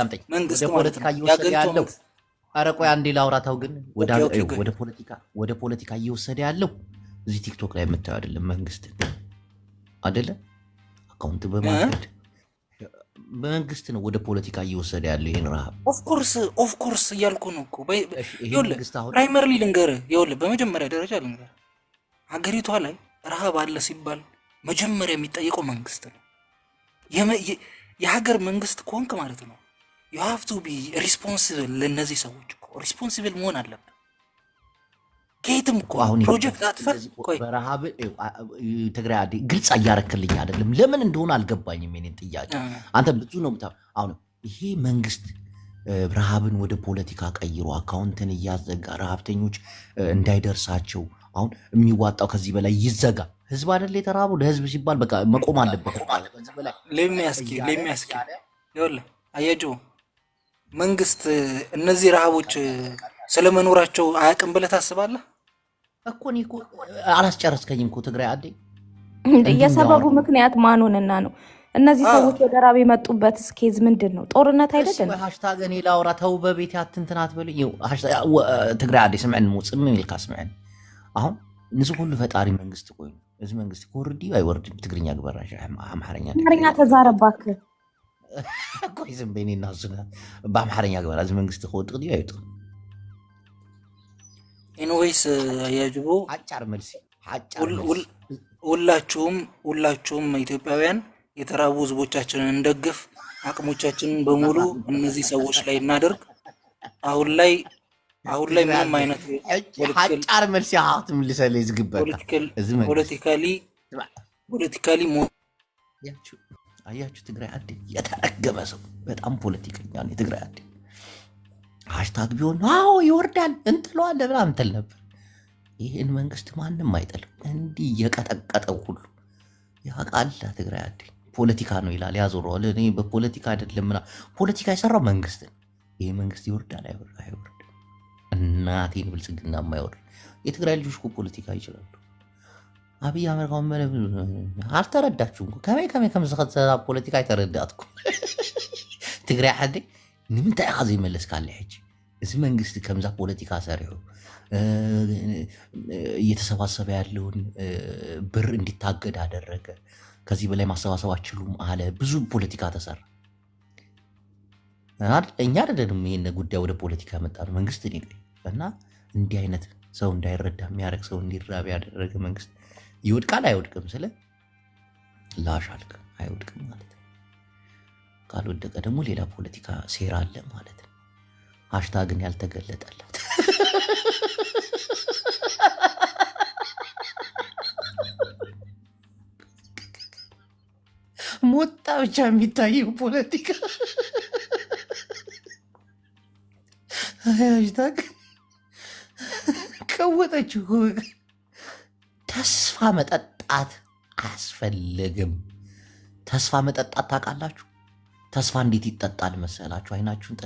ወደ ፖለቲካ እየወሰደ ያለው ኧረ ቆይ አንዴ ላውራታው። ግን ወደ ፖለቲካ እየወሰደ ያለው እዚህ ቲክቶክ ላይ የምታየው አይደለም መንግስት አይደለ? አካውንት በማድረግ መንግስት ነው ወደ ፖለቲካ እየወሰደ ያለው ይሄን ረሃብ። ኦፍኮርስ እያልኩ ነው እኮ ፕራይመሪሊ ልንገርህ። ይኸውልህ በመጀመሪያ ደረጃ ልንገርህ፣ ሀገሪቷ ላይ ረሃብ አለ ሲባል መጀመሪያ የሚጠየቀው መንግስት ነው። የሀገር መንግስት ከሆንክ ማለት ነው ዩ ሃቭ ቱ ቢ ሪስፖንሲብል። ለእነዚህ ሰዎች እኮ ሪስፖንሲብል መሆን አለብን። ከየትም እኮ አሁን ፕሮጀክት አጥፈህ ቆይ በረሃብ ትግራይ አዲ ግልጽ እያረክልኝ አይደለም። ለምን እንደሆነ አልገባኝም። የኔን ጥያቄ አንተ ብዙ ነው አሁን ይሄ መንግስት ረሃብን ወደ ፖለቲካ ቀይሮ አካውንትን እያዘጋ ረሃብተኞች እንዳይደርሳቸው አሁን የሚዋጣው ከዚህ በላይ ይዘጋ። ህዝብ አይደል የተራቡ ለህዝብ ሲባል በቃ መቆም አለበት። ከዚህ በላይ ለሚያስኪ ይኸውልህ አያጅው መንግስት እነዚህ ረሃቦች ስለመኖራቸው አያውቅም ብለህ ታስባለህ እኮ? እኔ እኮ አላስጨረስከኝም እኮ ትግራይ አዲ የሰበቡ ምክንያት ማንሆንና ነው? እነዚህ ሰዎች ወደ ራብ የመጡበት ስኬዝ ምንድን ነው? ጦርነት አይደለም። ሃሽታግ እኔ ላውራ ተው በቤት አትንትን አትበልኝ። ትግራይ አዲ ስምዕን ሙጽም ይልካ ስምዕን አሁን ንሱ ሁሉ ፈጣሪ መንግስት ቆይ እዚ መንግስት ኮርዲ አይወርድም። ትግርኛ ግበራሽ አማርኛ ተዛረባክ ቆይ ዝም በኔ እና ዝና በአማርኛ ግበራ እዚ መንግስት ኮርዲ ዲ አይጡ ኢንዌይስ አያጅቦ አጫር መልሲ ሁላችሁም ኢትዮጵያውያን የተራቡ ህዝቦቻችንን እንደግፍ፣ አቅሞቻችንን በሙሉ እነዚህ ሰዎች ላይ እናደርግ። አሁን ላይ ምንም አይነት አጫር መልሲ አሁን ልሰለ ይዝግበታ ፖለቲካሊ አያችሁ ትግራይ አዲ የተረገመ ሰው በጣም ፖለቲከኛ ነው የትግራይ አዲ። ሃሽታግ ቢሆን አዎ ይወርዳል እንጥለዋለን ምናምን እንትን ነበር። ይህን መንግስት ማንም አይጥልም። እንዲህ የቀጠቀጠው ሁሉ ያውቃል። ትግራይ አዲ ፖለቲካ ነው ይላል ያዞረዋል። እኔ በፖለቲካ አይደለም ፖለቲካ የሰራው መንግስት ነው። ይህ መንግስት ይወርዳል አይወርድ እናቴን ብልጽግና የማይወርድ የትግራይ ልጆች እኮ ፖለቲካ ይችላሉ። አብይ አመርካው አልተረዳችሁም። ከመይ ከምዝኸተ ፖለቲካ አይተረዳትኩ ትግራይ አዲ ንምንታይ ኢኻ ዘይመለስካለ ሕጂ እዚ መንግስቲ ከምዛ ፖለቲካ ሰሪሑ እየተሰባሰበ ያለውን ብር እንዲታገድ አደረገ። ከዚህ በላይ ማሰባሰብ አችሉም አለ። ብዙ ፖለቲካ ተሰራ። እኛ አይደለንም ይሄን ጉዳይ ወደ ፖለቲካ ያመጣ ነው መንግስት ነው። እና እንዲህ አይነት ሰው እንዳይረዳ የሚያደርግ ሰው እንዲራብ ያደረገ መንግስት ይወድቃል አይወድቅም? ስለ ላሻልክ አይወድቅም ማለት ነው። ካልወደቀ ደግሞ ሌላ ፖለቲካ ሴራ አለ ማለት ነው። ሃሽታግን ያልተገለጠላት ሞጣ ብቻ የሚታየው ፖለቲካ ሃሽታግ ቀወጠችው። ተስፋ መጠጣት አያስፈልግም። ተስፋ መጠጣት ታውቃላችሁ? ተስፋ እንዴት ይጠጣል መሰላችሁ? አይናችሁን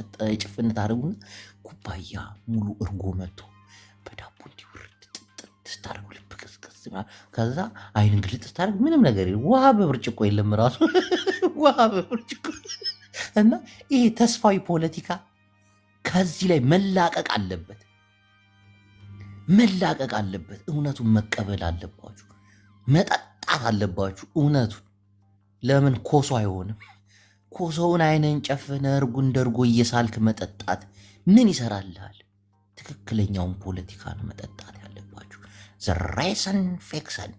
ጭፍን ታደርጉና ኩባያ ሙሉ እርጎ መጥቶ በዳቦ እንዲውርድ ስታደርጉ ልብ ቅስቅስ፣ ከዛ አይንን ግልጥ ስታደርግ ምንም ነገር ውሃ በብርጭቆ የለም ራሱ ውሃ በብርጭቆ። እና ይሄ ተስፋዊ ፖለቲካ ከዚህ ላይ መላቀቅ አለበት። እውነቱን መቀበል አለባችሁ። መጠጣት አለባችሁ እውነቱን። ለምን ኮሶ አይሆንም? ኮሶውን አይነን ጨፍነ እርጉ እንደ እርጎ እየሳልክ መጠጣት ምን ይሰራልሃል? ትክክለኛውን ፖለቲካ ነው መጠጣት ያለባችሁ። ዘራይሰን ፌክሰን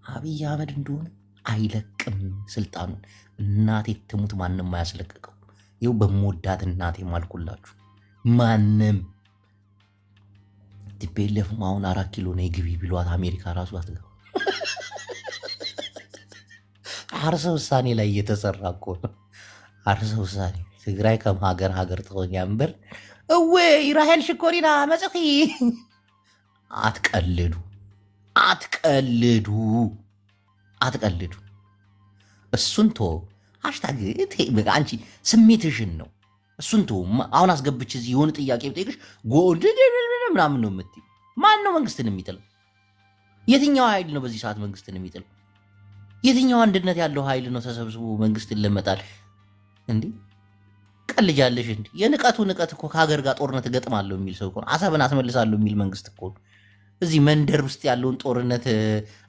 አብይ አህመድ እንደሆነ አይለቅም ስልጣኑን። እናቴ ትሙት ማንም አያስለቅቀው። ይኸው በመወዳት እናቴ ማልኩላችሁ። ማንም ቲፔለፍም አሁን 4 ኪሎ ነው ግቢ ቢሏት አሜሪካ ራሱ አትገባ። አርሰ ውሳኔ ላይ እየተሰራ እኮ ነው። አርሰ ውሳኔ ትግራይ ከም ሀገር ትሆን ያንበር እዌ ራሄል ሽኮሪና መጽኺ። አትቀልዱ። እሱን ቶ ሃሽታግ አንቺ ስሜትሽን ነው። እሱን ቶ አሁን አስገብች እዚህ የሆነ ጥያቄ ብጠይቅሽ ጎልድ ምናምን ነው የምትይው። ማን ነው መንግስትን የሚጥለው? የትኛው ኃይል ነው በዚህ ሰዓት መንግስትን የሚጥለው? የትኛው አንድነት ያለው ኃይል ነው ተሰብስቦ መንግስትን ለመጣል? እንዲህ ቀልጃለሽ እንዲ የንቀቱ ንቀት እኮ ከሀገር ጋር ጦርነት እገጥማለሁ የሚል ሰው እኮ አሰብን አስመልሳለሁ የሚል መንግስት እኮ እዚህ መንደር ውስጥ ያለውን ጦርነት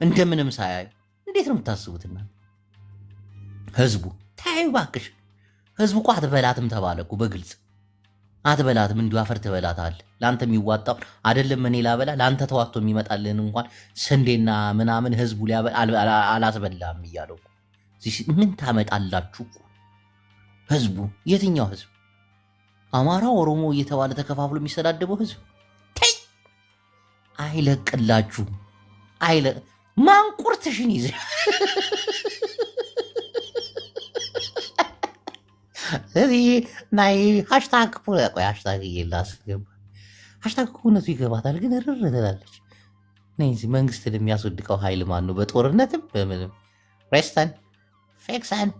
እንደምንም ሳያዩ እንዴት ነው የምታስቡትና? ህዝቡ ታዩ ባክሽ። ህዝቡ እኮ አትበላትም ተባለ እኮ በግልጽ አትበላትም። እንዲሁ አፈር ትበላታል። ለአንተ የሚዋጣው አይደለም እኔ ላበላ ለአንተ ተዋጥቶ የሚመጣልን እንኳን ስንዴና ምናምን ህዝቡ አላስበላም እያለው ምን ታመጣላችሁ? ህዝቡ የትኛው ህዝብ አማራ ኦሮሞ እየተባለ ተከፋፍሎ የሚሰዳደበው ህዝብ ተይ አይለቅላችሁ ማንቁርትሽን ይዘ እዚህ ናይ ሃሽታግ ሃሽታግ እየላስገባ ሃሽታግ እውነቱ ይገባታል፣ ግን ርር ትላለች። እነዚህ መንግስትን የሚያስወድቀው ኃይል ማን ነው? በጦርነትም በምንም ሬስተን ፌክሰን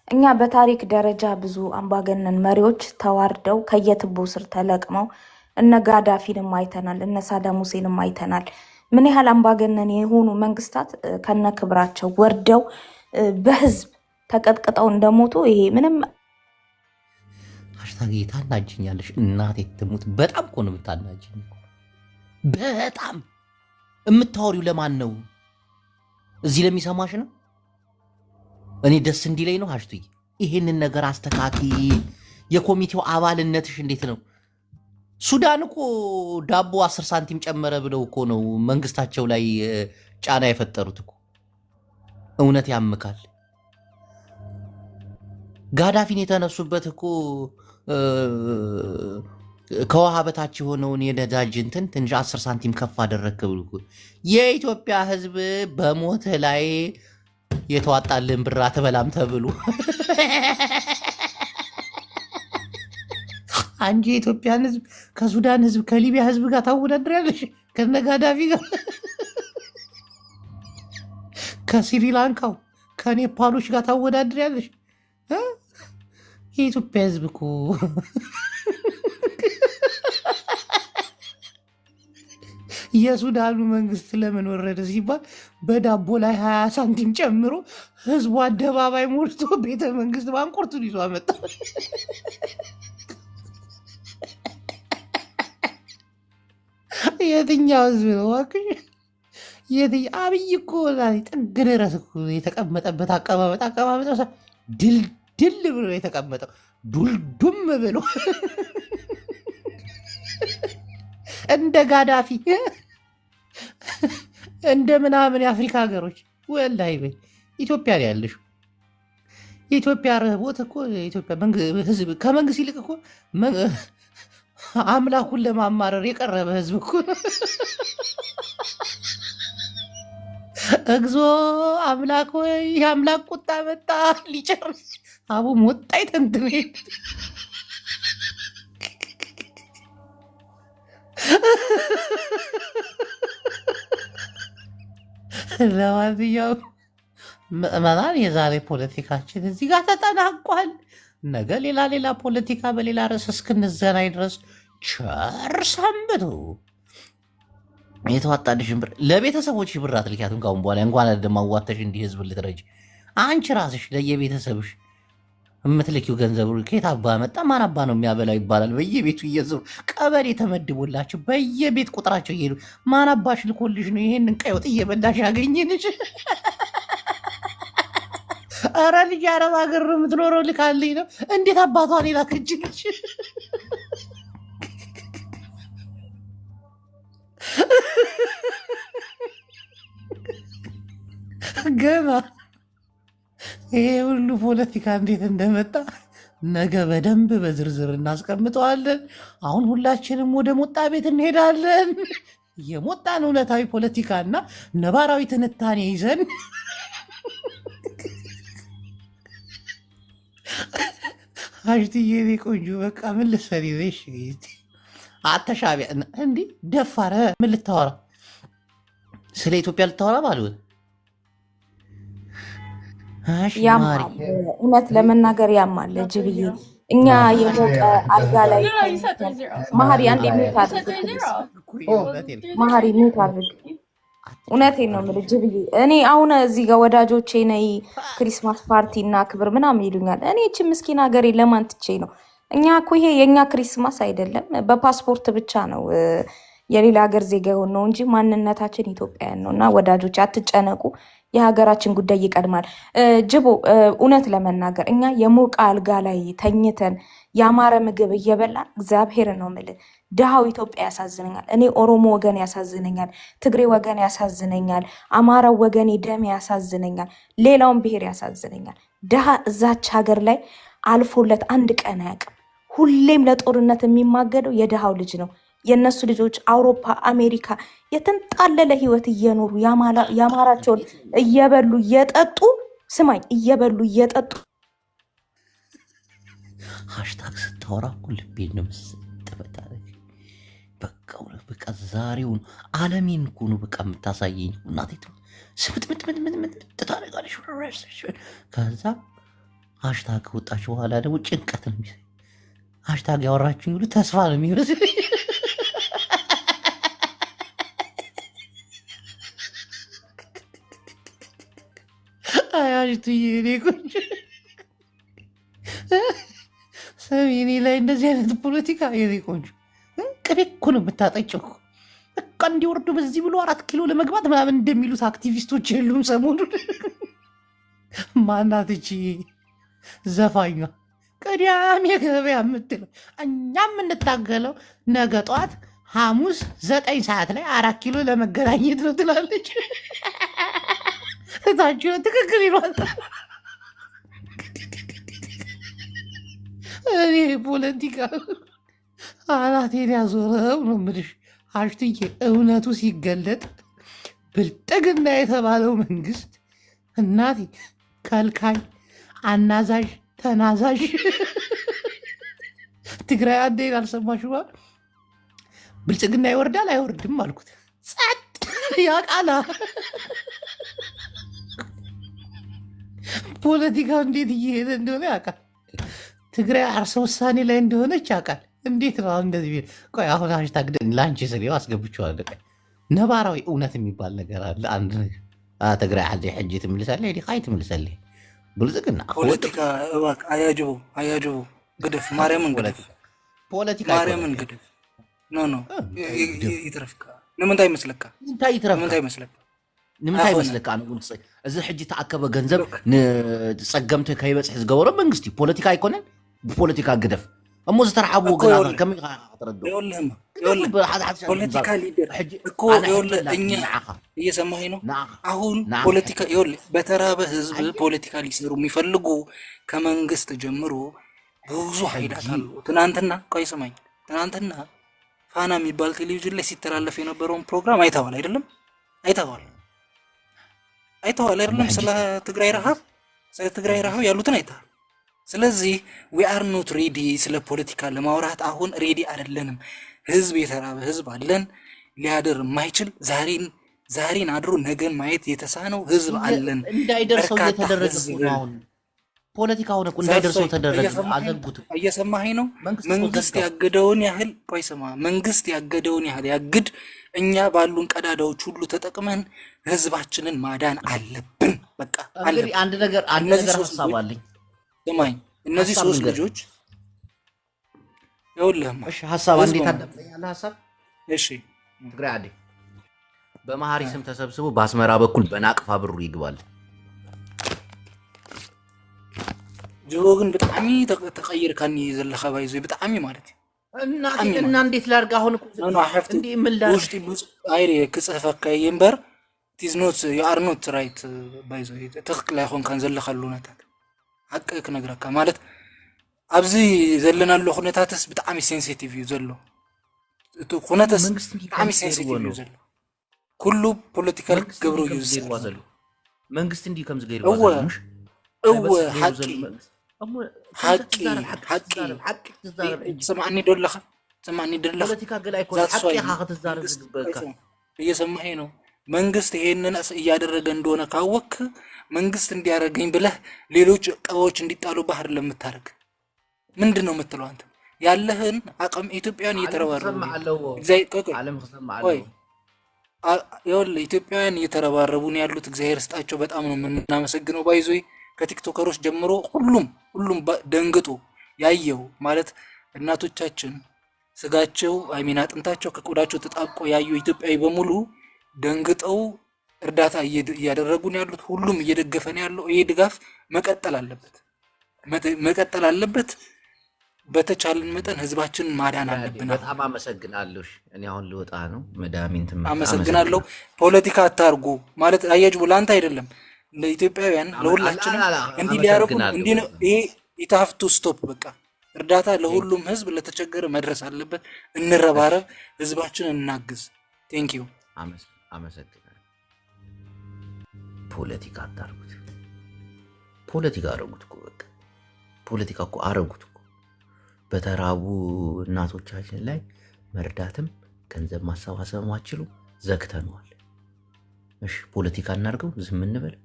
እኛ በታሪክ ደረጃ ብዙ አምባገነን መሪዎች ተዋርደው ከየትቦ ስር ተለቅመው እነ ጋዳፊንም አይተናል፣ እነ ሳዳም ሁሴንም አይተናል። ምን ያህል አምባገነን የሆኑ መንግስታት ከነ ክብራቸው ወርደው በህዝብ ተቀጥቅጠው እንደሞቱ ይሄ ምንም ሃሽታግ ታናጅኛለሽ። እናቴ ትሙት በጣም እኮ ነው የምታናጅኝ። በጣም የምታወሪው ለማን ነው? እዚህ ለሚሰማሽ ነው? እኔ ደስ እንዲለኝ ነው። ሃሽቱይ ይሄንን ነገር አስተካኪ። የኮሚቴው አባልነትሽ እንዴት ነው? ሱዳን እኮ ዳቦ 10 ሳንቲም ጨመረ ብለው እኮ ነው መንግስታቸው ላይ ጫና የፈጠሩት እኮ። እውነት ያምካል። ጋዳፊን የተነሱበት እኮ ከውሃ በታች የሆነውን የነዳጅ እንትን ትንሽ 10 ሳንቲም ከፍ አደረክ ብሎ የኢትዮጵያ ህዝብ በሞት ላይ የተዋጣልን ብር አትበላም ተብሎ አንቺ የኢትዮጵያን ህዝብ ከሱዳን ህዝብ ከሊቢያ ህዝብ ጋር ታወዳድሪያለሽ? ከነ ጋዳፊ ጋር ከስሪላንካው ከኔፓሎች ጋር ታወዳድሪያለሽ? የኢትዮጵያ ህዝብ እኮ የሱዳኑ መንግስት ለምን ወረደ ሲባል በዳቦ ላይ 20 ሳንቲም ጨምሮ ህዝቡ አደባባይ ሞልቶ ቤተ መንግስት ባንኮርቱን ይዞ አመጣ። የትኛው ህዝብ ነው እባክሽ? አብይ እኮ ጥግ ድረስ የተቀመጠበት አቀማመጥ ድል ብሎ የተቀመጠው ዱልዱም ብሎ እንደ ጋዳፊ እንደ ምናምን የአፍሪካ ሀገሮች ወላሂ በይ ኢትዮጵያ ላይ ያለሽ የኢትዮጵያ ረህቦት እኮ የኢትዮጵያ ህዝብ ከመንግስት ይልቅ እኮ አምላኩን ለማማረር የቀረበ ህዝብ እኮ እግዚኦ አምላክ ወይ የአምላክ ቁጣ መጣ ሊጨርስ አቡ ሞጣ ይተንትሜ ለማንኛውም ምዕመናን የዛሬ ፖለቲካችን እዚህ ጋር ተጠናቋል። ነገ ሌላ ፖለቲካ በሌላ ርዕስ እስክንዘናኝ ድረስ ቸር ሰንብቱ። የተዋጣልሽን ብር ለቤተሰቦች ብር አትልኪያትም ካሁን በኋላ እንኳን አዋተሽ እንዲህ ህዝብ ልትረጅ አንቺ ራስሽ ለየቤተሰብሽ የምትልኪው ገንዘብ ከየት አባ መጣ ማን አባ ነው የሚያበላው ይባላል። በየቤቱ እየዞሩ ቀበሌ ተመድቦላቸው በየቤት ቁጥራቸው እየሄዱ ማን አባሽ ልኮልሽ ነው ይሄንን ቀይ ወጥ እየበላሽ ያገኘንሽ? ኧረ ልጅ አረብ ሀገር ነው የምትኖረው ልካልኝ ነው። እንዴት አባቷን የላከችልሽ? ገና ይሄ ሁሉ ፖለቲካ እንዴት እንደመጣ ነገ በደንብ በዝርዝር እናስቀምጠዋለን። አሁን ሁላችንም ወደ ሞጣ ቤት እንሄዳለን። የሞጣን እውነታዊ ፖለቲካና ነባራዊ ትንታኔ ይዘን አሽትዬ እኔ ቆንጆ በቃ ምን ልትሰሪ ነሽ? አተሻቢያ እንዲህ ደፋረ ምን ልታወራ? ስለ ኢትዮጵያ ልታወራ ባልሆነ ያማል። እውነት ለመናገር ያማል። ጅብዬ እኛ የሞቀ አልጋ ላይ ማህሪ አንድ ሚዩት አድርግ፣ ማህሪ ሚዩት አድርግ። እውነቴን ነው የምልህ ጅብዬ። እኔ አሁን እዚህ ጋር ወዳጆቼ ነይ ክሪስማስ ፓርቲ እና ክብር ምናምን ይሉኛል። እኔ እቺ ምስኪን ሀገሬ ለማን ትቼ ነው? እኛ እኮ ይሄ የእኛ ክሪስማስ አይደለም፣ በፓስፖርት ብቻ ነው የሌላ ሀገር ዜጋ የሆን ነው እንጂ ማንነታችን ኢትዮጵያውያን ነው። እና ወዳጆች አትጨነቁ፣ የሀገራችን ጉዳይ ይቀድማል። ጅቦ እውነት ለመናገር እኛ የሞቀ አልጋ ላይ ተኝተን ያማረ ምግብ እየበላን እግዚአብሔር ነው የምልህ ድሃው ኢትዮጵያ ያሳዝነኛል። እኔ ኦሮሞ ወገን ያሳዝነኛል፣ ትግሬ ወገን ያሳዝነኛል፣ አማራው ወገኔ ደም ያሳዝነኛል፣ ሌላውን ብሔር ያሳዝነኛል። ድሃ እዛች ሀገር ላይ አልፎለት አንድ ቀን አያውቅም። ሁሌም ለጦርነት የሚማገደው የድሃው ልጅ ነው። የእነሱ ልጆች አውሮፓ፣ አሜሪካ የተንጣለለ ህይወት እየኖሩ ያማራቸውን እየበሉ እየጠጡ ስማኝ እየበሉ እየጠጡ ሃሽታግ ስታወራ እኮ ልቤን ነው የምትበታለች። በቃ ዛሬውን ዓለሜን እኮ ነው በቃ የምታሳየኝ እናቴ ስምጥምጥምጥምጥ ታደርጋለች። ከዛ ሃሽታግ ከወጣች በኋላ ደግሞ ጭንቀት ነው የሚሰ ሃሽታግ ያወራችኝ ሁሉ ተስፋ ነው የሚመስል። አያጅቱ የኔ ቆንጆ ሰሜኔ ላይ እንደዚህ አይነት ፖለቲካ የኔ ቆንጆ ቅቤ እኮ ነው የምታጠጨው። በቃ እንዲወርዱ በዚህ ብሎ 4 ኪሎ ለመግባት ምናምን እንደሚሉት አክቲቪስቶች የሉም። ሰሞኑን ማናትቺ ዘፋኛ ቅዳሜ ገበያ የምትለው እኛ የምንታገለው ነገ ጠዋት ሐሙስ 9 ሰዓት ላይ 4 ኪሎ ለመገናኘት ነው ትላለች። እታችሁ ትክክል ይሏል። እኔ ፖለቲካ አናቴን ያዞረው ነው የምልሽ አሽትዬ። እውነቱ ሲገለጥ ብልጥግና የተባለው መንግስት እናቴ ከልካይ፣ አናዛዥ፣ ተናዛዥ ትግራይ አንዴን አልሰማሽም? ብልጽግና ይወርዳል አይወርድም አልኩት። ጸጥ ያቃላ ፖለቲካው እንዴት እየሄደ እንደሆነ ያውቃል። ትግራይ አርሰ ውሳኔ ላይ እንደሆነች ያውቃል። እንዴት ነው አሁን እንደዚህ ቤት? ቆይ አሁን ሃሽታግ ላንቺ ስሪው አስገብቼዋለሁ። ቆይ ነባራዊ እውነት የሚባል ነገር አለ። አንድ ነገር ትግራይ ዓዲ ሕጂ ትምልሳለህ ዲ ካይ ትምልሳለህ ብልጽግና ፖለቲካ እባክህ አያጅቡ ግደፍ ማርያምን ግደፍ ፖለቲካ ማርያምን ግደፍ ኖ ይትረፍካ ንምንታይ ይመስለካ ንምንታይ ይመስለካ እዚ ሕጂ ተኣከበ ገንዘብ ንፀገምቲ ከይበፅሕ ዝገበሮ መንግስቲ ፖለቲካ ኣይኮነን ብፖለቲካ ግደፍ እሞ ዝተረሓቡ ወገናት ከመይ ትረድኡ? ፖለቲካ ሊደር እኮ እኛ እየሰማኸኝ ነው። አሁን ፖለቲካ በተራበ ህዝብ ፖለቲካ ሊሰሩ የሚፈልጉ ከመንግስት ጀምሮ ብዙ ኃይላት አሉ። ትናንትና ቆይ ስማኝ፣ ትናንትና ፋና የሚባል ቴሌቪዥን ላይ ሲተላለፍ የነበረውን ፕሮግራም አይተዋል አይደለም? አይተዋል አይደለም? ስለ ትግራይ ረሃብ ያሉትን አይተዋል። ስለዚህ ዊ አር ኖት ሬዲ ስለ ፖለቲካ ለማውራት አሁን ሬዲ አይደለንም። ህዝብ የተራበ ህዝብ አለን። ሊያደር የማይችል ዛሬን አድሮ ነገን ማየት የተሳነው ህዝብ አለን። እንዳይደርሰው እየተደረገ ነው። አሁን ፖለቲካ ሆነ እኮ እንዳይደርሰው ተደረገ። አዘጉት። እየሰማኸኝ ነው? መንግስት ያገደውን ያህል ቆይ ስማ፣ መንግስት ያገደውን ያህል ያግድ። እኛ ባሉን ቀዳዳዎች ሁሉ ተጠቅመን ህዝባችንን ማዳን አለብን። በቃ እንግዲህ አንድ ነገር ሀሳብ አለኝ። ሰማኝ፣ እነዚህ ሶስት ልጆች ይኸውልህማ፣ እሺ ሀሳብ እንዴት አዳምጠኛለህ? ሀሳብ እሺ፣ ትግራይ ዓዲ በመሀሪ ስም ተሰብስቦ በአስመራ በኩል በናቅፋ ብሩ ይግባል። ጆሮ ግን በጣም ተቀይርካኒ ዘለኻ ባይዞ በጣም ማለት እና እንዴት ላድርግ አሁን እኮ እንዴ ምን ላድርግ ውሽጢ አይሪ ክጽፈካ ይምበር ቲዝ ኖት ዩ አር ኖት ራይት ባይዞ ትክክል አይኮንካን ዘለኻሉ ነታት حق كنغرك ማለት ኣብዚ ዘለናሉ ሁኔታትስ በጣም ሴንሲቲቭ እዩ ዘሎ እቲ ሁኔታስ በጣም ሴንሲቲቭ እዩ ዘሎ ኩሉ ፖለቲካል ገብሩ እዩ ዘሎ መንግስት እንዲ ከም ዝገይሩ ወዘሉሽ حق سمعني دولخ ፖለቲካ ገላይ ኮን حق ያኸተዛረብ ዝግበካ እየሰማኸኝ ነው መንግስት ይሄንን እያደረገ እንደሆነ ካወክ መንግስት እንዲያረገኝ ብለህ ሌሎች ቀባዎች እንዲጣሉ ባህር ለምታረግ ምንድነው የምትለው አንተ? ያለህን አቅም ኢትዮጵያን እየተረባረቡ ዓለም ተሰማዓለው ኢትዮጵያን እየተረባረቡ ነው ያሉት። እግዚአብሔር ስጣቸው። በጣም ነው የምናመሰግነው። ባይዞይ ከቲክቶከሮች ጀምሮ ሁሉም ደንግጦ ያየው ማለት እናቶቻችን ስጋቸው አይሚና አጥንታቸው ከቆዳቸው ተጣብቆ ያዩ ኢትዮጵያዊ በሙሉ ደንግጠው እርዳታ እያደረጉ ነው ያሉት። ሁሉም እየደገፈ ነው ያለው። ይሄ ድጋፍ መቀጠል አለበት። በተቻለን መጠን ህዝባችንን ማዳን አለብን። በጣም አመሰግናለሁ። እኔ አሁን ልወጣ ነው። መዳሚን አመሰግናለሁ። ፖለቲካ አታርጉ ማለት አያጅቡ ላንተ አይደለም ለኢትዮጵያውያን ለሁላችንም እንዲህ ሊያረጉ እንዲህ ነው። ኢታፍቱ ስቶፕ። በቃ እርዳታ ለሁሉም ህዝብ ለተቸገረ መድረስ አለበት። እንረባረብ፣ ህዝባችን እናግዝ። ቴንክ ዩ። አመሰግናለሁ። ፖለቲካ አታርጉት። ፖለቲካ አረጉት እኮ በቃ ፖለቲካ እኮ አረጉት እኮ። በተራቡ እናቶቻችን ላይ መርዳትም ገንዘብ ማሰባሰብ አችሉ ዘግተነዋል። እሺ ፖለቲካ እናርገው፣ ዝም እንበል።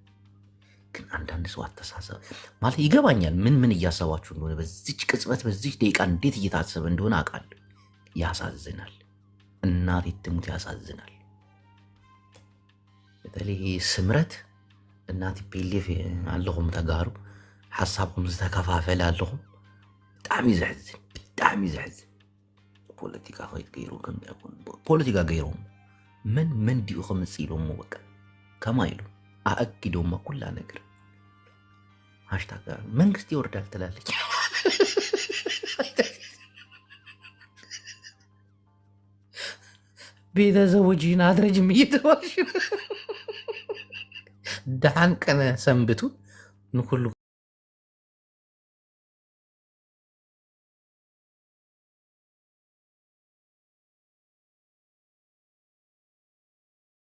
ግን አንዳንድ ሰው አተሳሰብ ማለት ይገባኛል፣ ምን እያሰባችሁ እንደሆነ በዚች ቅጽበት በዚች ደቂቃ እንዴት እየታሰበ እንደሆነ አውቃለሁ። ያሳዝናል። እናት ትሙት ያሳዝናል። በተለይ ስምረት እናት ፔሌፍ ኣለኹም ተጋሩ ሓሳብኩም ዝተከፋፈለ ኣለኹም። ብጣዕሚ ዘሕዝን ብጣዕሚ ዘሕዝን። ፖለቲካ ገይሩ ፖለቲካ ገይሮም ምን ዲኡ ከምፅ ኢሎሞ በቃ ከማ ኢሉ አእኪዶማ ኩላ ነገር ሃሽታግ መንግስት ይወርዳል ትላለች። ቤተሰቦችህን አትረጅም እየተባልሽ ደሃን ቀነ ሰንብቱ ንኩሉ